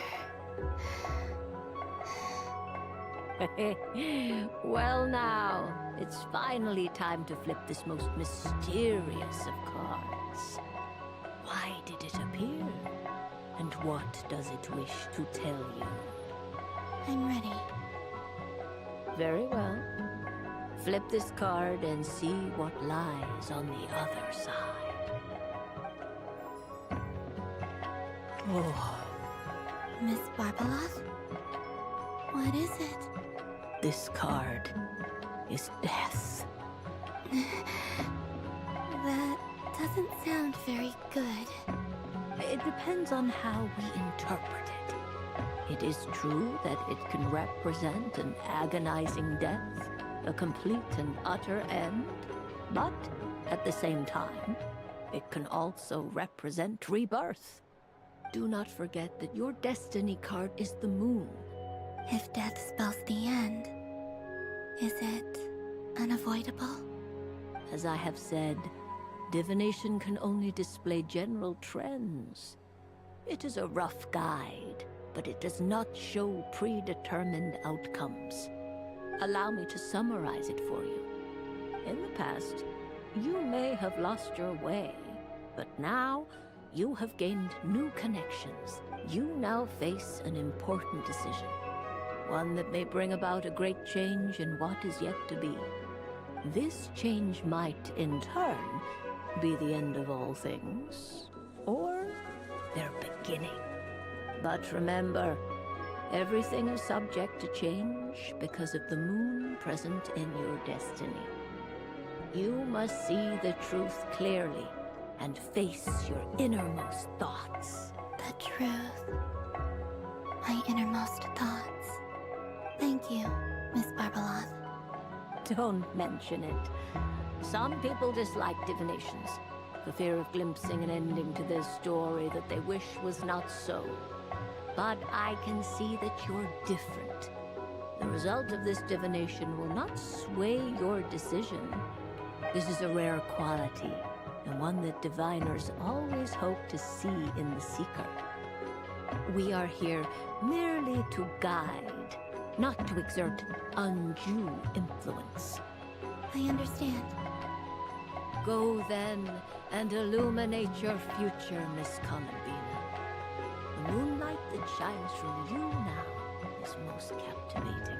Well now, it's finally time to flip this most mysterious of cards. Why did it appear? And what does it wish to tell you? I'm ready. Very well. Flip this card and see what lies on the other side. Oh. Miss Barbeloth? What is it? This card is death. That doesn't sound very good. It depends on how we interpret it. It is true that it can represent an agonizing death, a complete and utter end, but at the same time, it can also represent rebirth. Do not forget that your destiny card is the moon. If death spells the end, is it unavoidable? As I have said, divination can only display general trends. It is a rough guide, but it does not show predetermined outcomes. Allow me to summarize it for you. In the past, you may have lost your way, but now you have gained new connections. You now face an important decision. One that may bring about a great change in what is yet to be. This change might, in turn, be the end of all things, or their beginning. But remember, everything is subject to change because of the moon present in your destiny. You must see the truth clearly and face your innermost thoughts. The truth. My innermost thoughts. Thank you, Miss Barbeloth. Don't mention it. Some people dislike divinations, for fear of glimpsing an ending to their story that they wish was not so. But I can see that you're different. The result of this divination will not sway your decision. This is a rare quality, and one that diviners always hope to see in the seeker. We are here merely to guide, not to exert undue influence. I understand. Go then and illuminate your future, Miss Columbina. The moonlight that shines from you now is most captivating.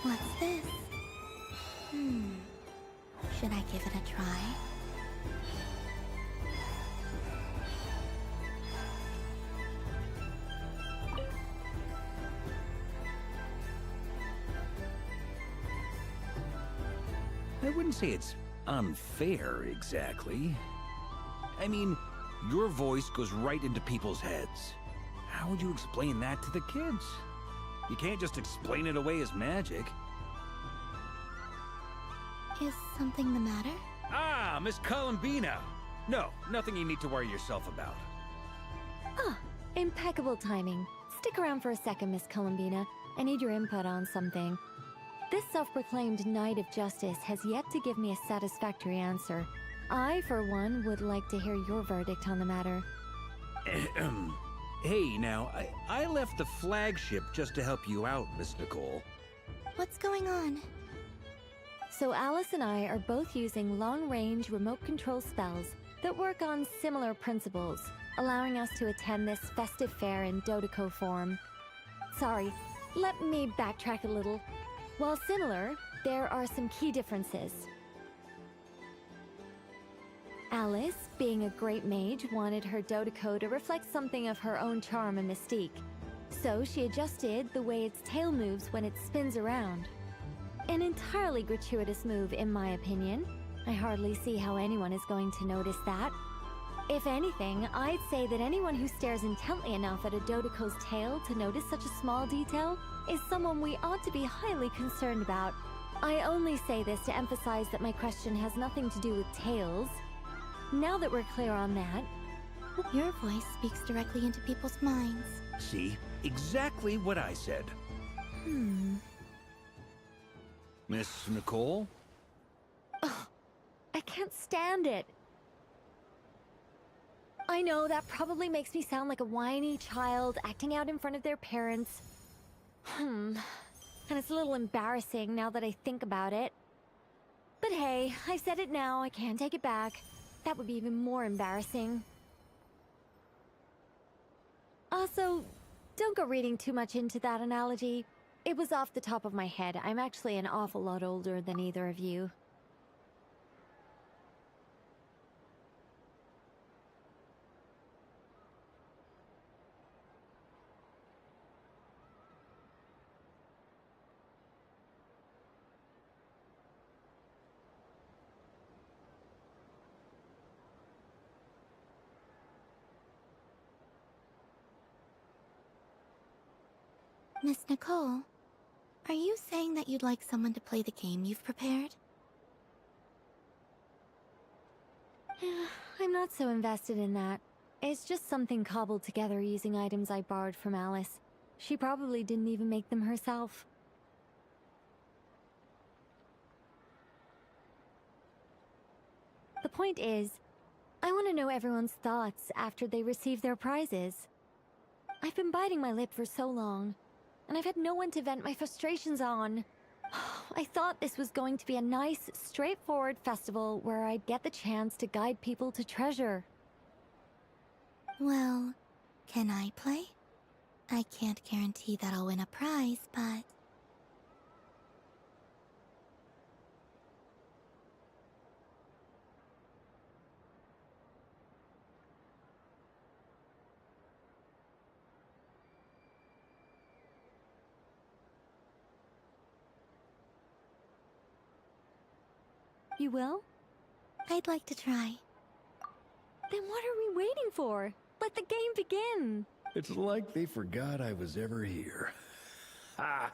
What's this? Should I give it a try? I wouldn't say it's unfair, exactly. I mean, your voice goes right into people's heads. How would you explain that to the kids? You can't just explain it away as magic. Is something the matter? Ah, Miss Columbina! No, nothing you need to worry yourself about. Ah, impeccable timing. Stick around for a second, Miss Columbina. I need your input on something. This self-proclaimed Knight of Justice has yet to give me a satisfactory answer. I, for one, would like to hear your verdict on the matter. Hey, now, I left the flagship just to help you out, Miss Nicole. What's going on? So Alice and I are both using long-range remote control spells that work on similar principles, allowing us to attend this festive fair in Dodeco form. Sorry, let me backtrack a little. While similar, there are some key differences. Alice, being a great mage, wanted her Dodeco to reflect something of her own charm and mystique. So she adjusted the way its tail moves when it spins around. An entirely gratuitous move, in my opinion. I hardly see how anyone is going to notice that. If anything, I'd say that anyone who stares intently enough at a Dodeco's tail to notice such a small detail is someone we ought to be highly concerned about. I only say this to emphasize that my question has nothing to do with tails. Now that we're clear on that... Your voice speaks directly into people's minds. See? Exactly what I said. Miss Nicole? Ugh, I can't stand it. I know that probably makes me sound like a whiny child acting out in front of their parents. And it's a little embarrassing now that I think about it. But hey, I've said it now, I can't take it back. That would be even more embarrassing. Also, don't go reading too much into that analogy. It was off the top of my head. I'm actually an awful lot older than either of you. Miss Nicole, are you saying that you'd like someone to play the game you've prepared? I'm not so invested in that. It's just something cobbled together using items I borrowed from Alice. She probably didn't even make them herself. The point is, I want to know everyone's thoughts after they receive their prizes. I've been biting my lip for so long, and I've had no one to vent my frustrations on. I thought this was going to be a nice, straightforward festival where I'd get the chance to guide people to treasure. Well, can I play? I can't guarantee that I'll win a prize, but... You will? I'd like to try. Then what are we waiting for? Let the game begin! It's like they forgot I was ever here. Ha!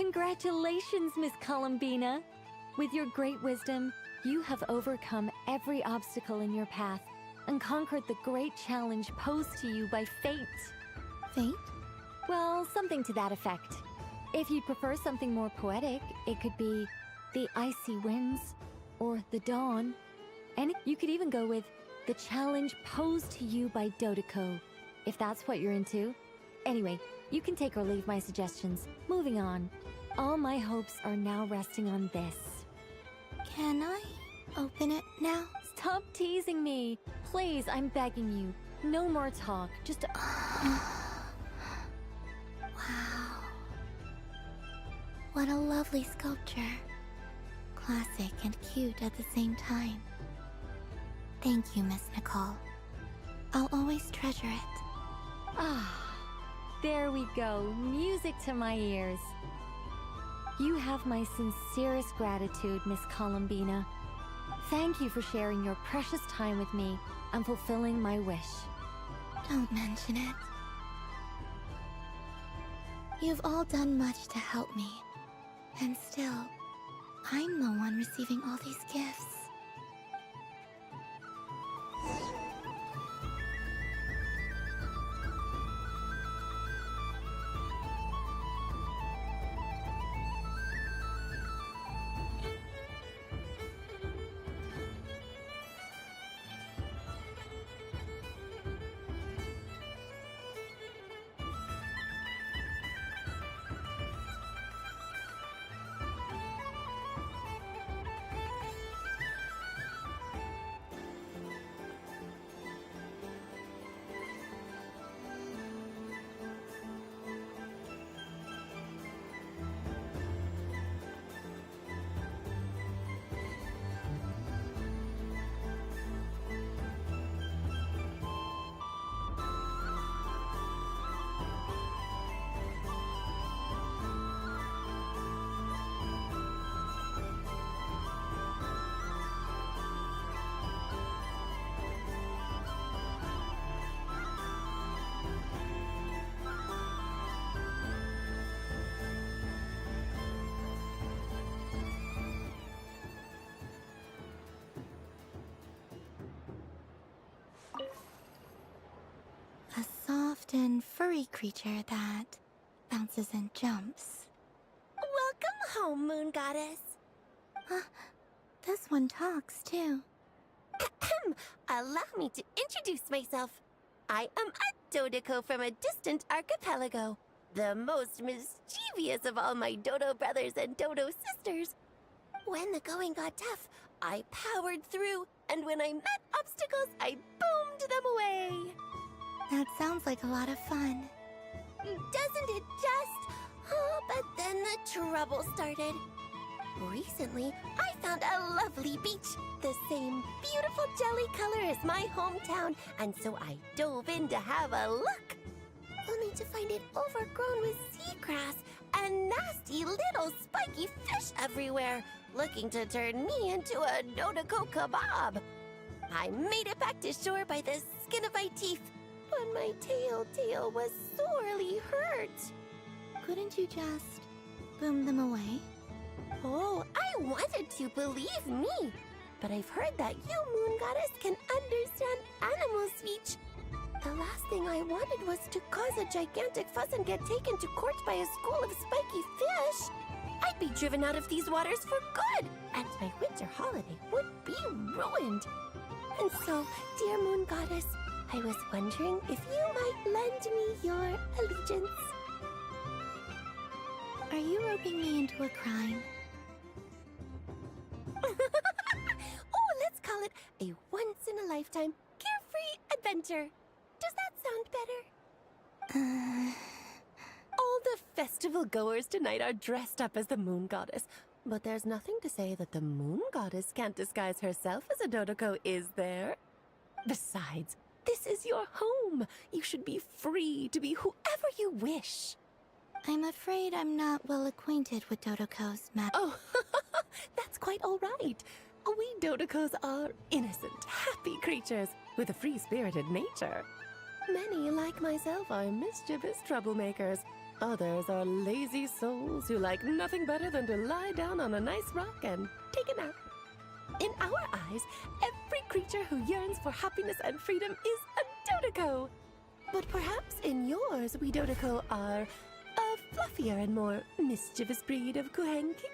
Congratulations, Miss Columbina! With your great wisdom, you have overcome every obstacle in your path and conquered the great challenge posed to you by fate. Fate? Well, something to that effect. If you'd prefer something more poetic, it could be the icy winds or the dawn. And you could even go with the challenge posed to you by Dodoco, if that's what you're into. Anyway, you can take or leave my suggestions. Moving on. All my hopes are now resting on this. Can I open it now? Stop teasing me. Please, I'm begging you. No more talk. Just... Wow. What a lovely sculpture. Classic and cute at the same time. Thank you, Miss Nicole. I'll always treasure it. Ah, there we go. Music to my ears. You have my sincerest gratitude, Miss Columbina. Thank you for sharing your precious time with me and fulfilling my wish. Don't mention it. You've all done much to help me. And still, I'm the one receiving all these gifts. A soft and furry creature that bounces and jumps. Welcome home, Moon Goddess. This one talks, too. Allow me to introduce myself. I am a Dodoco from a distant archipelago, the most mischievous of all my Dodo brothers and Dodo sisters. When the going got tough, I powered through, and when I met obstacles, I boomed them away. That sounds like a lot of fun. Doesn't it just? Oh, but then the trouble started. Recently, I found a lovely beach, the same beautiful jelly color as my hometown, and so I dove in to have a look. Only to find it overgrown with seagrass and nasty little spiky fish everywhere, looking to turn me into a Dodoco kebab. I made it back to shore by the skin of my teeth, but my tail was sorely hurt. Couldn't you just boom them away? Oh, I wanted to, believe me. But I've heard that you, Moon Goddess, can understand animal speech. The last thing I wanted was to cause a gigantic fuss and get taken to court by a school of spiky fish. I'd be driven out of these waters for good, and my winter holiday would be ruined. And so, dear Moon Goddess, I was wondering if you might lend me your allegiance. Are you roping me into a crime? Oh, let's call it a once-in-a-lifetime carefree adventure. Does that sound better? All the festival goers tonight are dressed up as the Moon Goddess, but there's nothing to say that the Moon Goddess can't disguise herself as a Dodoco, is there? Besides, this is your home. You should be free to be whoever you wish. I'm afraid I'm not well acquainted with Dodocos, Madam. Oh, that's quite all right. We Dodocos are innocent, happy creatures with a free-spirited nature. Many, like myself, are mischievous troublemakers, Others are lazy souls who like nothing better than to lie down on a nice rock and take a nap. In our eyes, every creature who yearns for happiness and freedom is a Dodoco. But perhaps in yours, we Dodoco are a fluffier and more mischievous breed of Kuhenki?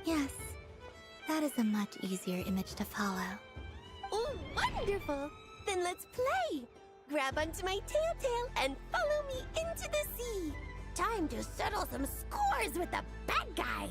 Yes, that is a much easier image to follow. Oh, wonderful! Then let's play! Grab onto my tail and follow me into the sea! Time to settle some scores with the bad guys!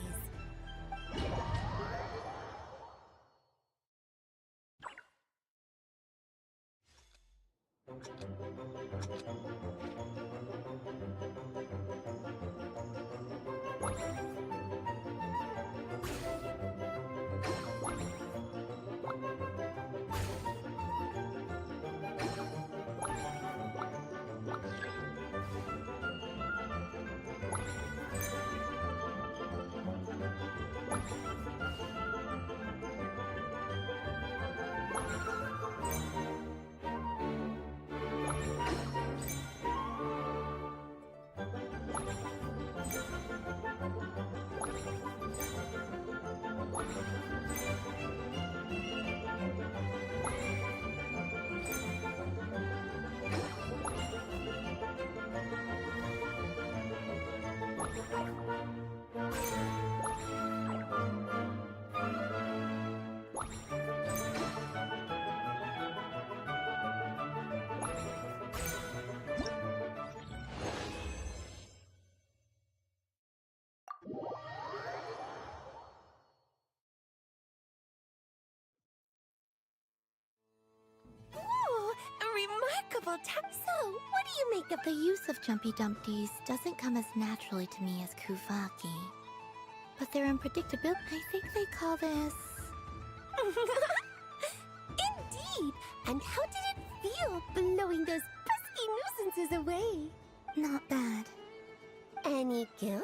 Remarkable So, what do you make of The use of Jumpy Dumpties doesn't come as naturally to me as Kuvaki. But their unpredictability, I think they call this... Indeed! And how did it feel blowing those pesky nuisances away? Not bad. Any guilt?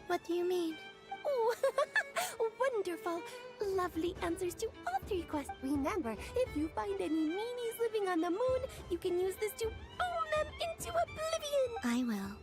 What do you mean? Oh, wonderful! Lovely answers to all 3 questions. Remember, if you find any meanies living on the moon, you can use this to boom them into oblivion! I will.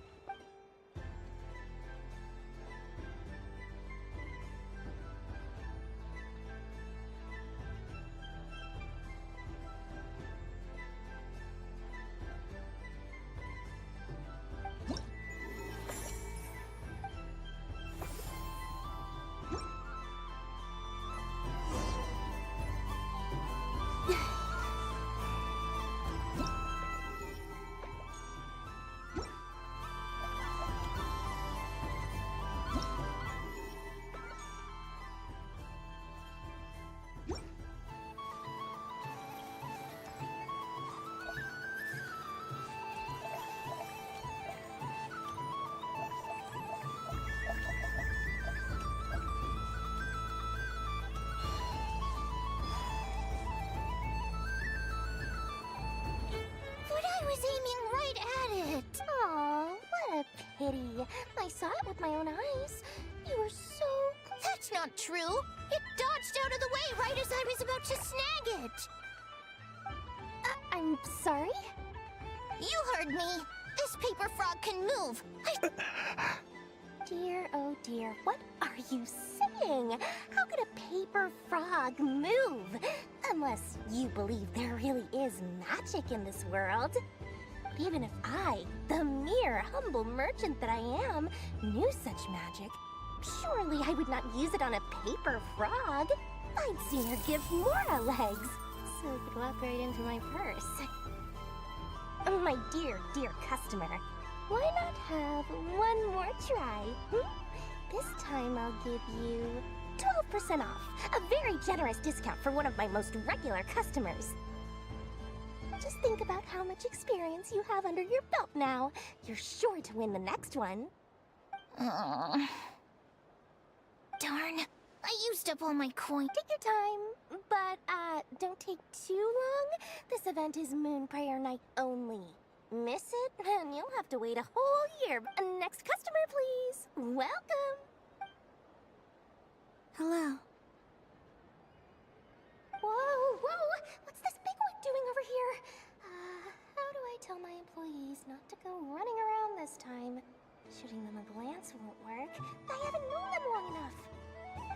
Pity. I saw it with my own eyes. You were so... That's not true. It dodged out of the way right as I was about to snag it. I'm sorry? You heard me. This paper frog can move. Dear, oh dear, what are you saying? How could a paper frog move? Unless you believe there really is magic in this world. Even if I, the mere humble merchant that I am, knew such magic, surely I would not use it on a paper frog. I'd sooner give Mora legs, so it could walk right into my purse. My dear, dear customer, why not have one more try? This time I'll give you 12% off, a very generous discount for one of my most regular customers. Just think about how much experience you have under your belt now. You're sure to win the next one. Darn. I used up all my coin. Take your time, but, don't take too long. This event is Moon Prayer Night only. Miss it, and you'll have to wait a whole year. Next customer, please. Welcome. Hello. Whoa, whoa! What's this big one doing over here?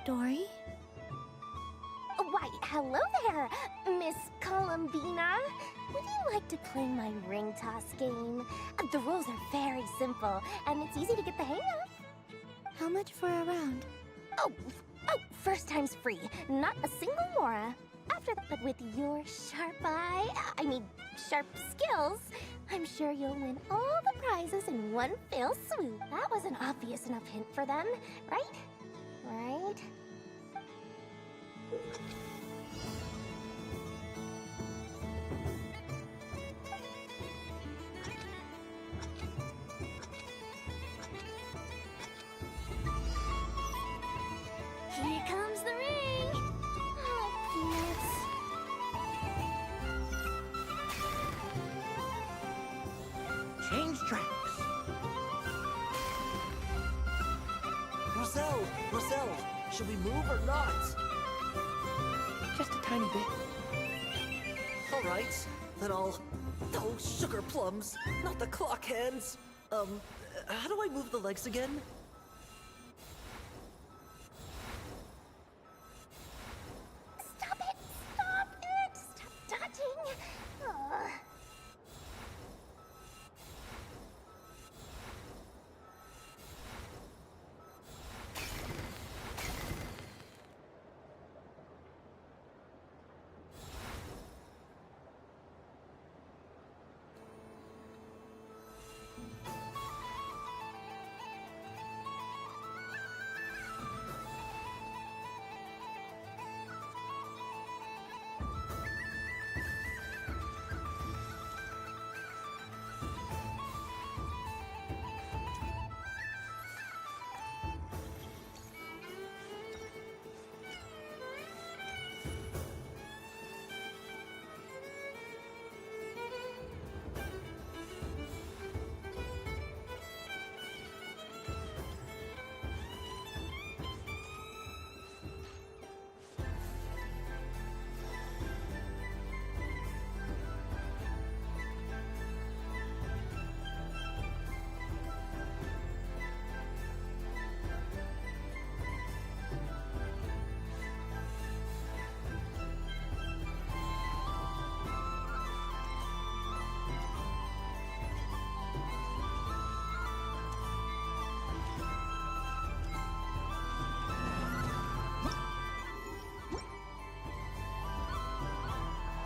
story? Why, hello there, Miss Columbina. Would you like to play my ring toss game? The rules are very simple, and it's easy to get the hang of. How much for a round? Oh, first time's free. Not a single mora. After that, but with your sharp sharp skills, I'm sure you'll win all the prizes in one fell swoop. That was an obvious enough hint for them, right? Right? Here comes the ring! Oh, Peanuts. Change tracks. Roselle, should we move or not? Just a tiny bit. All right, then I'll... Oh, sugar plums, not the clock hands. How do I move the legs again? Stop it! Stop dodging! Ugh.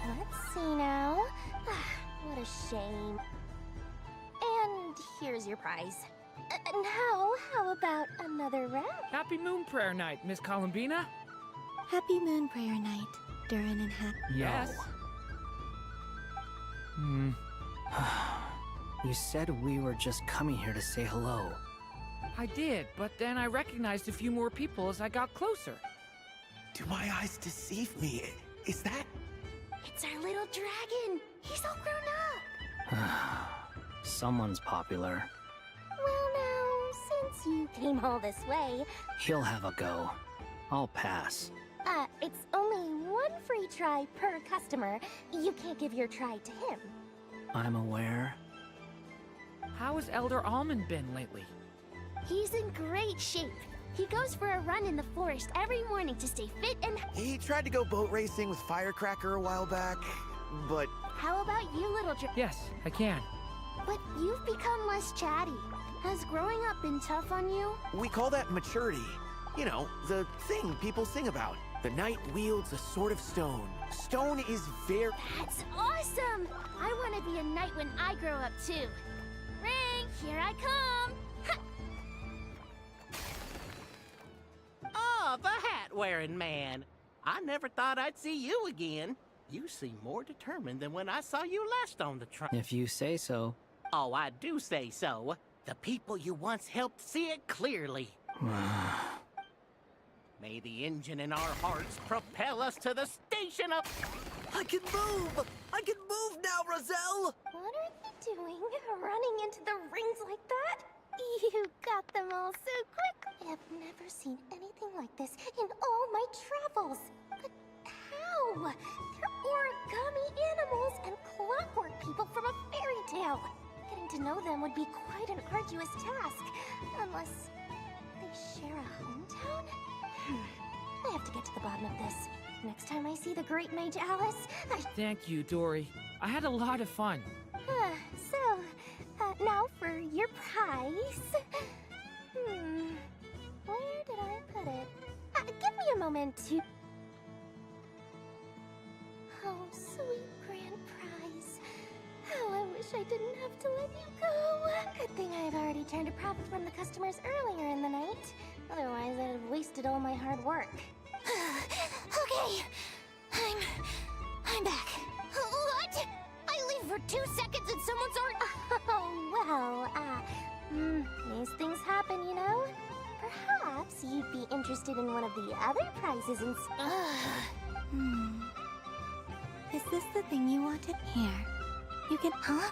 Let's see now. What a shame. And here's your prize. Now, how about another round? Happy Moon Prayer Night, Miss Columbina. Happy Moon Prayer Night, Durin and Hap. Yes. You said we were just coming here to say hello. I did, but then I recognized a few more people as I got closer. Do my eyes deceive me? Is that... It's our little dragon. He's all grown up. Someone's popular. Well now, since you came all this way, He'll have a go. I'll pass. it's only one free try per customer. You can't give your try to him. I'm aware. How has Elder Almond been lately? He's in great shape. He goes for a run in the forest every morning to stay fit and... He tried to go boat racing with Firecracker a while back, but... How about you, little dragon? Yes, I can. But you've become less chatty. Has growing up been tough on you? We call that maturity. You know, the thing people sing about. The knight wields a sword of stone. Stone is very... That's awesome! I want to be a knight when I grow up, too. Ring, here I come! Oh, the hat-wearing man. I never thought I'd see you again. You seem more determined than when I saw you last on the train. If you say so. Oh, I do say so. The people you once helped see it clearly. May the engine in our hearts propel us to the station of... I can move! I can move now, Roselle! What are you doing? Running into the rings like that? You got them all so quick. I have never seen anything like this in all my travels. But how? They're origami animals and clockwork people from a fairy tale. Getting to know them would be quite an arduous task. Unless they share a hometown? have to get to the bottom of this. Next time I see the Great Mage Alice, Thank you, Dory. I had a lot of fun. Now for your prize. Where did I put it? Give me a moment to... Oh, sweet grand prize. How I wish I didn't have to let you go. Good thing I had already turned a profit from the customers earlier in the night. Otherwise, I'd have wasted all my hard work. Okay, I'm back. What? I leave for 2 seconds and someone's already... Oh, well, these things happen, you know? Perhaps you'd be interested in one of the other prizes in... Is this the thing you wanted? Here. You can... Huh?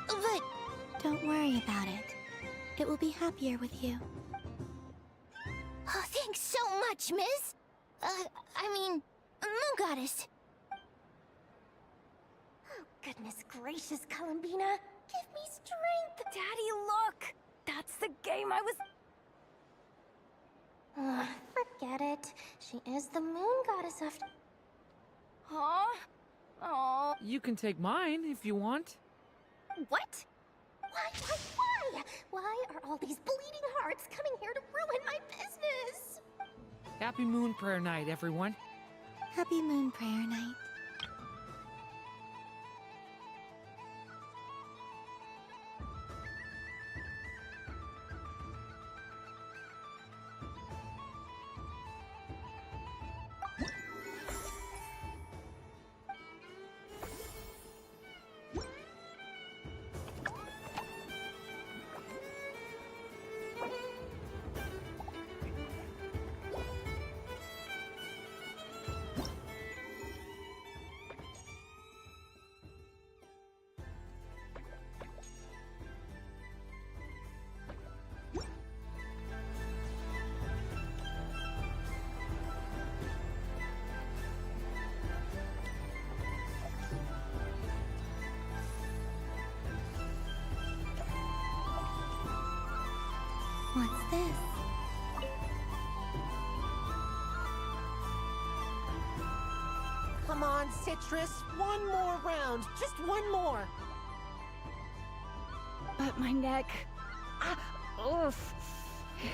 But... Don't worry about it. It will be happier with you. Oh, thanks so much, Miss. Moon Goddess. Oh, goodness gracious, Columbina. Give me strength. Daddy, look! That's the game I was... Forget it. She is the Moon Goddess of... Huh? Oh. You can take mine if you want. What? Why? Why are all these bleeding hearts coming here to ruin my business? Happy Moon Prayer Night, everyone. Happy Moon Prayer Night. What's this? Come on, Citrus. One more round. Just one more. But my neck... Oof.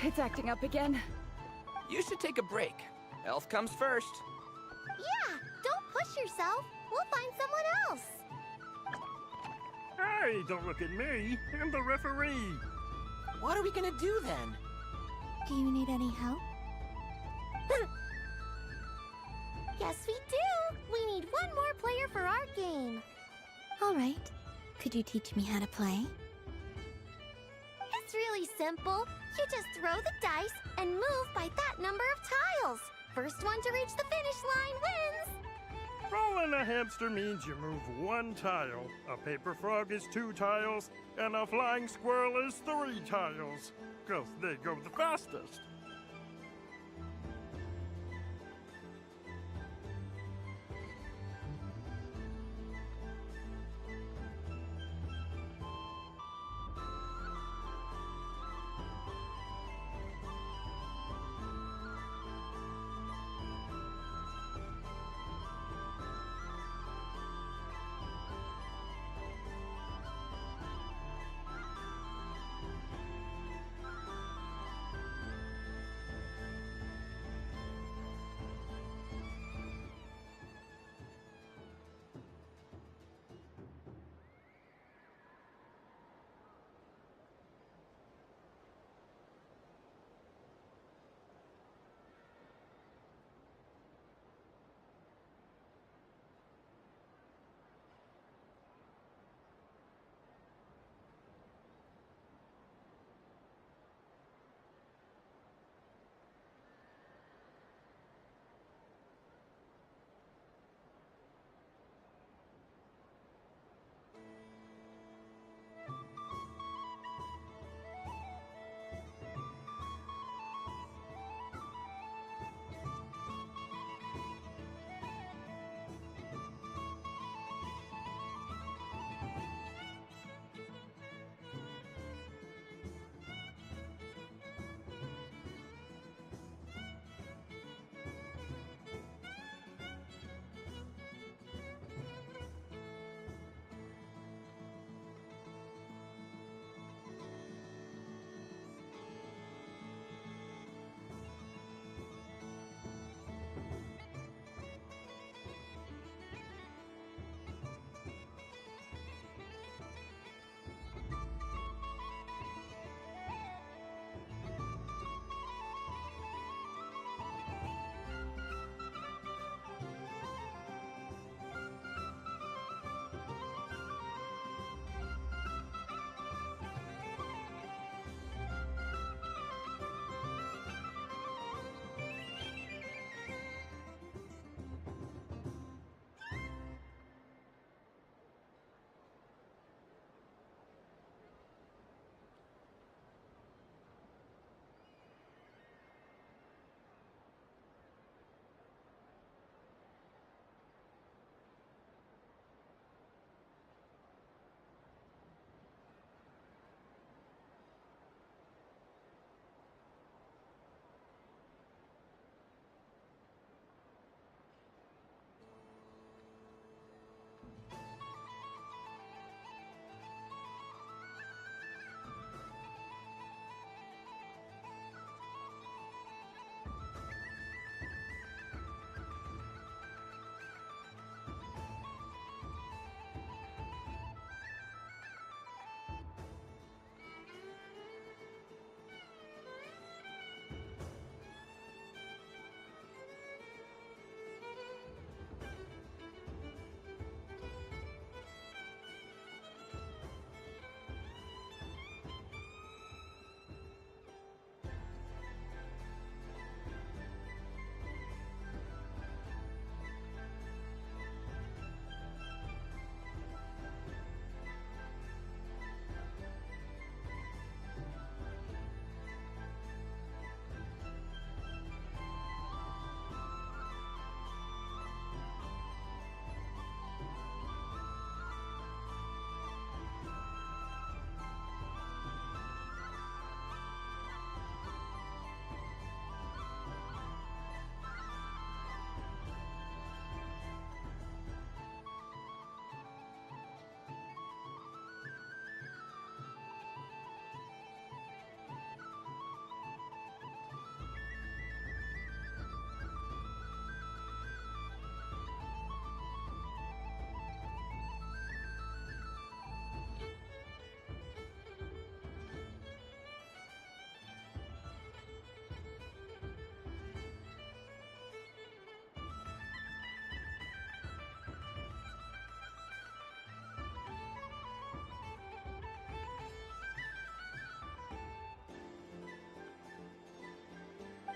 It's acting up again. You should take a break. Health comes first. Yeah, don't push yourself. We'll find someone else. Hey, don't look at me. I'm the referee. What are we gonna do then? Do you need any help? Yes, we do. We need one more player for our game. All right. Could you teach me how to play? It's really simple. You just throw the dice and move by that number of tiles. First one to reach the finish line wins. Rolling a hamster means you move 1 tile. A paper frog is 2 tiles, and a flying squirrel is 3 tiles. 'Cause they go the fastest.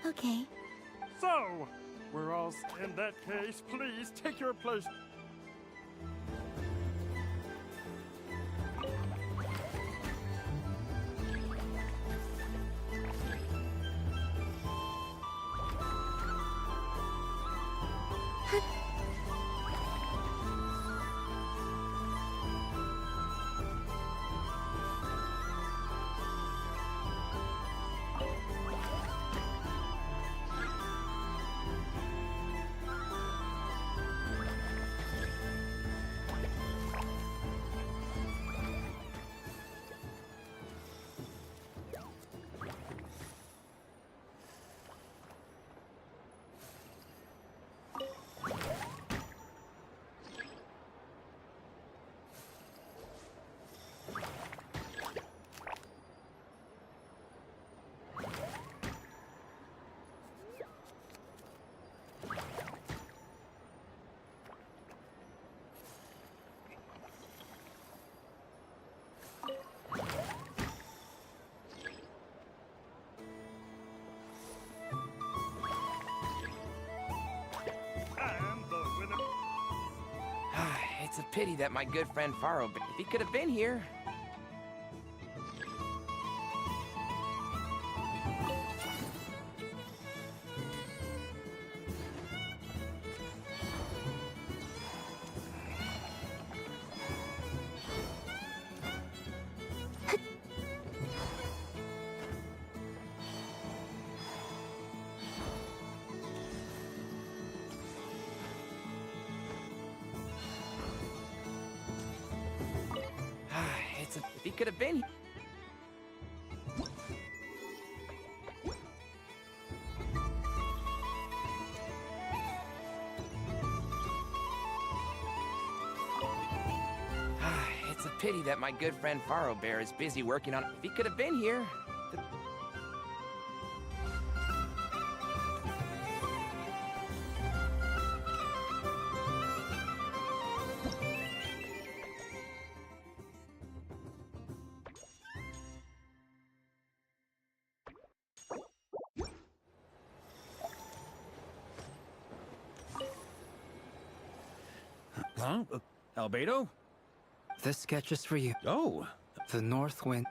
Okay. So, we're all in that case, please take your place. It's a pity that my good friend Faro, if he could have been here. If he could have been. It's a pity that my good friend Faro Bear is busy working on. If he could have been here. Huh? Albedo? This sketch is for you. Oh. The North Wind.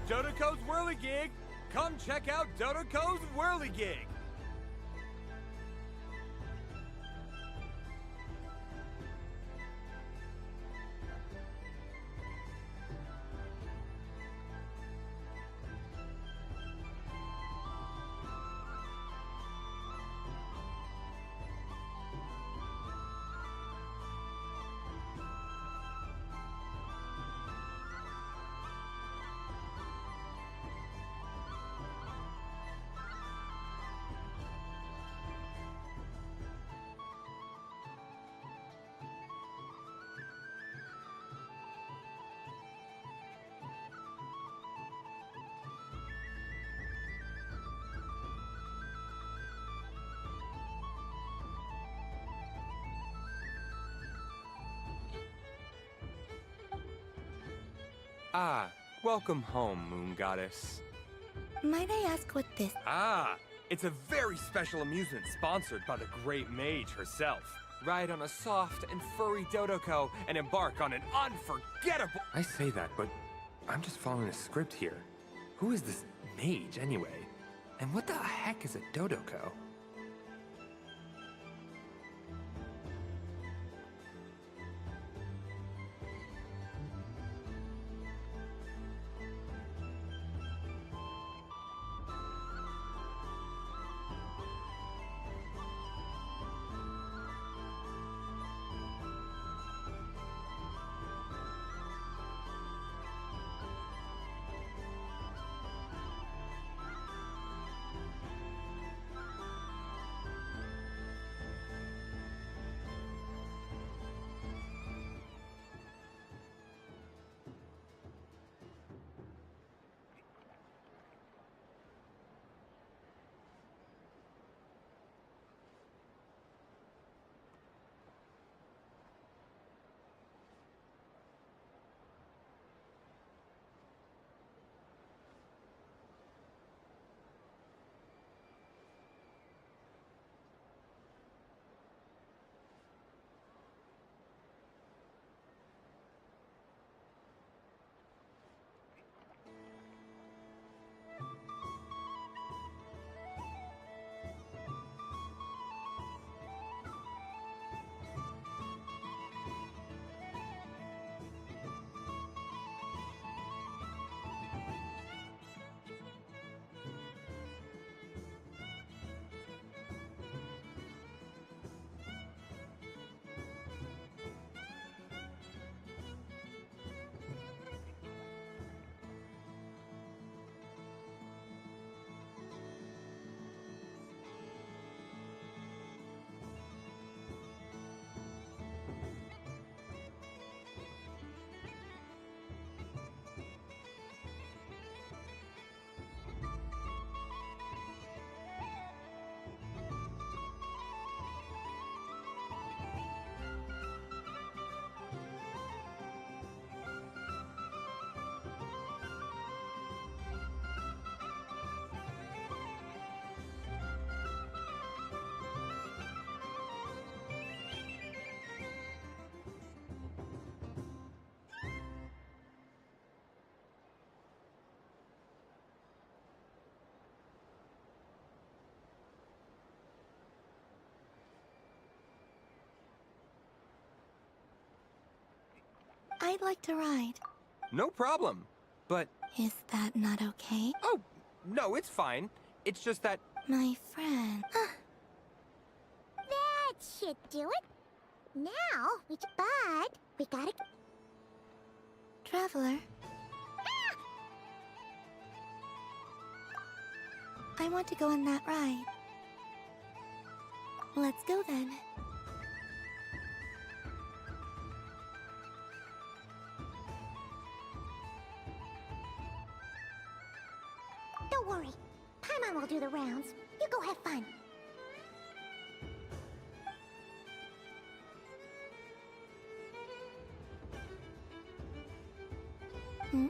Dodoco's Whirligig! Come check out Dodoco's Whirligig! Ah, welcome home, Moon Goddess. Might I ask what this... Ah, it's a very special amusement sponsored by the great mage herself. Ride on a soft and furry Dodoco and embark on an unforgettable... I say that, but I'm just following a script here. Who is this mage, anyway? And what the heck is a Dodoco? I'd like to ride. No problem, but... Is that not okay? Oh, no, it's fine. It's just that... My friend. That should do it. Now, but we gotta... Traveler. I want to go on that ride. Let's go then. Don't worry. Paimon will do the rounds. You go have fun. Hmm?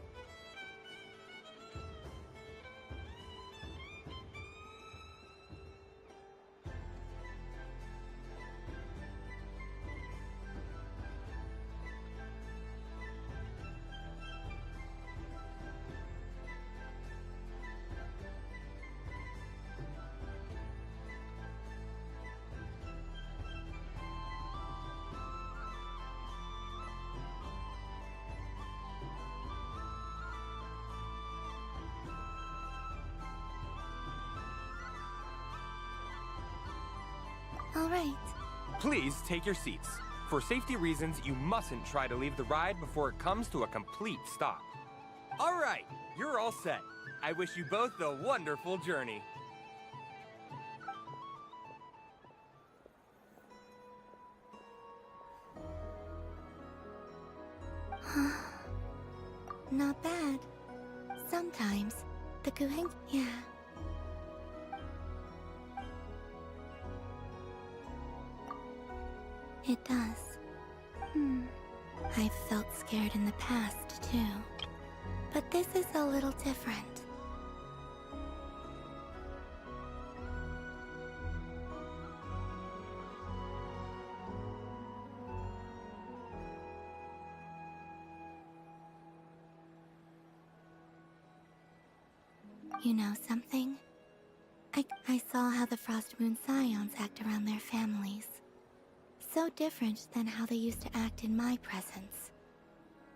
All right. Please take your seats. For safety reasons, you mustn't try to leave the ride before it comes to a complete stop. All right, you're all set. I wish you both a wonderful journey. Not bad. Sometimes the Guheng. Yeah. It does. I've felt scared in the past, too. But this is a little different. You know something? I saw how the Frost Moon Scions act around their families. So different than how they used to act in my presence.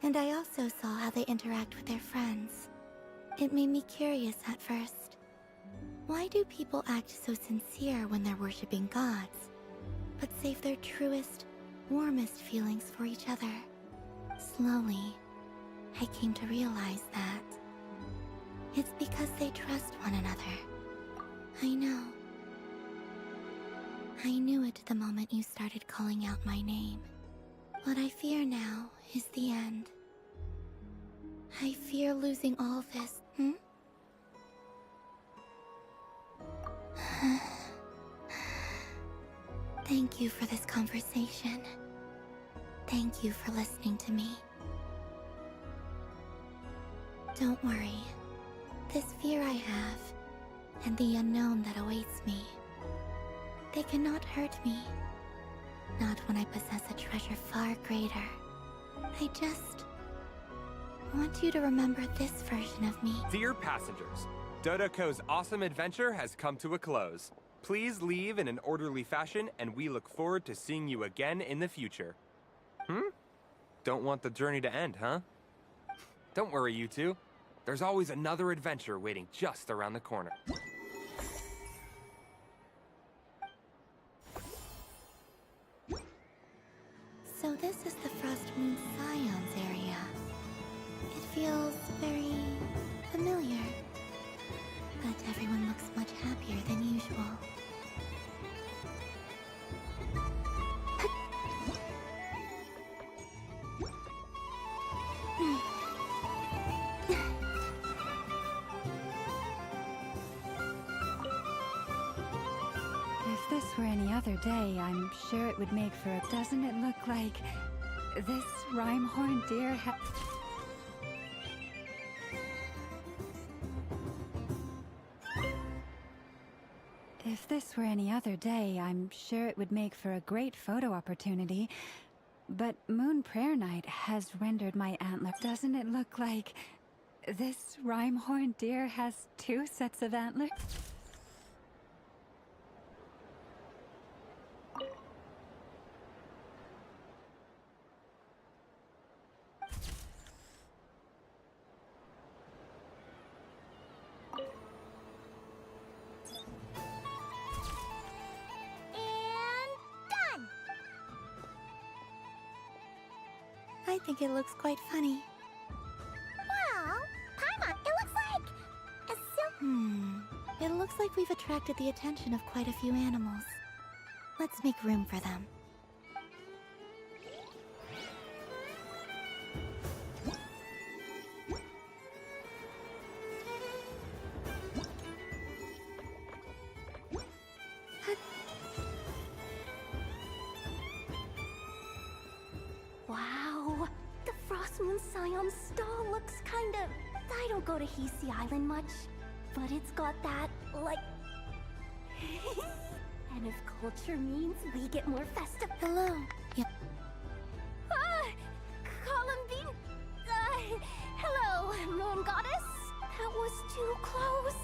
And I also saw how they interact with their friends. It made me curious at first. Why do people act so sincere when they're worshipping gods, but save their truest, warmest feelings for each other? Slowly, I came to realize that it's because they trust one another. I know. I knew it the moment you started calling out my name. What I fear now is the end. I fear losing all this, Thank you for this conversation. Thank you for listening to me. Don't worry. This fear I have, and the unknown that awaits me, they cannot hurt me. Not when I possess a treasure far greater. I just want you to remember this version of me. Dear passengers, Dodoco's awesome adventure has come to a close. Please leave in an orderly fashion, and we look forward to seeing you again in the future. Don't want the journey to end, huh? Don't worry, you two. There's always another adventure waiting just around the corner. So this is the Frost Moon Scions area. It feels very familiar. But everyone looks much happier than usual. If this were any other day, I'm sure it would make for a... Doesn't it look like this Rhyme-horned deer If this were any other day, I'm sure it would make for a great photo opportunity. But Moon Prayer Night has rendered my antler... Doesn't it look like this Rhyme-horned deer has 2 sets of antlers? I think it looks quite funny. Well, Paimon, it looks like a silk. It looks like we've attracted the attention of quite a few animals. Let's make room for them. Wow, the Frost Moon Scion stall looks kind of... I don't go to Hisi Island much, but it's got that, like... And if culture means we get more festive... Hello. Yep. Ah! Columbine... hello, Moon Goddess. That was too close.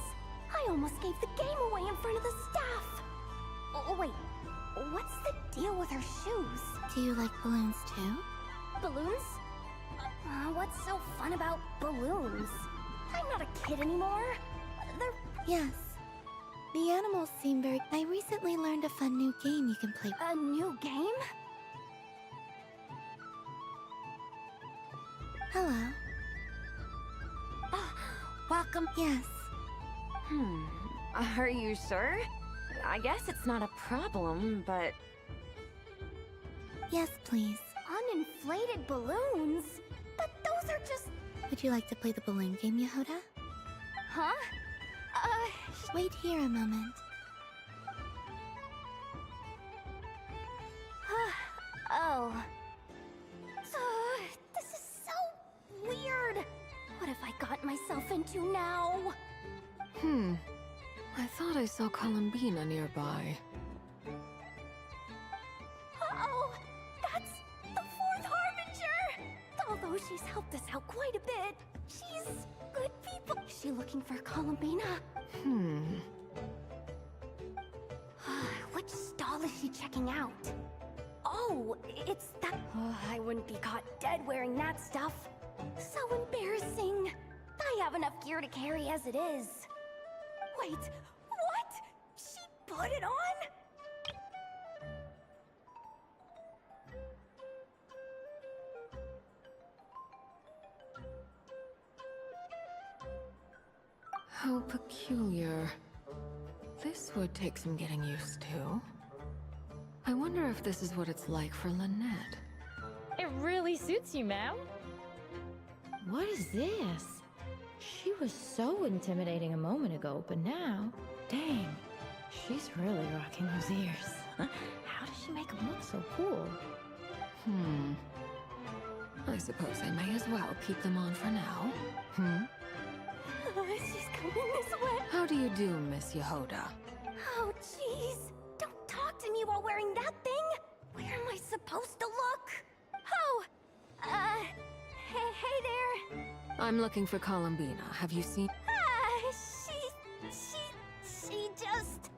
I almost gave the game away in front of the staff. Oh, wait. What's the deal with her shoes? Do you like balloons too? Balloons? What's so fun about balloons? I'm not a kid anymore. They're... Yes. The animals seem very... I recently learned a fun new game you can play. A new game? Hello. Welcome. Yes. Are you sure? I guess it's not a problem, but... Yes, please. Uninflated balloons? But those are just... Would you like to play the balloon game, Yehoda? Huh? Wait here a moment. Oh. This is so weird. What have I got myself into now? I thought I saw Columbina nearby. Uh-oh! That's the Fourth Harbinger! Although she's helped us out quite a bit, she's good people. Is she looking for Columbina? Which stall is she checking out? Oh, it's that... I wouldn't be caught dead wearing that stuff. So embarrassing. I have enough gear to carry as it is. Wait, what? She put it on? How peculiar. This would take some getting used to. I wonder if this is what it's like for Lynette. It really suits you, ma'am. What is this? She was so intimidating a moment ago, but now, dang, she's really rocking those ears. How does she make them look so cool? I suppose I may as well keep them on for now. She's coming this way. How do you do, Miss Yehoda? Oh, jeez. Don't talk to me while wearing that thing. Where am I supposed to look? Oh, hey there. I'm looking for Columbina. Have you seen... She just...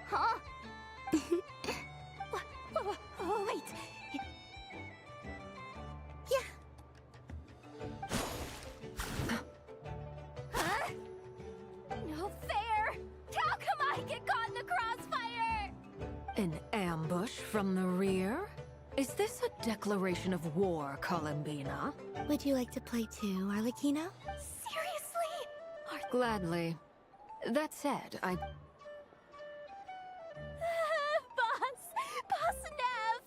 Huh? Oh, wait. Huh? No fair! How come I get caught in the crossfire? An ambush from the rear? Is this a declaration of war, Columbina? Would you like to play too, Arlecchino? Seriously? Gladly. That said, Boss Nev!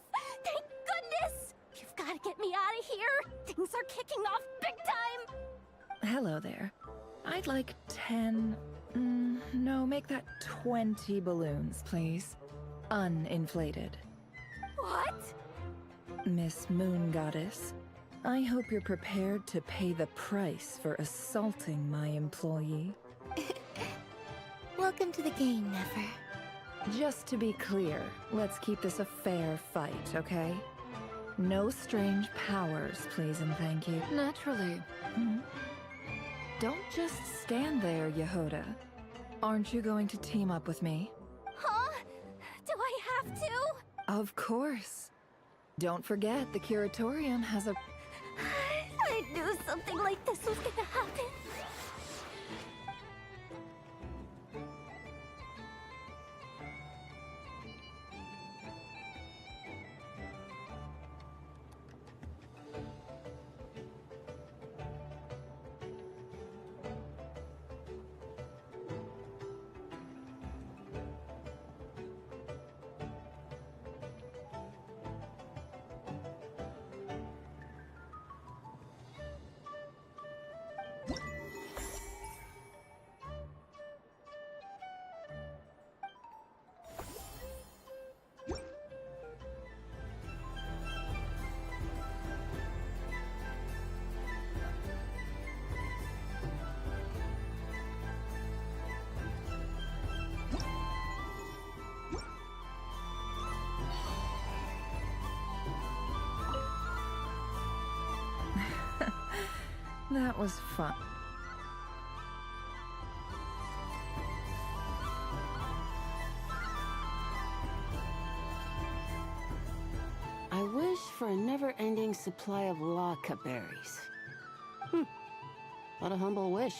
Thank goodness! You've got to get me out of here! Things are kicking off big time! Hello there. I'd like 10... no, make that 20 balloons, please. Uninflated. What? Miss Moon Goddess, I hope you're prepared to pay the price for assaulting my employee. Welcome to the game, Never. Just to be clear, let's keep this a fair fight, okay? No strange powers, please and thank you. naturally. Don't just stand there, Yehoda. Aren't you going to team up with me? Huh? Do I have to? Of course. Don't forget, the Curatorium has a... I knew something like this was gonna happen. That was fun. I wish for a never-ending supply of Laka berries. What a humble wish.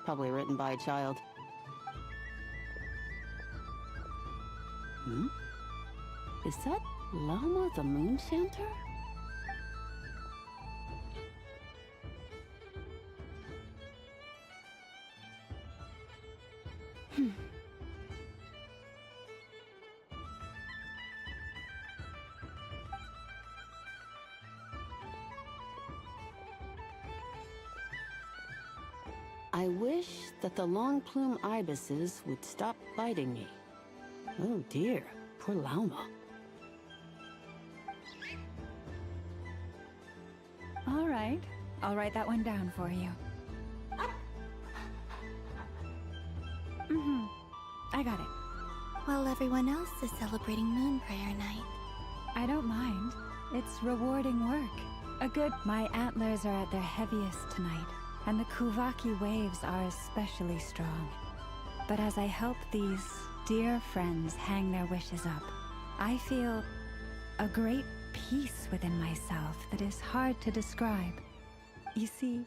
Probably written by a child. Hmm? Is that Llama the Moon Chanter? I wish that the long plume ibises would stop biting me. Oh dear, poor Llama. All right, I'll write that one down for you. I got it. While everyone else is celebrating Moon Prayer Night. I don't mind. It's rewarding work. My antlers are at their heaviest tonight, and the Kuvaki waves are especially strong. But as I help these dear friends hang their wishes up, I feel a great peace within myself that is hard to describe. You see,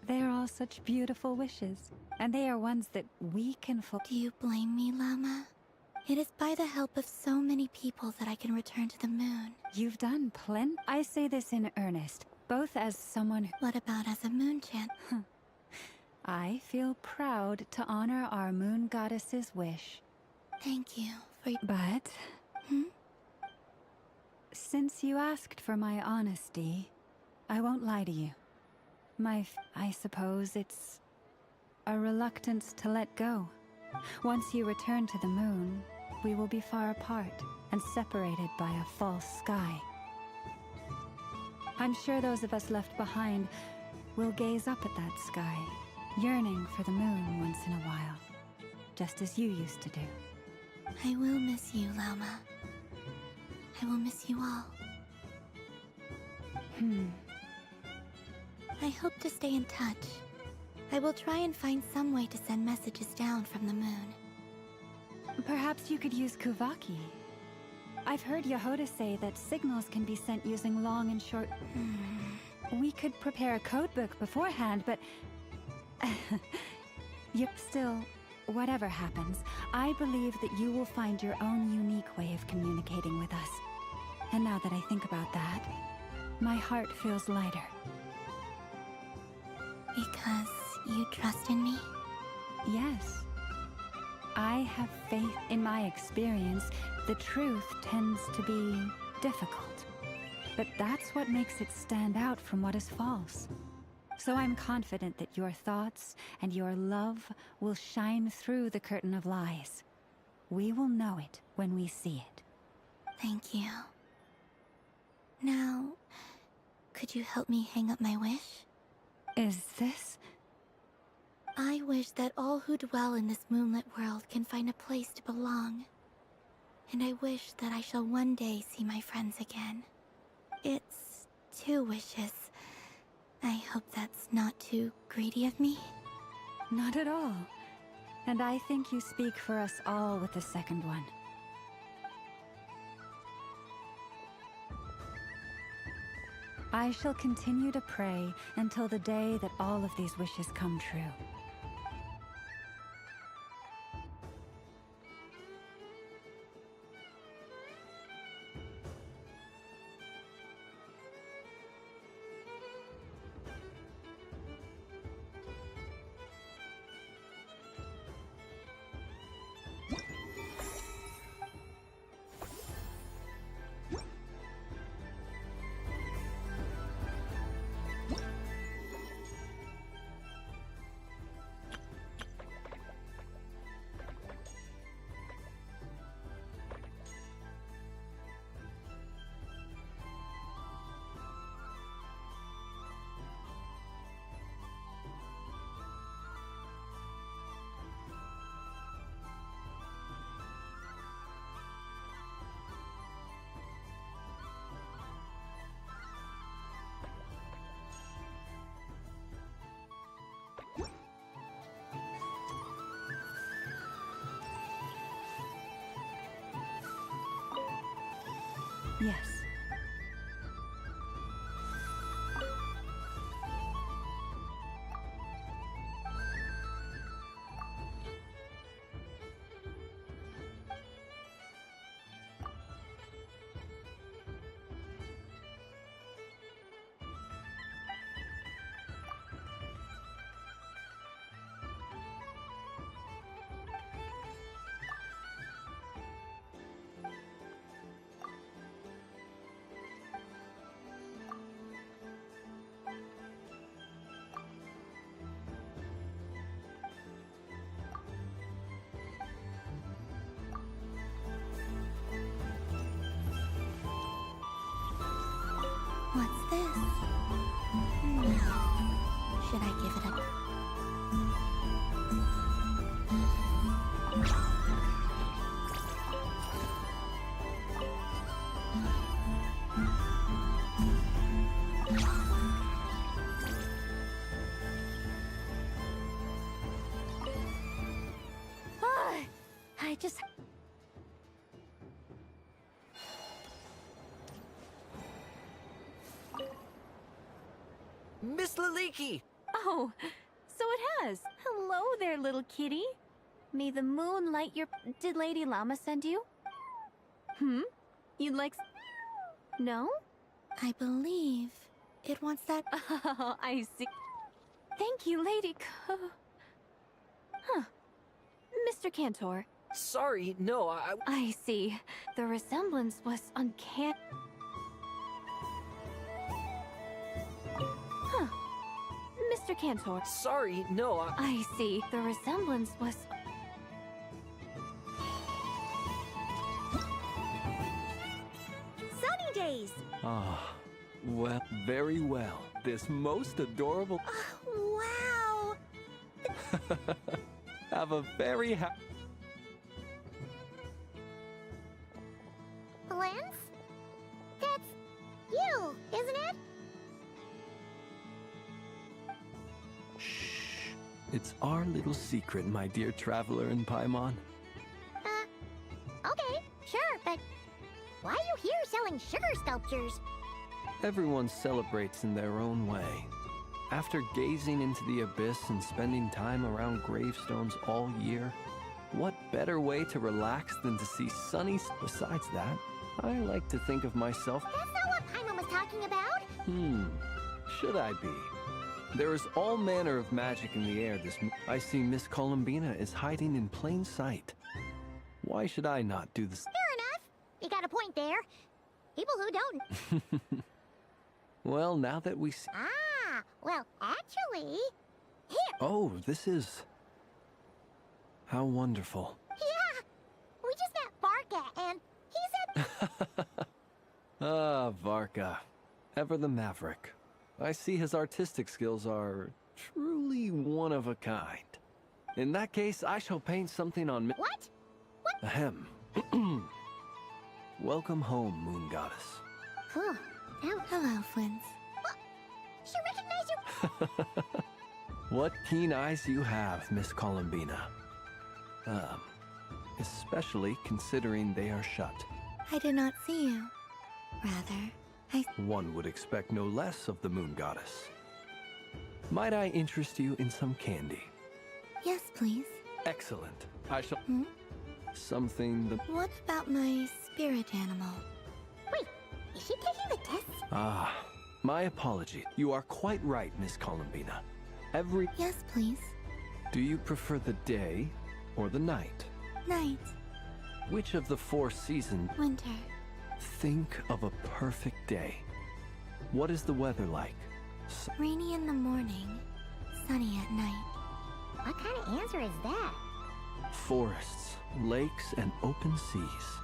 they are all such beautiful wishes, and they are ones that we can Do you blame me, Llama? It is by the help of so many people that I can return to the moon. You've done plenty. I say this in earnest, both as someone who... What about as a moon chant? I feel proud to honor our moon goddess's wish. Thank you for... But... Since you asked for my honesty, I won't lie to you. I suppose it's a reluctance to let go. Once you return to the moon, we will be far apart and separated by a false sky. I'm sure those of us left behind will gaze up at that sky, yearning for the moon once in a while, just as you used to do. I will miss you, Llama. I will miss you all. I hope to stay in touch. I will try and find some way to send messages down from the moon. Perhaps you could use Kuvaki. I've heard Yehoda say that signals can be sent using long and short... We could prepare a codebook beforehand, but... Still, whatever happens, I believe that you will find your own unique way of communicating with us. And now that I think about that, my heart feels lighter. Because you trust in me? Yes. I have faith in my experience. The truth tends to be difficult. But that's what makes it stand out from what is false. So I'm confident that your thoughts and your love will shine through the curtain of lies. We will know it when we see it. Thank you. Now, could you help me hang up my wish? Is this? I wish that all who dwell in this moonlit world can find a place to belong. And I wish that I shall one day see my friends again. It's 2 wishes. I hope that's not too greedy of me. Not at all. And I think you speak for us all with the second one. I shall continue to pray until the day that all of these wishes come true. Yes. this? Should I give it a... I just... Miss Laliki! Oh, so it has. Hello there, little kitty. May the moon light your... Did Lady Llama send you? You'd like... No? I believe it wants that... Oh, I see. Thank you, Lady Huh. Mr. Cantor. Sorry, no, I see. The resemblance was uncanny. Huh. Mr. Cantor. Sorry, no, I see. The resemblance was... Sunny days! Ah, well, very well. This most adorable... Wow! Have a very Lance? That's you, isn't it? Shh. It's our little secret, my dear traveler in Paimon. Okay, sure, but why are you here selling sugar sculptures? Everyone celebrates in their own way. After gazing into the abyss and spending time around gravestones all year, what better way to relax than to see sunny... Besides that, I like to think of myself... That's not what Paimon was talking about! Should I be? There is all manner of magic in the air this... I see Miss Columbina is hiding in plain sight. Why should I not do this? Fair enough. You got a point there. People who don't... Well, now that we see... Ah, well, actually... Here! Oh, this is... How wonderful. Yeah! We just met Varka, and he said... Ah, Varka. Ever the maverick. I see his artistic skills are truly one of a kind. In that case, I shall paint something on... What? Ahem. Welcome home, Moon Goddess. Whew. Hello, Flins. She recognized you! What keen eyes you have, Miss Columbina. Especially considering they are shut. I did not see you. Rather, One would expect no less of the Moon Goddess. Might I interest you in some candy? Yes, please. Excellent. I shall... Something the... What about my spirit animal? Wait, is she taking the test? Ah, my apology. You are quite right, Miss Columbina. Yes, please. Do you prefer the day or the night? Night. Which of the 4 seasons? Winter. Think of a perfect day. What is the weather like? Rainy in the morning, sunny at night. What kind of answer is that? Forests, lakes, and open seas.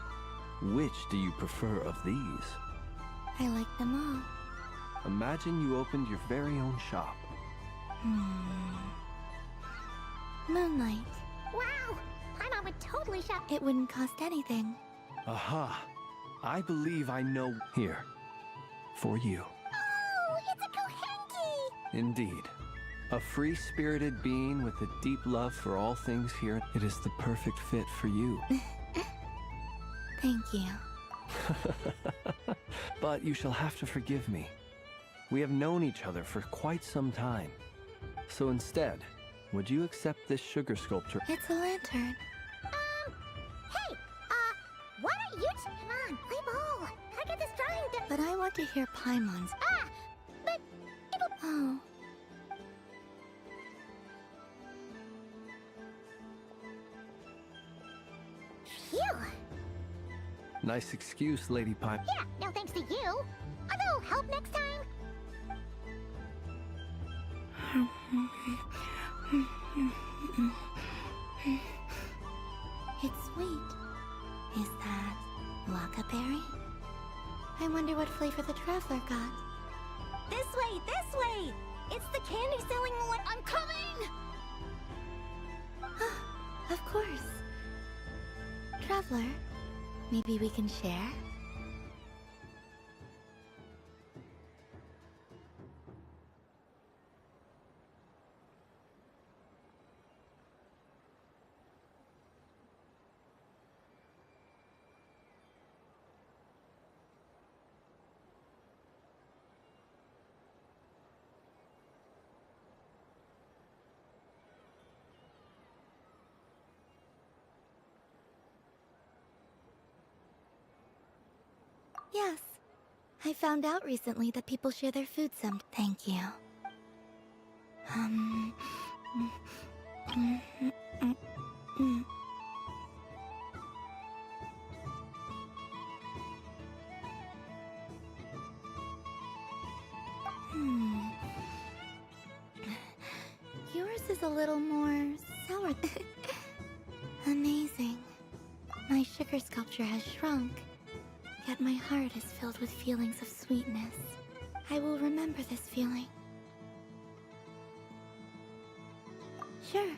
Which do you prefer of these? I like them all. Imagine you opened your very own shop. Moonlight. Wow! Paimon would totally shop. It wouldn't cost anything. Aha! I believe I know. Here. For you. Oh, it's a Kohenki! Indeed. A free-spirited being with a deep love for all things here. It is the perfect fit for you. Thank you. But you shall have to forgive me. We have known each other for quite some time. So instead, would you accept this sugar sculpture? It's a lantern. Hey, why don't you... Come on, play ball. I got this drawing done. But I want to hear Paimon's. Ah, but it'll... Oh. Phew. Nice excuse, Lady Pie. Yeah, no thanks to you. I'll go help next time. It's sweet. Is that Wakaberry? I wonder what flavor the traveler got. This way! It's the candy-selling one! I'm coming! Of course. Traveler, maybe we can share? Yes. I found out recently that people share their food some. Thank you. Yours is a little more sour. Amazing. My sugar sculpture has shrunk. Yet my heart is filled with feelings of sweetness. I will remember this feeling. Sure.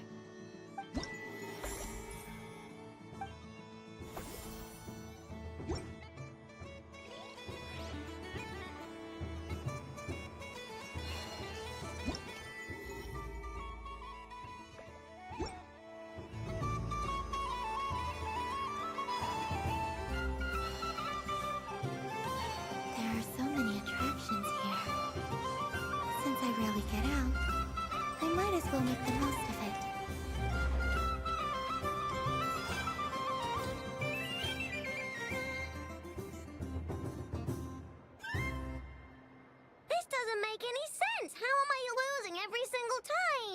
Make the most of it. This doesn't make any sense! How am I losing every single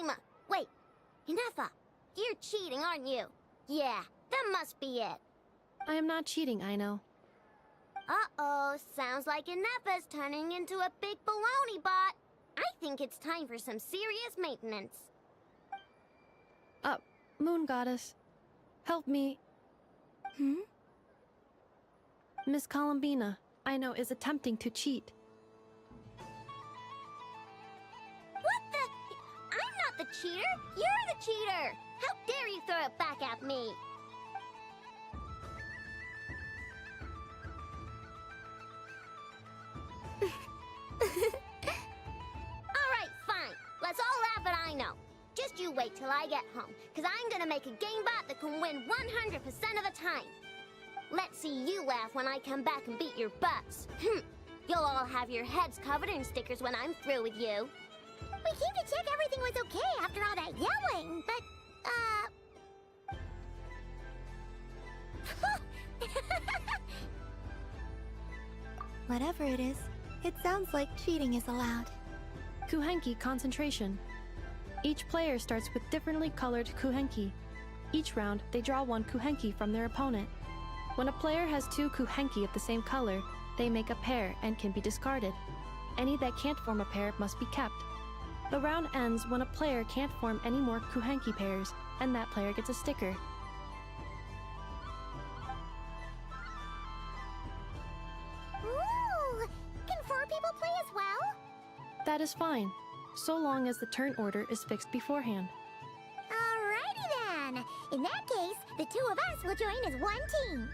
time? Wait, Ineffa, you're cheating, aren't you? Yeah, that must be it. I am not cheating, Aino. Uh-oh, sounds like Ineffa's turning into a big baloney bot. I think it's time for some serious maintenance. Moon Goddess, help me. Miss Columbina, Aino is attempting to cheat. What the? I'm not the cheater! You're the cheater! How dare you throw it back at me? Alright, fine. Let's all laugh at Aino. Just you wait till I get home, because I'm gonna make a game bot that can win 100% of the time. Let's see you laugh when I come back and beat your butts. You'll all have your heads covered in stickers when I'm through with you. We came to check everything was okay after all that yelling, but, Whatever it is, it sounds like cheating is allowed. Kuhenki concentration. Each player starts with differently colored Kuhenki. Each round, they draw one Kuhenki from their opponent. When a player has two Kuhenki of the same color, they make a pair and can be discarded. Any that can't form a pair must be kept. The round ends when a player can't form any more Kuhenki pairs, and that player gets a sticker. Ooh! Can 4 people play as well? That is fine, so long as the turn order is fixed beforehand. Alrighty then! In that case, the 2 of us will join as one team.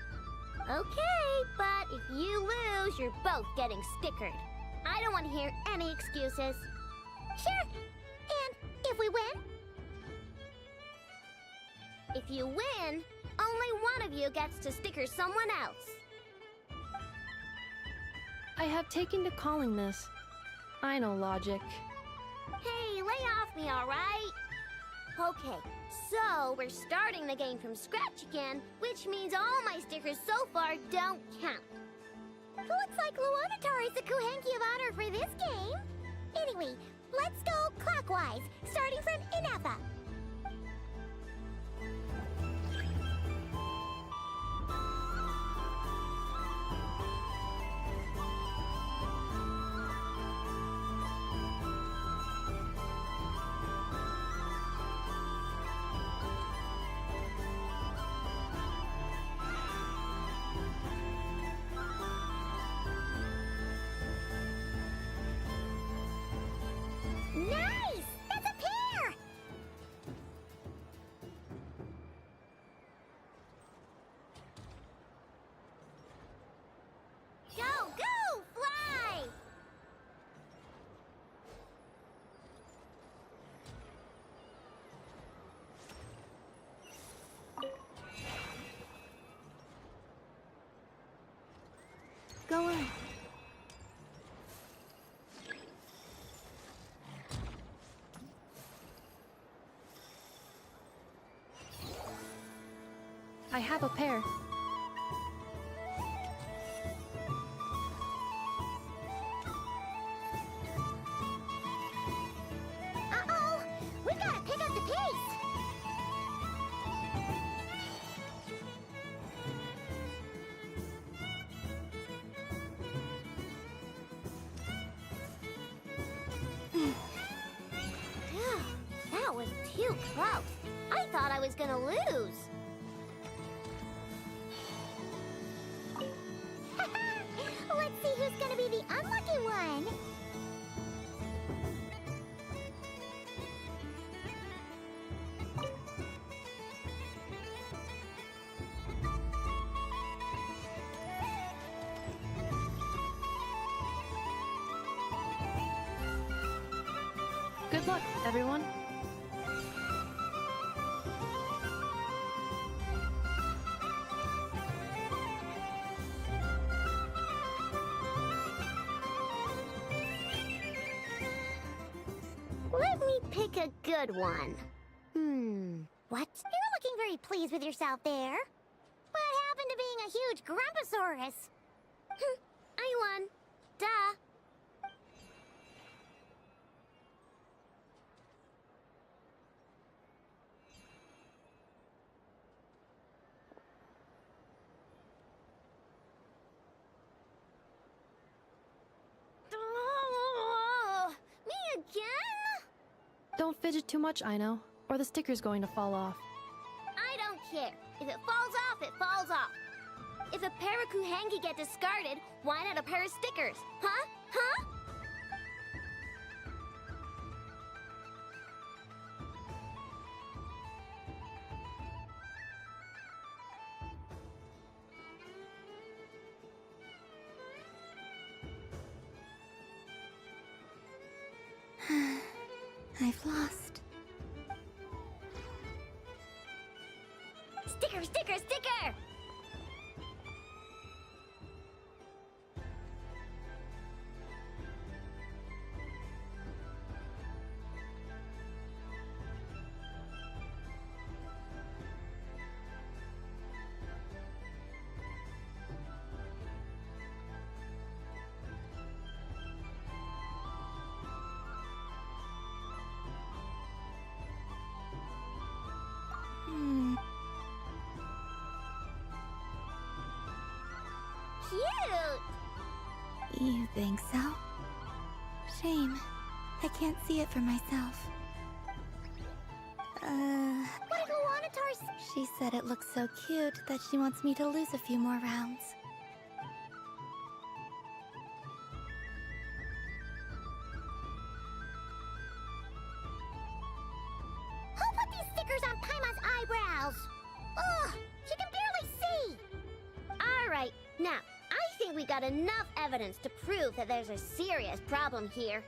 Okay, but if you lose, you're both getting stickered. I don't want to hear any excuses. Sure. And if we win? If you win, only one of you gets to sticker someone else. I have taken to calling this. I know logic. Hey, lay off me, alright? Okay, so we're starting the game from scratch again, which means all my stickers so far don't count. Looks like Luonatar is the Kuhenki of honor for this game. Anyway, let's go clockwise, starting from Ineffa. Go in. I have a pair. Uh-oh! We gotta pick up the pace! Phew, that was too close. I thought I was gonna lose. Let's see who's gonna be the unlucky one. Good luck, everyone. Let me pick a good one. What? You're looking very pleased with yourself there. What happened to being a huge Grumposaurus? I won. Duh. Me again? Don't fidget too much, Aino, or the sticker's going to fall off. I don't care. If it falls off, it falls off. If a pair of Kuhengi get discarded, why not a pair of stickers? Huh? Huh? I've lost. Sticker, sticker, sticker! Cute! You think so? Shame. I can't see it for myself. What if Luanatar's... She said it looks so cute that she wants me to lose a few more rounds. Who put these stickers on Paimon's eyebrows? Ugh! She can barely see! Alright, now, I think we got enough evidence to prove that there's a serious problem here.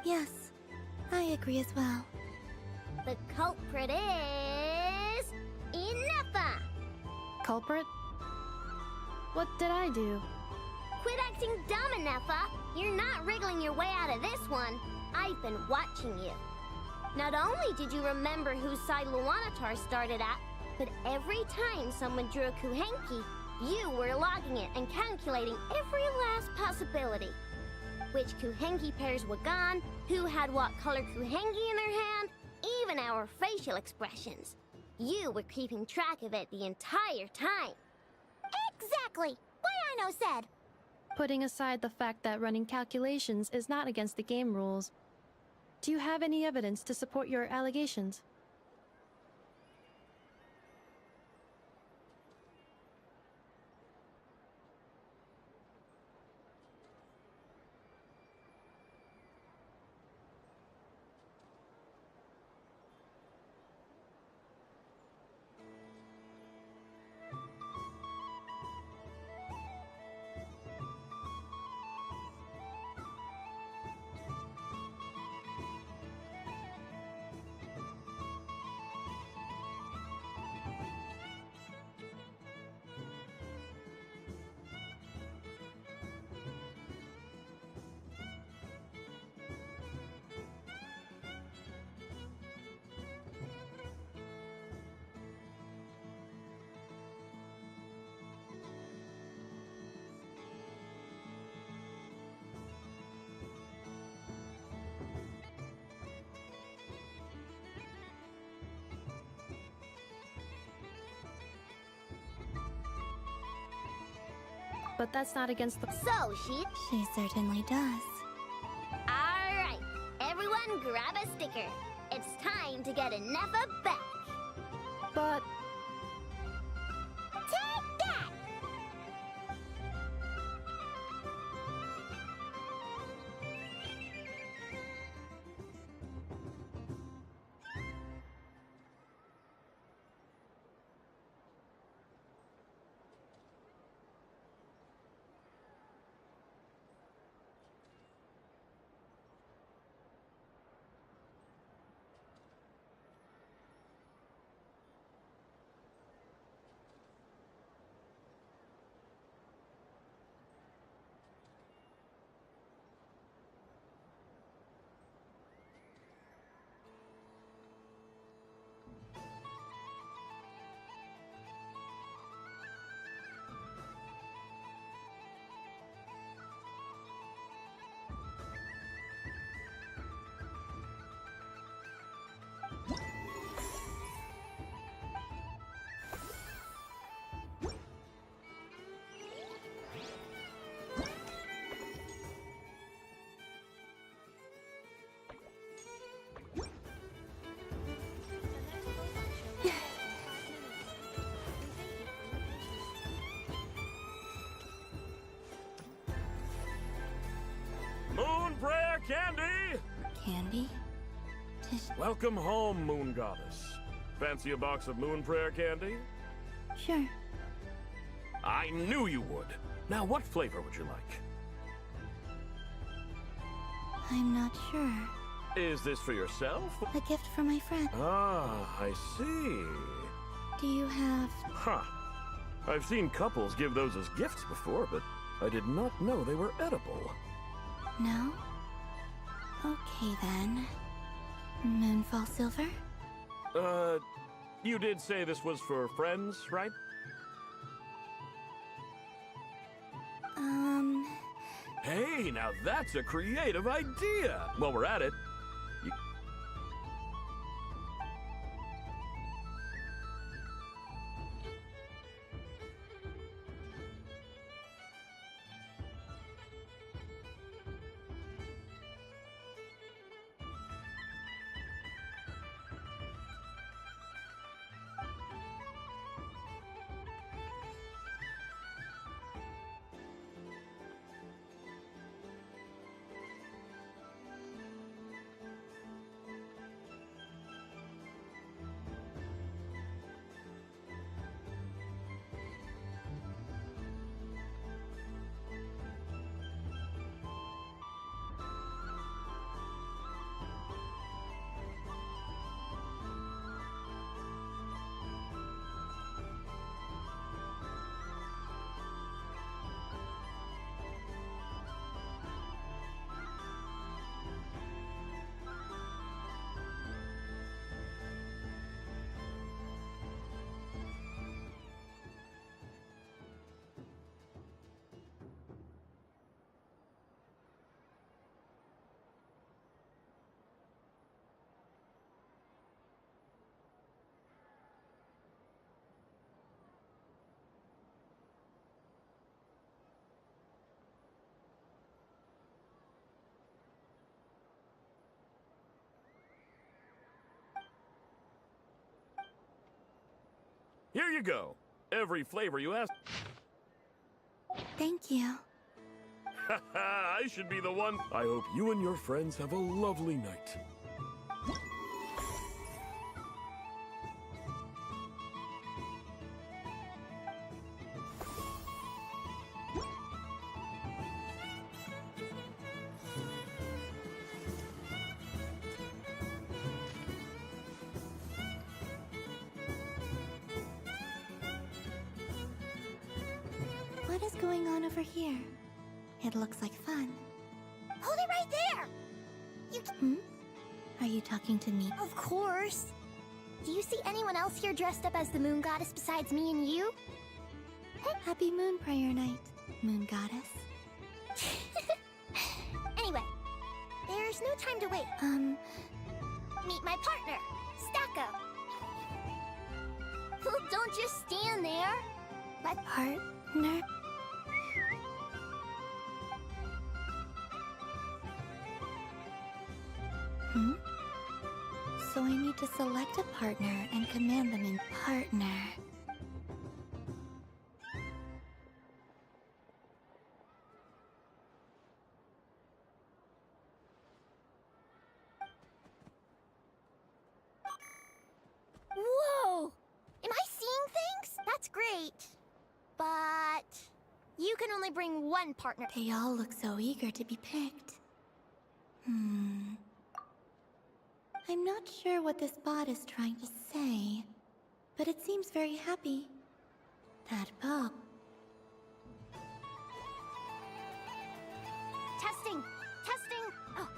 Yes, I agree as well. The culprit is... Ineffa! Culprit? What did I do? Quit acting dumb, Ineffa! You're not wriggling your way out of this one. I've been watching you. Not only did you remember whose side Luanatar started at, but every time someone drew a Kuhenki, you were logging it and calculating every last possibility. Which Kuhenki pairs were gone, who had what color Kuhenki in their hand, even our facial expressions. You were keeping track of it the entire time. Exactly! Why I no said! Putting aside the fact that running calculations is not against the game rules, do you have any evidence to support your allegations? But that's not against the... So, She certainly does. Alright, everyone grab a sticker. It's time to get Ineffa back. But... Take that! Moon Prayer Candy! Candy? Welcome home, Moon Goddess. Fancy a box of Moon Prayer Candy? Sure. I knew you would. Now, what flavor would you like? I'm not sure. Is this for yourself? A gift for my friend. Ah, I see. Do you have... Huh. I've seen couples give those as gifts before, but I did not know they were edible. No? Okay then. Moonfall Silver? You did say this was for friends, right? Hey, now that's a creative idea! While we're at it, Here you go. Every flavor you asked. Thank you. I should be the one. I hope you and your friends have a lovely night. What is going on over here? It looks like fun. Hold it right there! Are you talking to me? Of course. Do you see anyone else here dressed up as the moon goddess besides me and you? Happy Moon Prayer Night, Moon Goddess. Anyway, there's no time to wait. Meet my partner, Stacko. Don't just stand there. Partner? So I need to select a partner and command them in partner. Whoa! Am I seeing things? That's great. But you can only bring one partner. They all look so eager to be picked. I'm not sure what this bot is trying to say, but it seems very happy. That bow. Testing! Testing! Oh,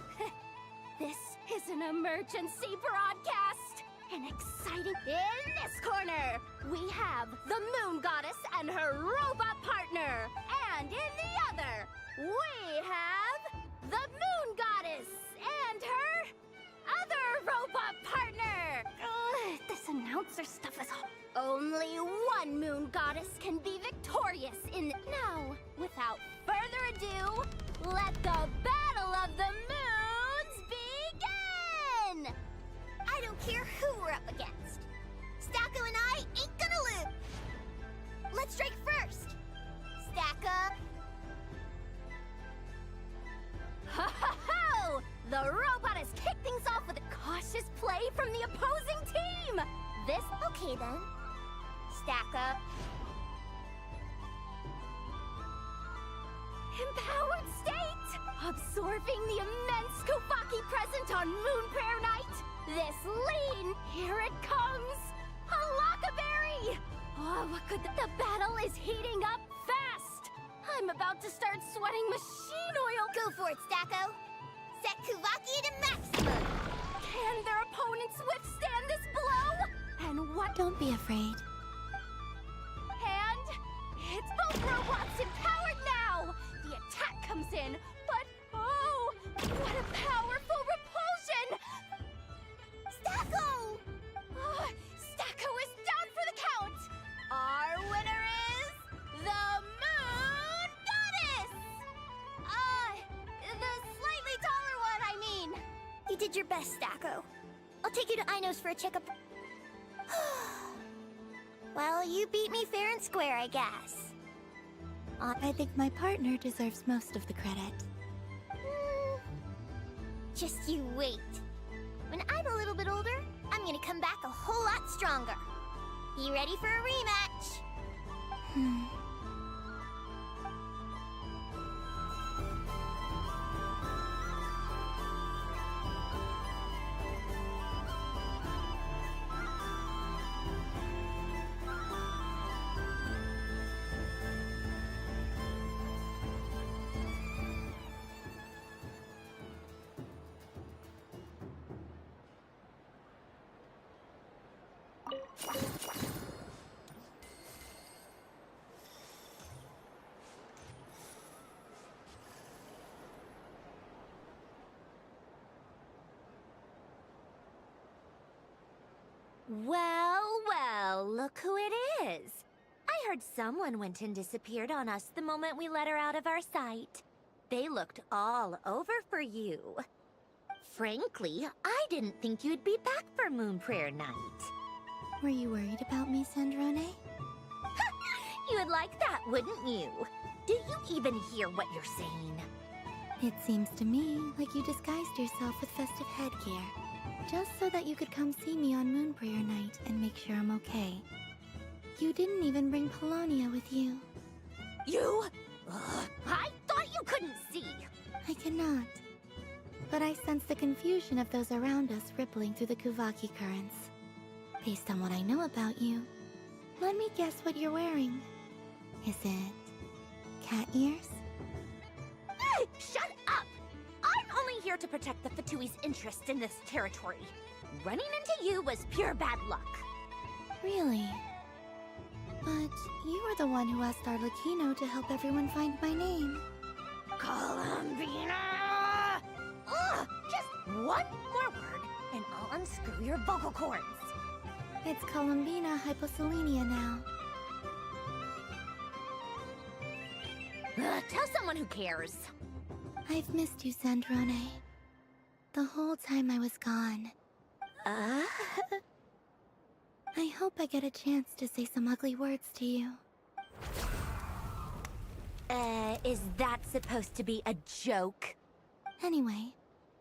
this is an emergency broadcast! An exciting... In this corner, we have the Moon Goddess and her robot partner! And in the other, we have the Moon Goddess and her other robot partner! This announcer stuff is... Only one Moon Goddess can be victorious in... Now, without further ado, let the Battle of the Moons begin! I don't care who we're up against. Stacko and I ain't gonna lose. Let's strike first. Stack up. Ho ho ho! The robot has kicked things off with a cautious play from the opposing team! This... Okay then. Stack up. Empowered state! Absorbing the immense Kuvaki present on Moon Prayer Night! This lean, here it comes! A Lockaberry! Oh, what could the battle is heating up fast! I'm about to start sweating machine oil! Go for it, Stacko! Set Kuvaki to maximum! Can their opponents withstand this blow? And what... Don't be afraid. And it's both robots empowered now! The attack comes in, but oh, what a powerful repulsion! Stacko! Oh, Stacko is down for the count! Our winner is the Moon Goddess! The slightly taller one, I mean. You did your best, Stacko. I'll take you to Ainos for a checkup. Well, you beat me fair and square, I guess. I think my partner deserves most of the credit. Just you wait. When I'm a little bit older, I'm gonna come back a whole lot stronger. You ready for a rematch? Well, look who it is. I heard someone went and disappeared on us the moment we let her out of our sight. They looked all over for you. Frankly, I didn't think you'd be back for Moon Prayer Night. Were you worried about me, Sandrone? You would like that, wouldn't you? Do you even hear what you're saying? It seems to me like you disguised yourself with festive headgear, just so that you could come see me on Moonbriar night and make sure I'm okay. You didn't even bring Polonia with you. You? I thought you couldn't see! I cannot. But I sense the confusion of those around us rippling through the Kuvaki currents. Based on what I know about you, let me guess what you're wearing. Is it cat ears? Shut up! I'm only here to protect the Fatui's interest in this territory. Running into you was pure bad luck. Really? But you were the one who asked Arlecchino to help everyone find my name. Columbina! Ugh! Just one more word, and I'll unscrew your vocal cords. It's Columbina Hyposelenia now. Tell someone who cares. I've missed you, Sandrone. The whole time I was gone. I hope I get a chance to say some ugly words to you. Is that supposed to be a joke? Anyway,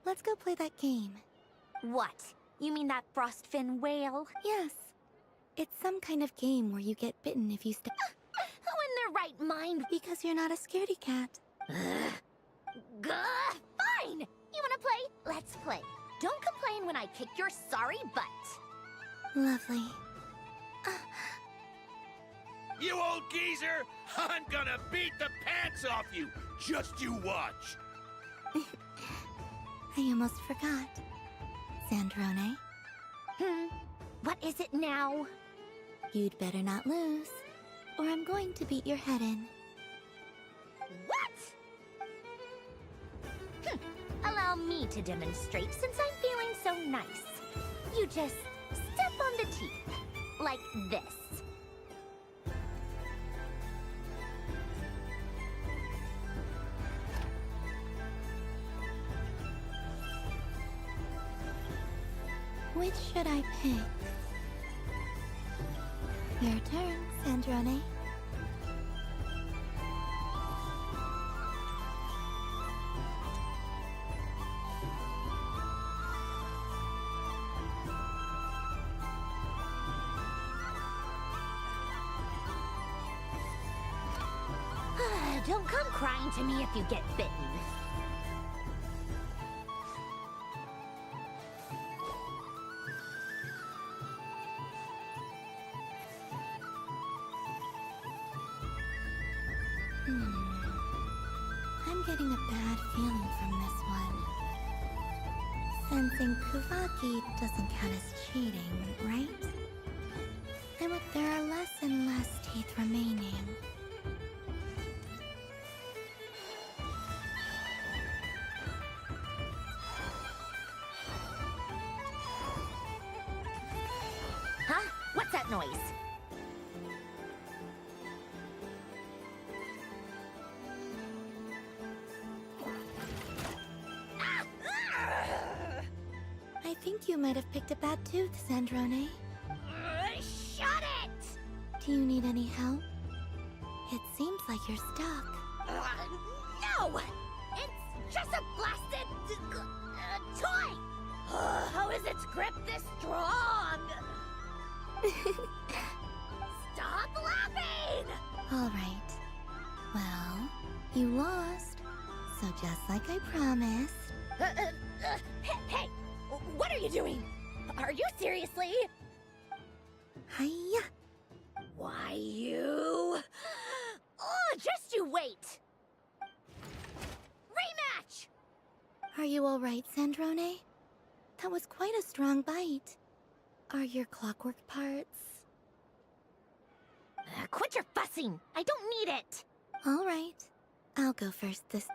let's go play that game. What? You mean that frostfin whale? Yes. It's some kind of game where you get bitten if you step... Who in their right mind? Because you're not a scaredy cat. Fine! You wanna play? Let's play. Don't complain when I kick your sorry butt. Lovely. You old geezer! I'm gonna beat the pants off you! Just you watch! I almost forgot. Sandrone? What is it now? You'd better not lose, or I'm going to beat your head in. What? Allow me to demonstrate since I'm feeling so nice. You just step on the teeth, like this. Which should I pick? Your turn, Sandrone. Don't come crying to me if you get bitten. I'm getting a bad feeling from this one. Sensing Kuvaki doesn't count as cheating, right? And there are less and less teeth remaining. Huh? What's that noise? I think you might have picked a bad tooth, Sandrone. Shut it! Do you need any help? It seems like you're stuck. No! It's just a blasted toy! How is its grip this strong? Stop laughing! Alright. Well, you lost. So just like I promised... Hey! What are you doing? Are you seriously? Hiya! Why, you... Oh, just you wait! Rematch! Are you alright, Sandrone? That was quite a strong bite. Are your clockwork parts? Quit your fussing! I don't need it! Alright. I'll go first this...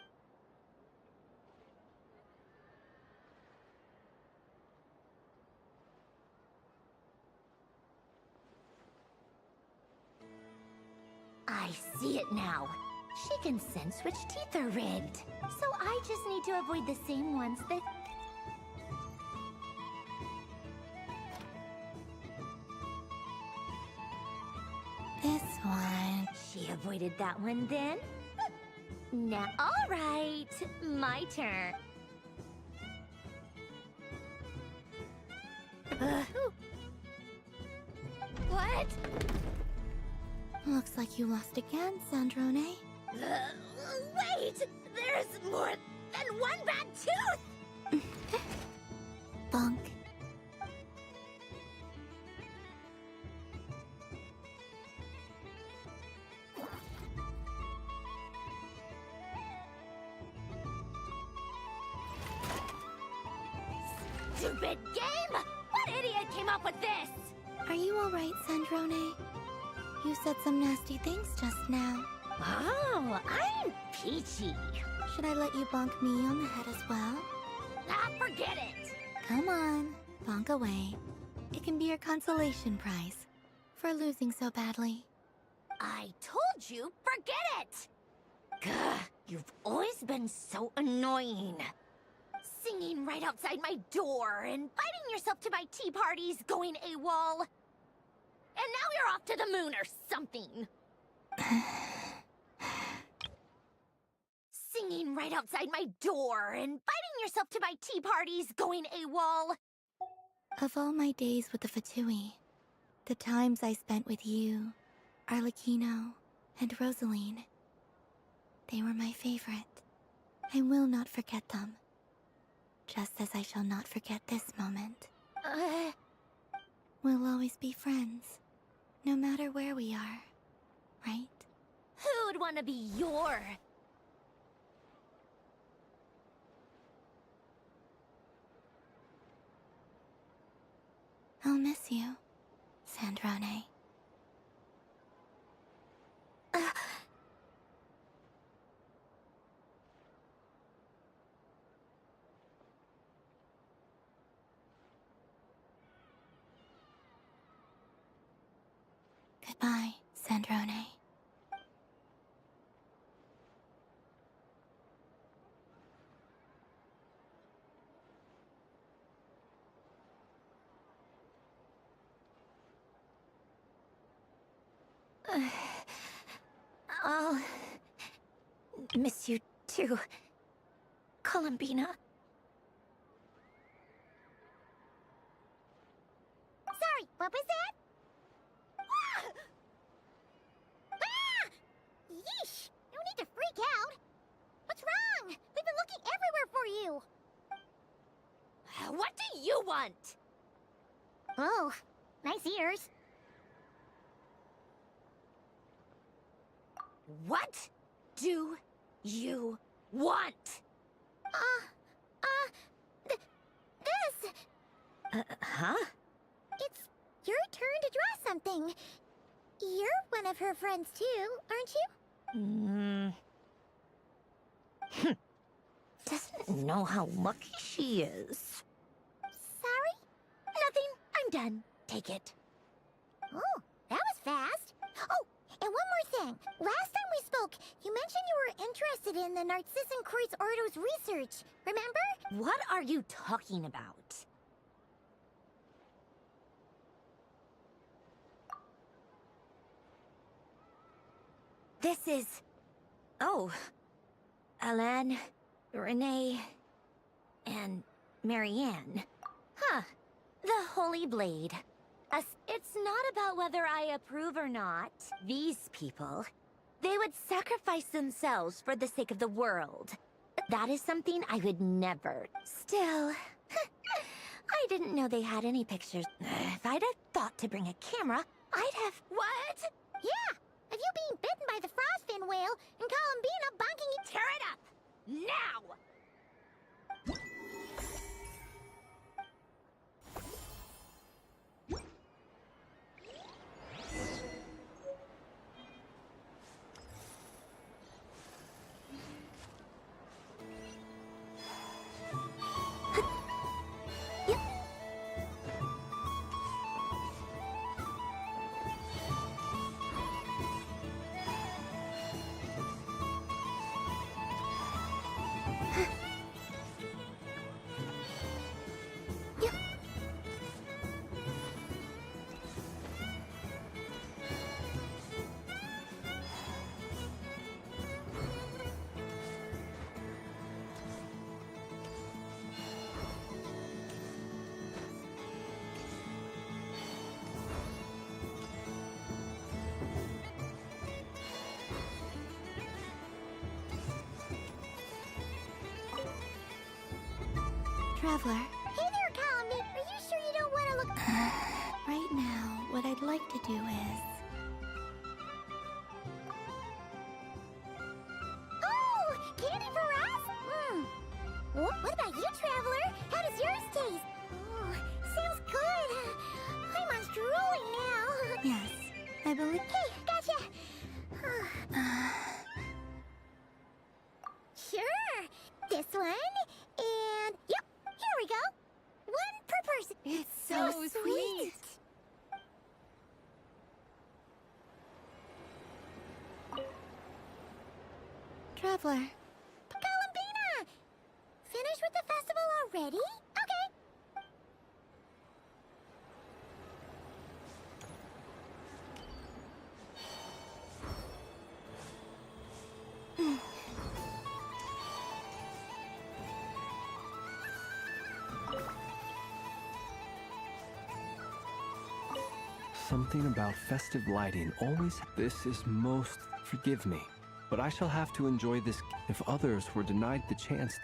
I see it now. She can sense which teeth are rigged. So I just need to avoid the same ones that... on. She avoided that one then. Now, all right, my turn. What? Looks like you lost again, Sandrone. Wait! There's more than one bad tooth! Bunk. Stupid game! What idiot came up with this? Are you alright, Sandrone? You said some nasty things just now. Oh, I'm peachy. Should I let you bonk me on the head as well? Ah, forget it! Come on, bonk away. It can be your consolation prize for losing so badly. I told you, forget it! Gah, you've always been so annoying. Singing right outside my door, inviting yourself to my tea parties, going AWOL. And now you're off to the moon or something. Singing right outside my door, inviting yourself to my tea parties, going AWOL. Of all my days with the Fatui, the times I spent with you, Arlecchino, and Rosaline, they were my favorite. I will not forget them. Just as I shall not forget this moment. We'll always be friends, no matter where we are, right? Who'd want to be your... I'll miss you, Sandrone. Goodbye, Sandrone. I'll miss you too, Columbina. Sorry, what was that? Ah! Yeesh! No need to freak out. What's wrong? We've been looking everywhere for you. What do you want? Oh, nice ears. What do you want? This! Huh? It's your turn to draw something. You're one of her friends too, aren't you? Doesn't know how lucky she is. Sorry? Nothing. I'm done. Take it. Oh, that was fast. Oh, and one more thing. Last time we spoke, you mentioned you were interested in the Narcissan Kreuz Ordo's research. Remember? What are you talking about? This is... Oh. Alan, Renee, and Marianne. Huh. The Holy Blade. It's not about whether I approve or not. These people, they would sacrifice themselves for the sake of the world. That is something I would never. Still, I didn't know they had any pictures. If I'd have thought to bring a camera, I'd have... What? Yeah, of you being bitten by the frostfin whale and Columbina bonking you. Tear it up! Now! Traveler, Hey there, Columby. Are you sure you don't want to look... right now, what I'd like to do is... Oh, candy for us? What about you, Traveler? How does yours taste? Oh, sounds good. I'm unruly now. Yes, I believe... Hey, gotcha. Sure. This one, and... Yep, here we go. One per person. It's so sweet. Traveler, Columbina! Finished with the festival already? Okay. Something about festive lighting always... This is most... Forgive me, but I shall have to enjoy this if others were denied the chance.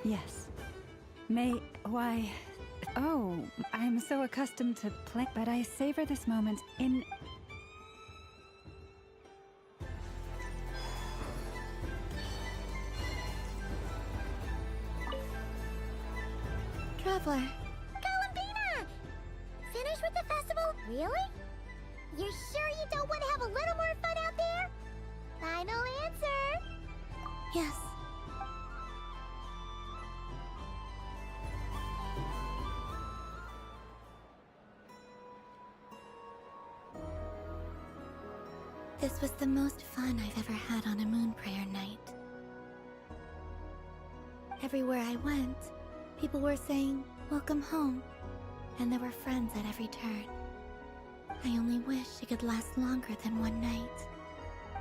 Yes. Why... Oh, I'm so accustomed to play, but I savor this moment in... Traveler, Columbina! Finished with the festival? Really? You're sure you don't want to have a little more fun out there? Final answer! yes. This was the most fun I've ever had on a moon prayer night. Everywhere I went, people were saying, "Welcome home," and there were friends at every turn. I only wish it could last longer than one night.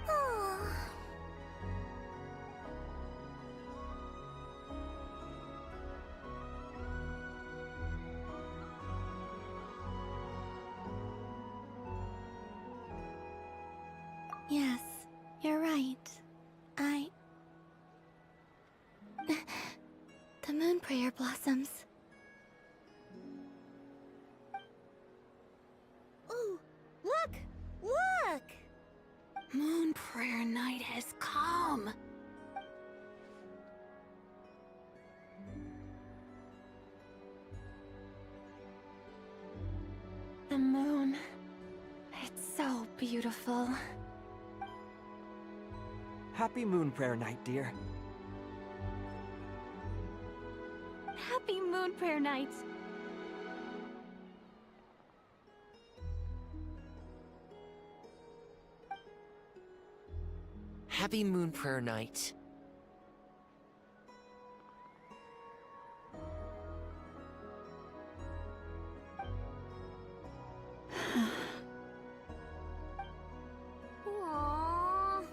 Oh. Yes, you're right. The moon prayer blossoms. Ooh, look! Look! Moon prayer night has come. The moon. It's so beautiful. Happy Moon Prayer Night, dear. Happy Moon Prayer Night. Happy Moon Prayer Night. Aww.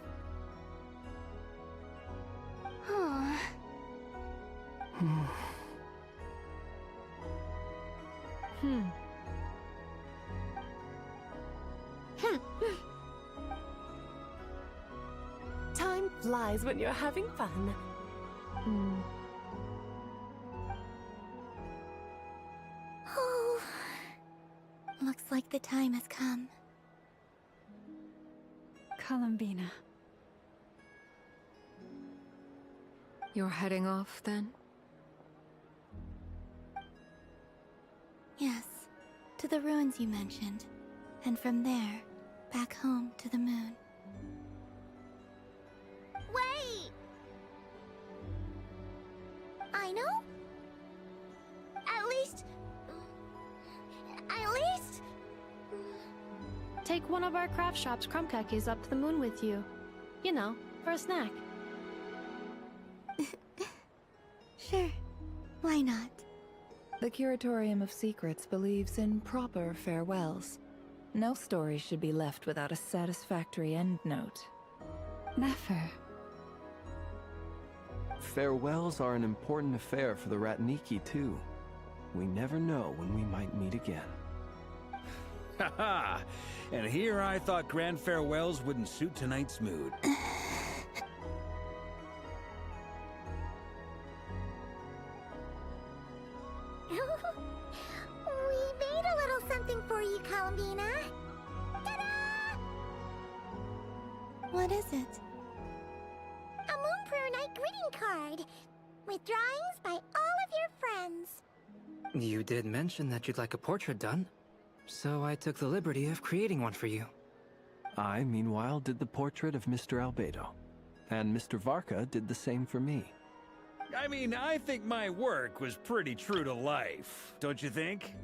Huh. Time flies when you're having fun. Oh, looks like the time has come. Columbina. You're heading off, then? Yes, to the ruins you mentioned, and from there, back home to the moon. Wait! I know? At least... Take one of our craft shop's crumb cookies up to the moon with you. You know, for a snack. Sure, why not? The Curatorium of Secrets believes in proper farewells. No story should be left without a satisfactory endnote. Never. Farewells are an important affair for the Ratniki, too. We never know when we might meet again. Haha! And here I thought grand farewells wouldn't suit tonight's mood. We made a little something for you, Columbina. Ta-da! What is it? A Moonprayer Night greeting card with drawings by all of your friends. You did mention that you'd like a portrait done, so I took the liberty of creating one for you. I, meanwhile, did the portrait of Mr. Albedo, and Mr. Varka did the same for me. I mean, I think my work was pretty true to life, don't you think?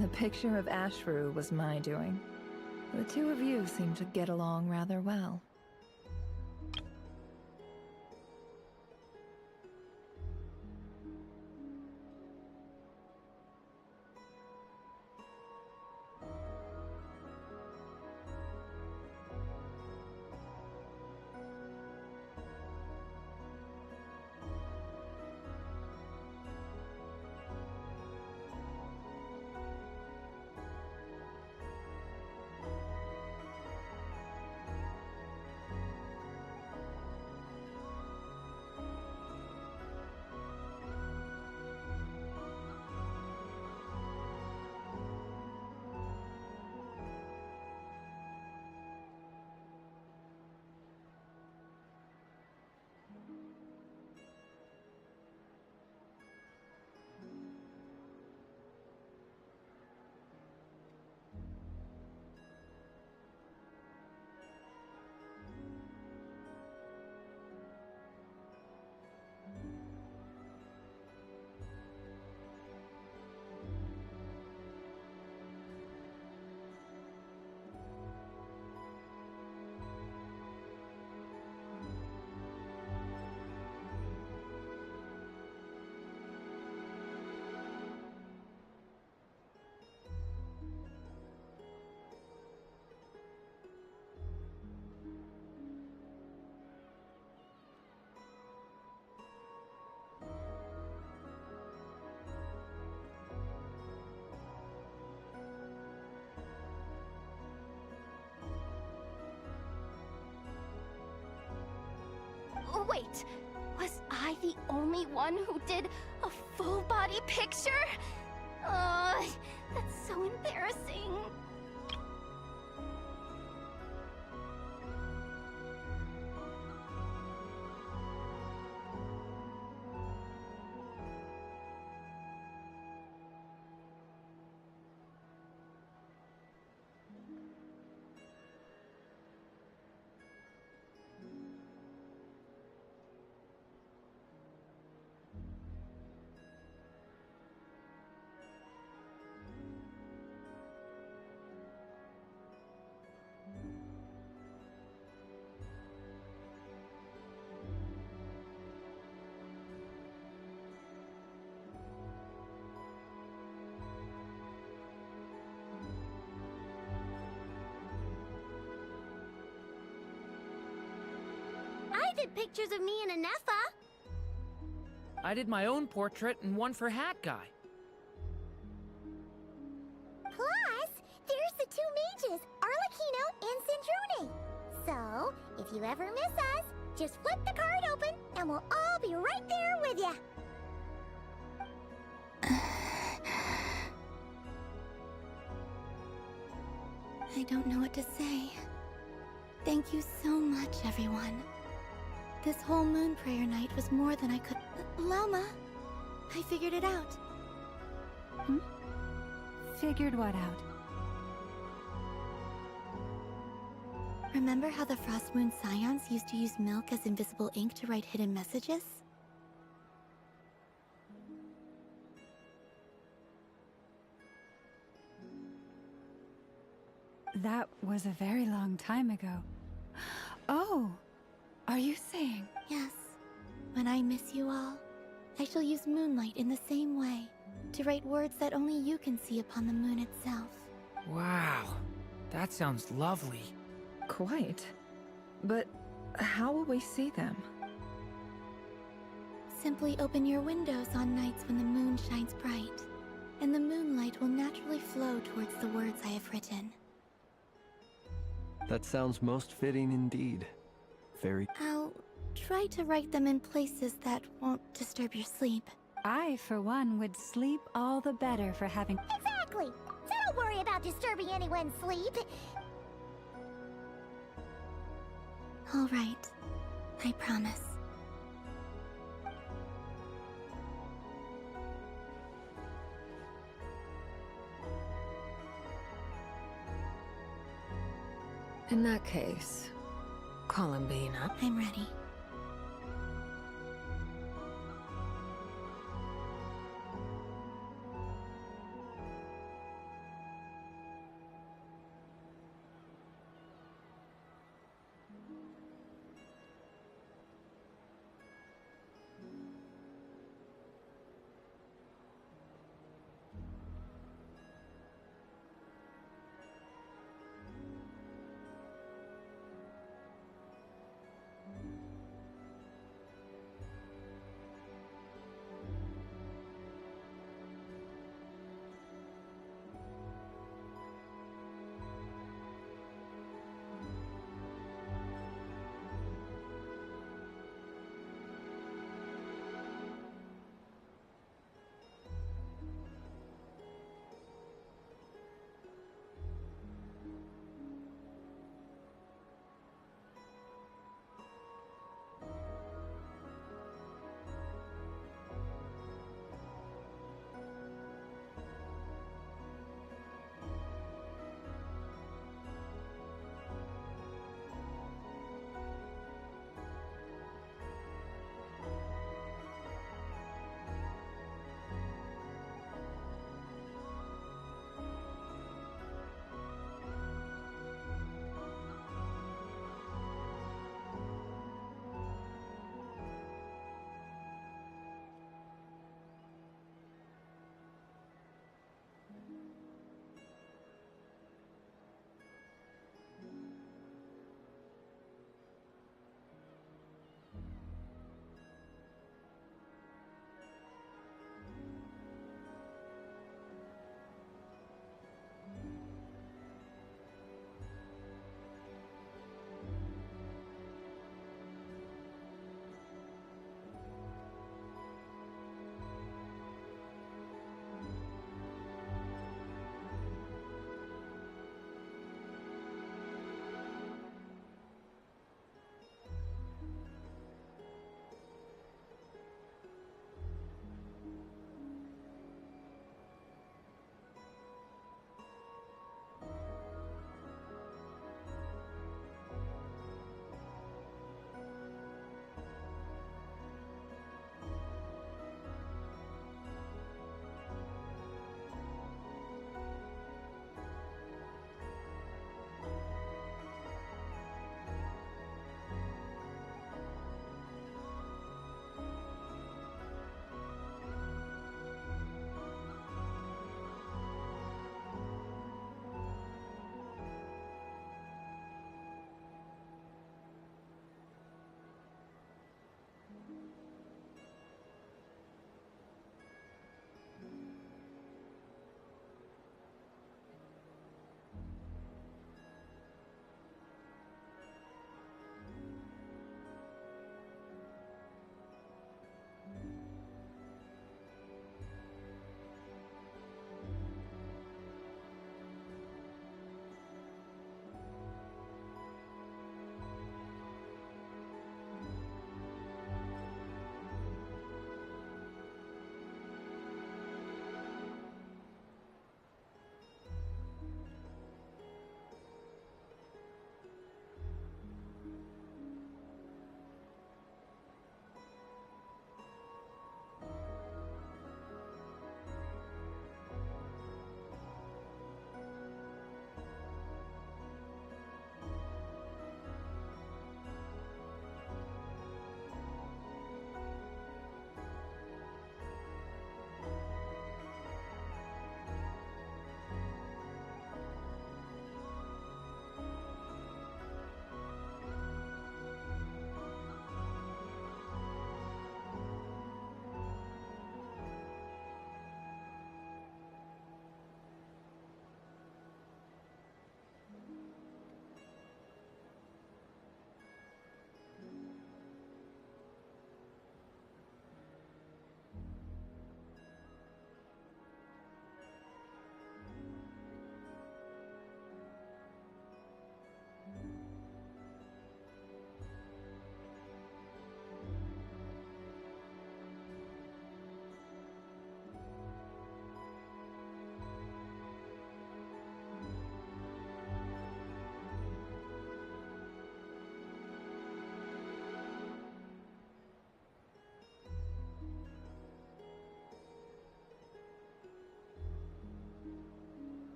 The picture of Ashru was my doing. The two of you seem to get along rather well. Wait, was I the only one who did a full body picture? That's so embarrassing. I did pictures of me and Anefa. I did my own portrait and one for Hat Guy. Plus, there's the two mages, Arlecchino and Cendrune. So, if you ever miss us, just flip the card open and we'll all be right there with you. I don't know what to say. Thank you so much, everyone. This whole moon prayer night was more than I could... Llama, I figured it out. Hmm? Figured what out? Remember how the Frost Moon Scions used to use milk as invisible ink to write hidden messages? That was a very long time ago. Oh, are you saying? Yes. When I miss you all, I shall use moonlight in the same way, to write words that only you can see upon the moon itself. Wow, that sounds lovely. Quite. But how will we see them? Simply open your windows on nights when the moon shines bright, and the moonlight will naturally flow towards the words I have written. That sounds most fitting indeed. Very... I'll try to write them in places that won't disturb your sleep. I, for one, would sleep all the better for having... Exactly! So don't worry about disturbing anyone's sleep. All right. I promise. In that case, Columbina. I'm ready.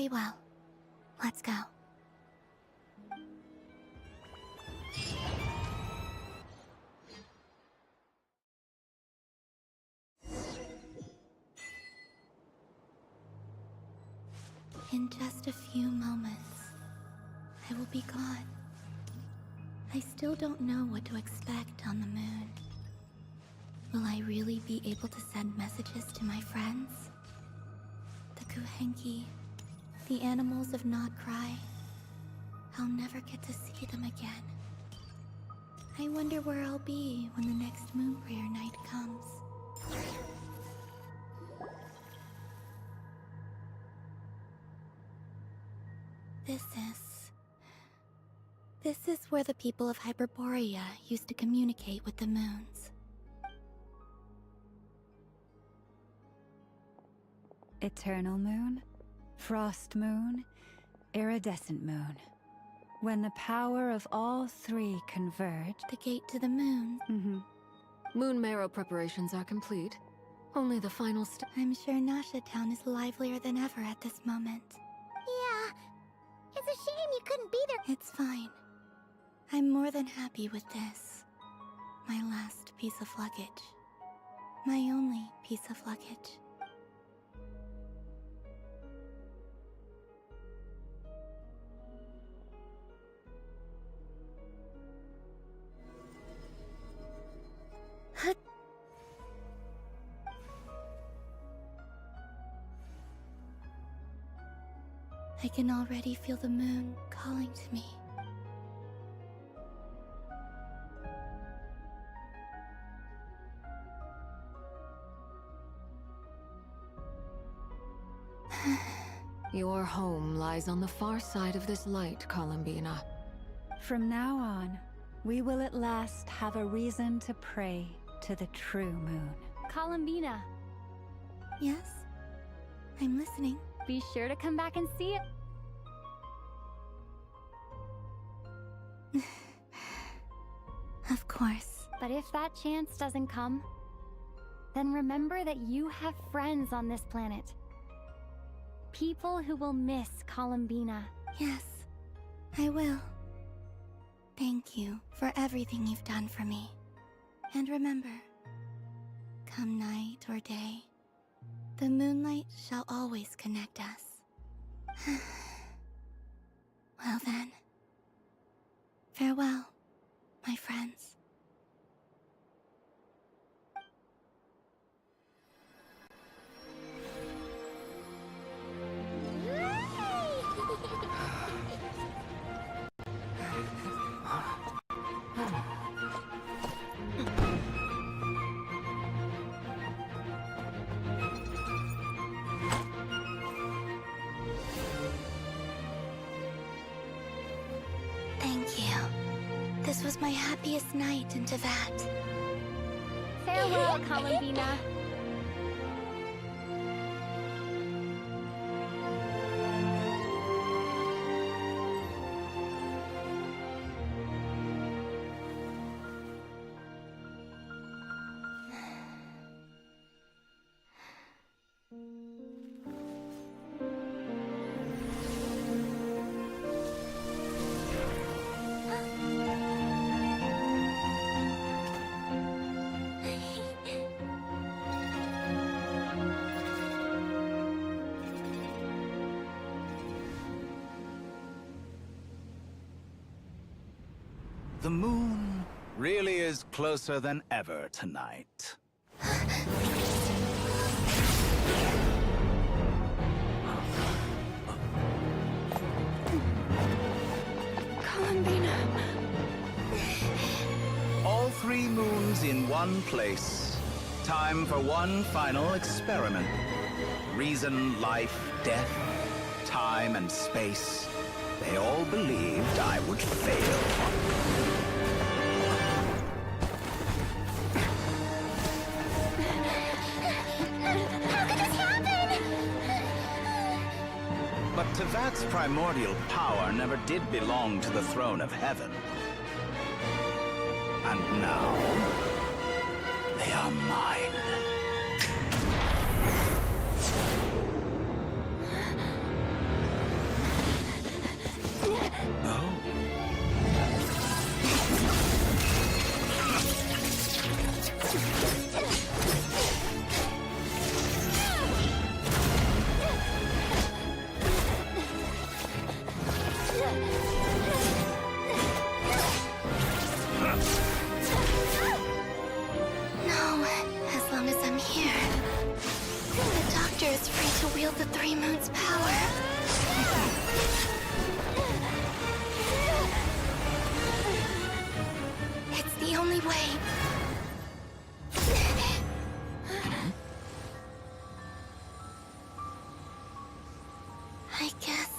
Very well. Let's go. In just a few moments, I will be gone. I still don't know what to expect on the moon. Will I really be able to send messages to my friends? The Kuhenki, the animals of Not Cry. I'll never get to see them again. I wonder where I'll be when the next moon prayer night comes. This is where the people of Hyperborea used to communicate with the moons. Eternal moon, frost moon, iridescent moon. When the power of all three converge... The gate to the moon. Moon marrow preparations are complete. Only the final step. I'm sure Nasha Town is livelier than ever at this moment. Yeah. It's a shame you couldn't be there. It's fine. I'm more than happy with this. My last piece of luggage. My only piece of luggage. I can already feel the moon calling to me. Your home lies on the far side of this light, Columbina. From now on, we will at last have a reason to pray to the true moon. Columbina. Yes? I'm listening. Be sure to come back and see it. Of course. But if that chance doesn't come, then remember that you have friends on this planet. People who will miss Columbina. Yes, I will. Thank you for everything you've done for me. And remember, come night or day, the moonlight shall always connect us. Well then, farewell, my friends. Thank you. This was my happiest night in Tevat. Farewell, Columbina. The moon really is closer than ever tonight. Columbina. All three moons in one place. Time for one final experiment. Reason, life, death, time, and space. They all believed I would fail. But Tevat's primordial power never did belong to the throne of heaven. And now, they are mine. No, as long as I'm here. The Doctor is free to wield the Three Moons' power. It's the only way. I guess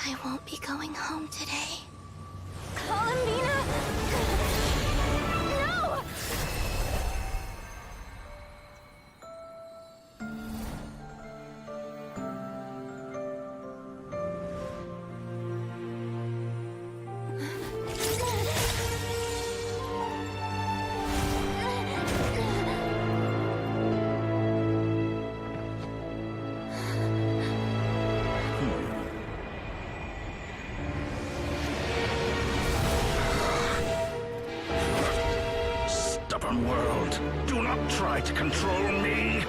I won't be going home today. Columbina! No! Stubborn world, do not try to control me.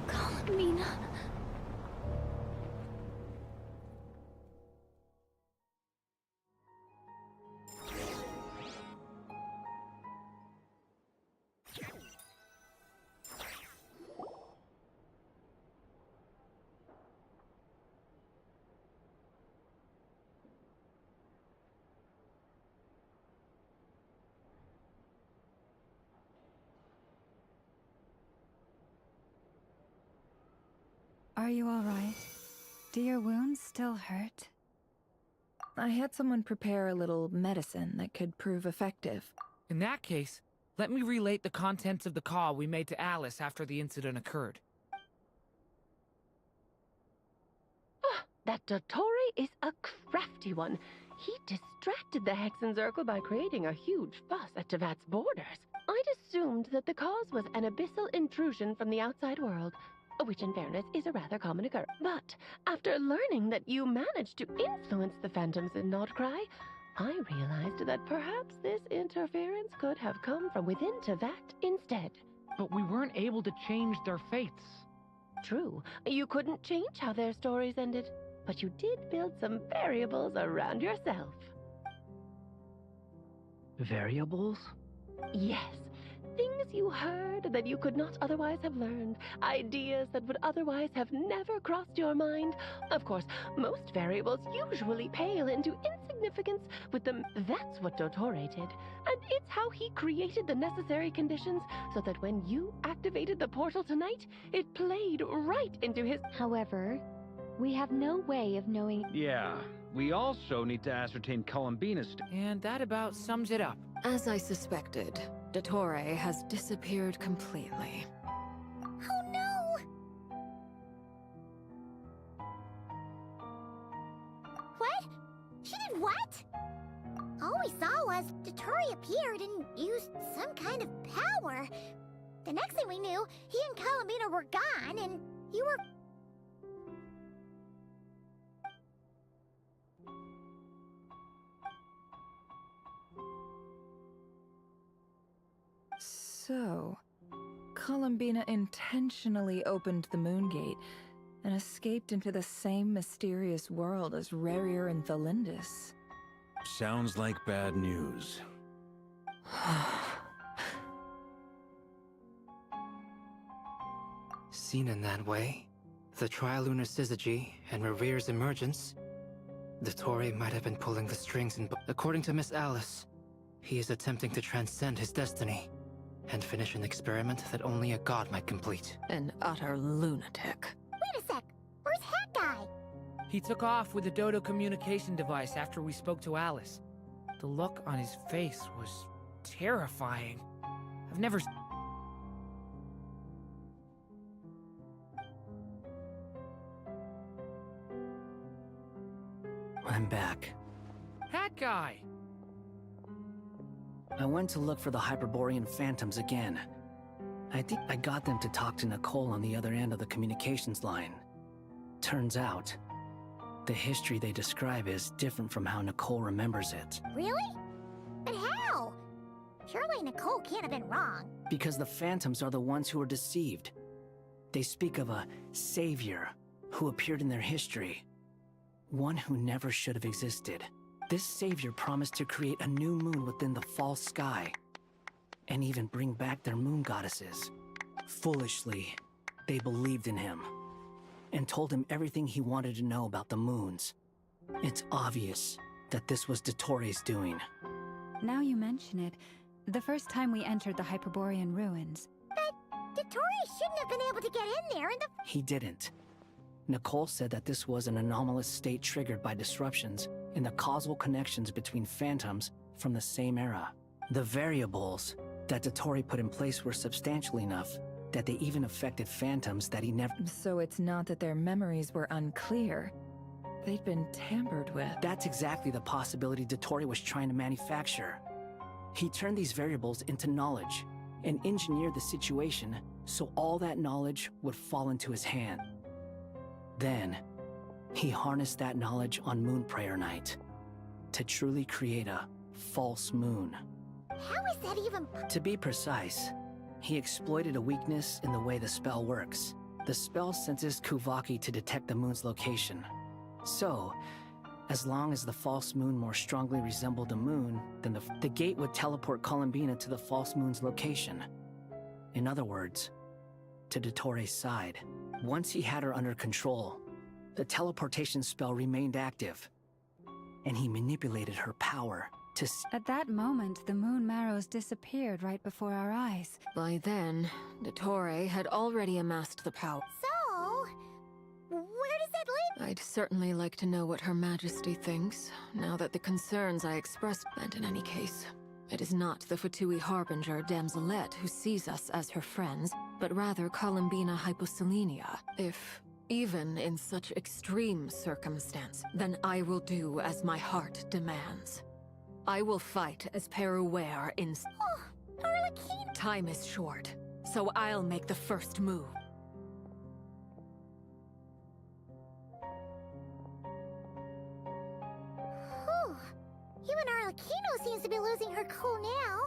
Columbina. Are you all right? Do your wounds still hurt? I had someone prepare a little medicine that could prove effective. In that case, let me relate the contents of the call we made to Alice after the incident occurred. That Dottore is a crafty one. He distracted the Hexenzirkel by creating a huge fuss at Tevat's borders. I'd assumed that the cause was an abyssal intrusion from the outside world, which in fairness is a rather common occurrence. But after learning that you managed to influence the phantoms in Nordcry, I realized that perhaps this interference could have come from within Tevat instead. But we weren't able to change their fates. True, you couldn't change how their stories ended, but you did build some variables around yourself. Variables? Yes. Things you heard that you could not otherwise have learned. Ideas that would otherwise have never crossed your mind. Of course, most variables usually pale into insignificance with them. That's what Dottore did. And it's how he created the necessary conditions so that when you activated the portal tonight, it played right into his... However, we have no way of knowing... Yeah, we also need to ascertain Columbina's... And that about sums it up. As I suspected, Dottore has disappeared completely. Oh no! What? She did what? All we saw was Dottore appeared and used some kind of power. The next thing we knew, he and Columbina were gone and you were... So, Columbina intentionally opened the Moongate and escaped into the same mysterious world as Rerir and Thalindis. Sounds like bad news. Seen in that way, the Trilunar Syzygy and Rerir's emergence, Dottore might have been pulling the strings according to Miss Alice, he is attempting to transcend his destiny and finish an experiment that only a god might complete. An utter lunatic. Wait a sec, where's Hat Guy? He took off with the Dodo communication device after we spoke to Alice. The look on his face was terrifying. I've never... I'm back. Hat Guy! I went to look for the Hyperborean phantoms again. I think I got them to talk to Nicole on the other end of the communications line. Turns out, The history they describe is different from how Nicole remembers it. Really? But how? Surely Nicole can't have been wrong. Because the Phantoms are the ones who were deceived. They speak of a savior who appeared in their history. One who never should have existed. This savior promised to create a new moon within the false sky, and even bring back their moon goddesses. Foolishly, they believed in him, and told him everything he wanted to know about the moons. It's obvious that this was Dottoro's doing. Now you mention it, the first time we entered the Hyperborean ruins. But Dottori shouldn't have been able to get in there in the... He didn't. Nicole said that this was an anomalous state triggered by disruptions in the causal connections between phantoms from the same era. The variables that Dottori put in place were substantial enough that they even affected phantoms that he never... So it's not that their memories were unclear. They'd been tampered with. That's exactly the possibility Dottori was trying to manufacture. He turned these variables into knowledge and engineered the situation so all that knowledge would fall into his hand. Then, he harnessed that knowledge on Moon Prayer Night to truly create a false moon. How is that even... To be precise, he exploited a weakness in the way the spell works. The spell senses Kuvaki to detect the moon's location. So, as long as the false moon more strongly resembled the moon, then the gate would teleport Columbina to the false moon's location. In other words, to Dottori's side. Once he had her under control, the teleportation spell remained active, and he manipulated her power to... At that moment, the moon marrows disappeared right before our eyes. By then, Dottore had already amassed the power. So, where does that leave... I'd certainly like to know what Her Majesty thinks, now that the concerns I expressed... And in any case, it is not the Fatui Harbinger Damselette who sees us as her friends, but rather Columbina Hyposelenia. If, even in such extreme circumstance, then I will do as my heart demands. I will fight as Peruware in... Oh, Arlecchino! Time is short, so I'll make the first move. Whew. Even Arlecchino seems to be losing her cool now.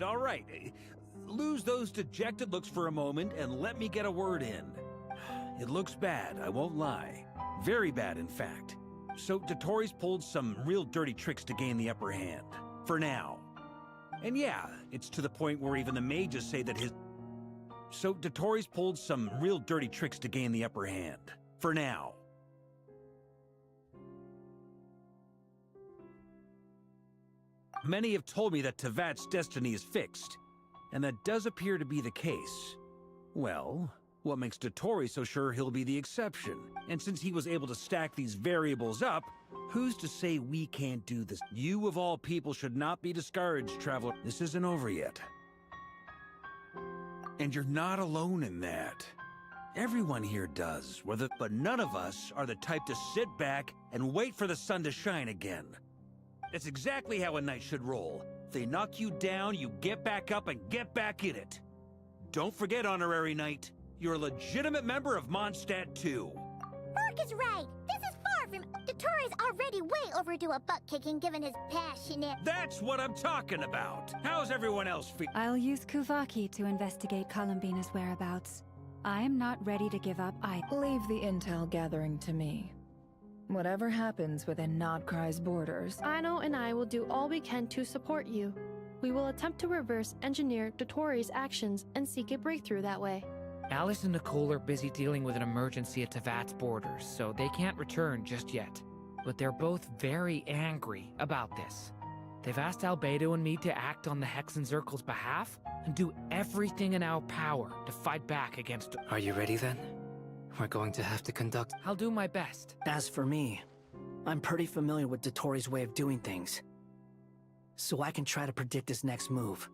All right. Lose those dejected looks for a moment and let me get a word in. It looks bad, I won't lie. Very bad, in fact. So Dottori's pulled some real dirty tricks to gain the upper hand. For now. And yeah, it's to the point where even the mages say that his... So Dottori's pulled some real dirty tricks to gain the upper hand. For now. Many have told me that Tevat's destiny is fixed, and that does appear to be the case. Well, what makes Dottori so sure he'll be the exception? And since he was able to stack these variables up, who's to say we can't do this? You of all people should not be discouraged, Traveler. This isn't over yet. And you're not alone in that. Everyone here does, but none of us are the type to sit back and wait for the sun to shine again. That's exactly how a knight should roll. If they knock you down, you get back up and get back in it. Don't forget, Honorary Knight, you're a legitimate member of Mondstadt too. Mark is right. This is far from... Dottori's already way overdue a butt-kicking given his passionate... That's what I'm talking about. How's everyone else feel? I'll use Kuvaki to investigate Columbina's whereabouts. I am not ready to give up either. Leave the intel gathering to me. Whatever happens within Nodcry's borders... Aino and I will do all we can to support you. We will attempt to reverse engineer Dottori's actions and seek a breakthrough that way. Alice and Nicole are busy dealing with an emergency at Tevat's borders, so they can't return just yet. But they're both very angry about this. They've asked Albedo and me to act on the Hexenzirkel's behalf and do everything in our power to fight back against... Are you ready then? We're going to have to conduct... I'll do my best. As for me, I'm pretty familiar with Dottori's way of doing things, so I can try to predict his next move.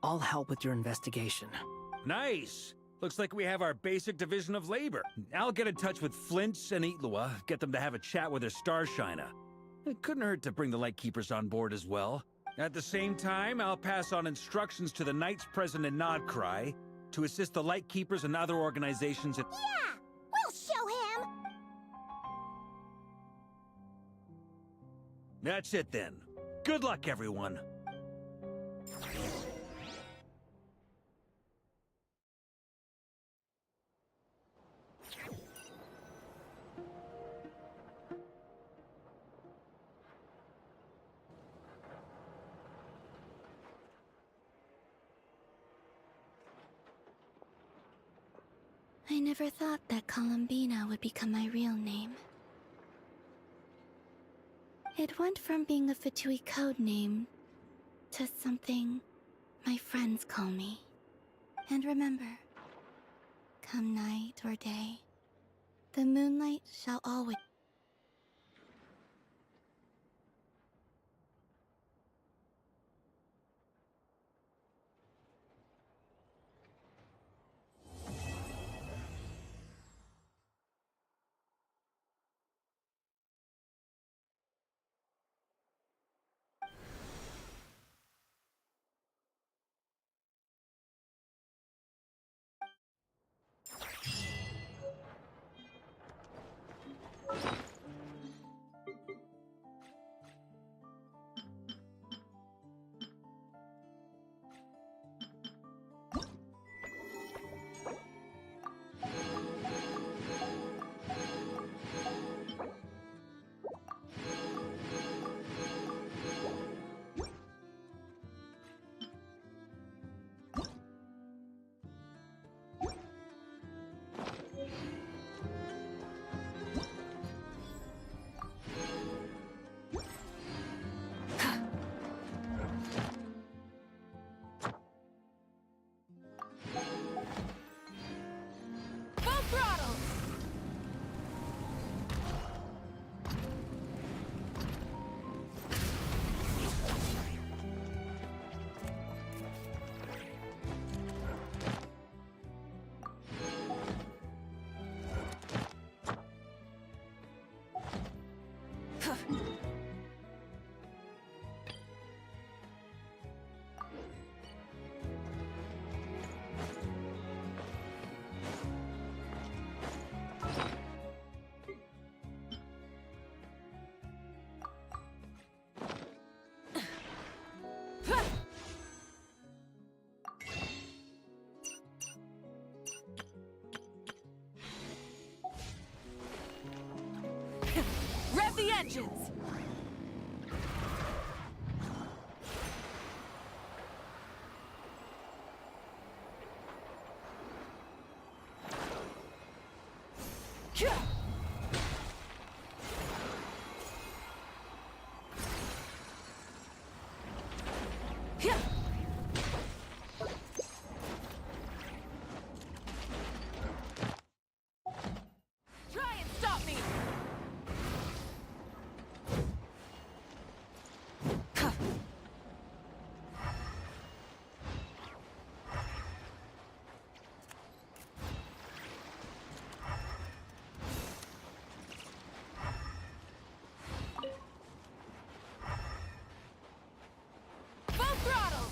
I'll help with your investigation. Nice! Looks like we have our basic division of labor. I'll get in touch with Flints and Itlua, get them to have a chat with their Starshiner. It couldn't hurt to bring the Lightkeepers on board as well. At the same time, I'll pass on instructions to the Knights present in Nodcry to assist the Lightkeepers and other organizations in— Yeah! We'll show him! That's it then. Good luck, everyone. I never thought that Columbina would become my real name. It went from being a Fatui code name to something my friends call me. And remember, come night or day, the moonlight shall always— Rev the engines! Try and stop me! Full throttle!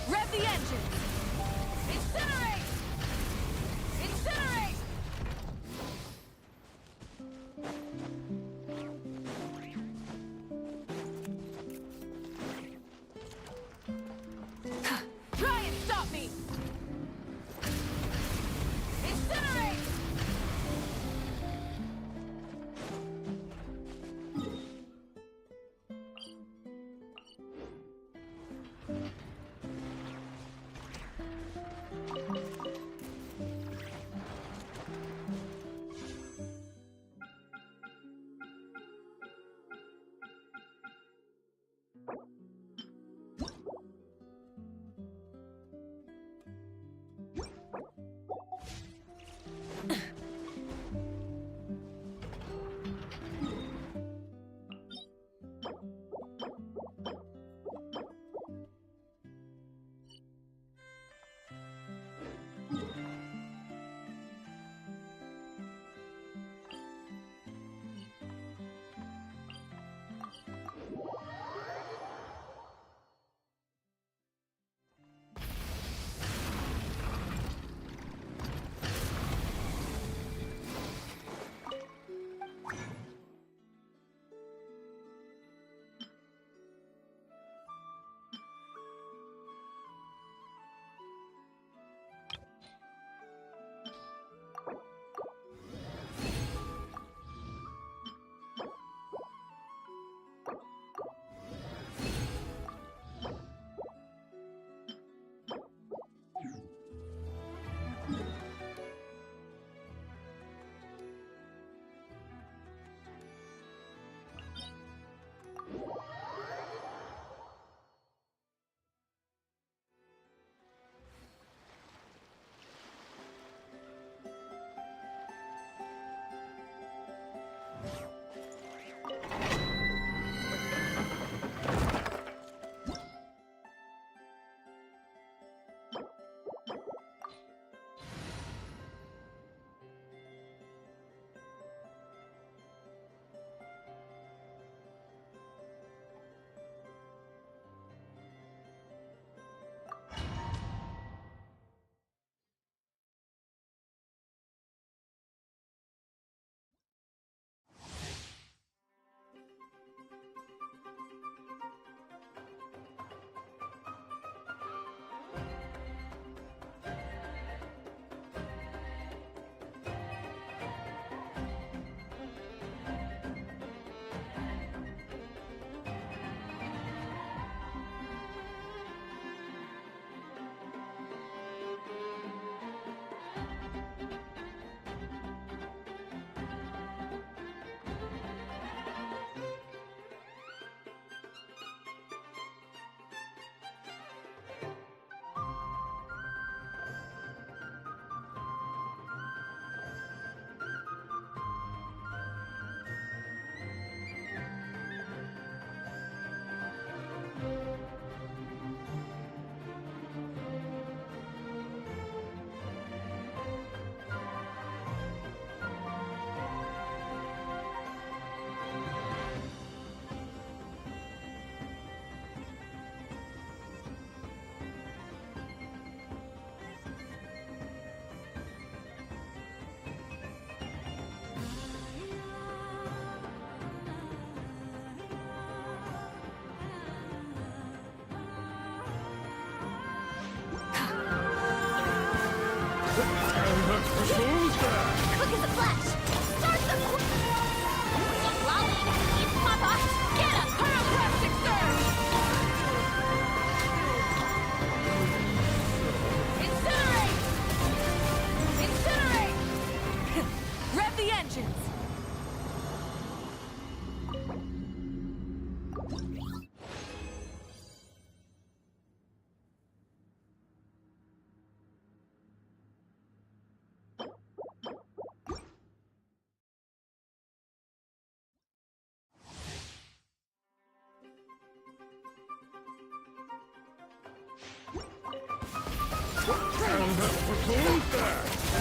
Rev the engine! Incinerate! Incinerate! Try and stop me! Incinerate! Quick as a flash! Start the Stop lolling! Eat Papa! Get a pyroclastic surge! Incinerate! Incinerate! Rev the engines!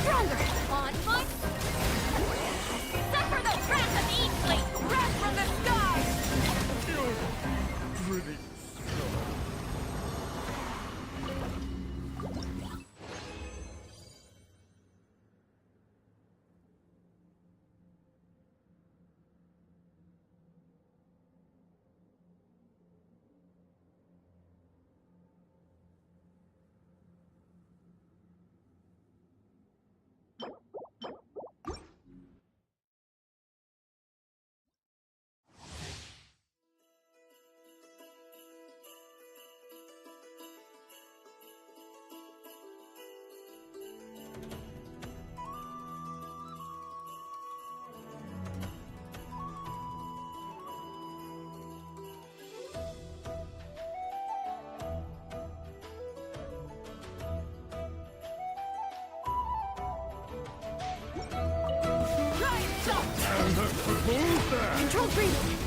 Stronger! On foot! Suffer the wrath of Eatfleet! Wrath from the sky! Pretty Troubled breathing.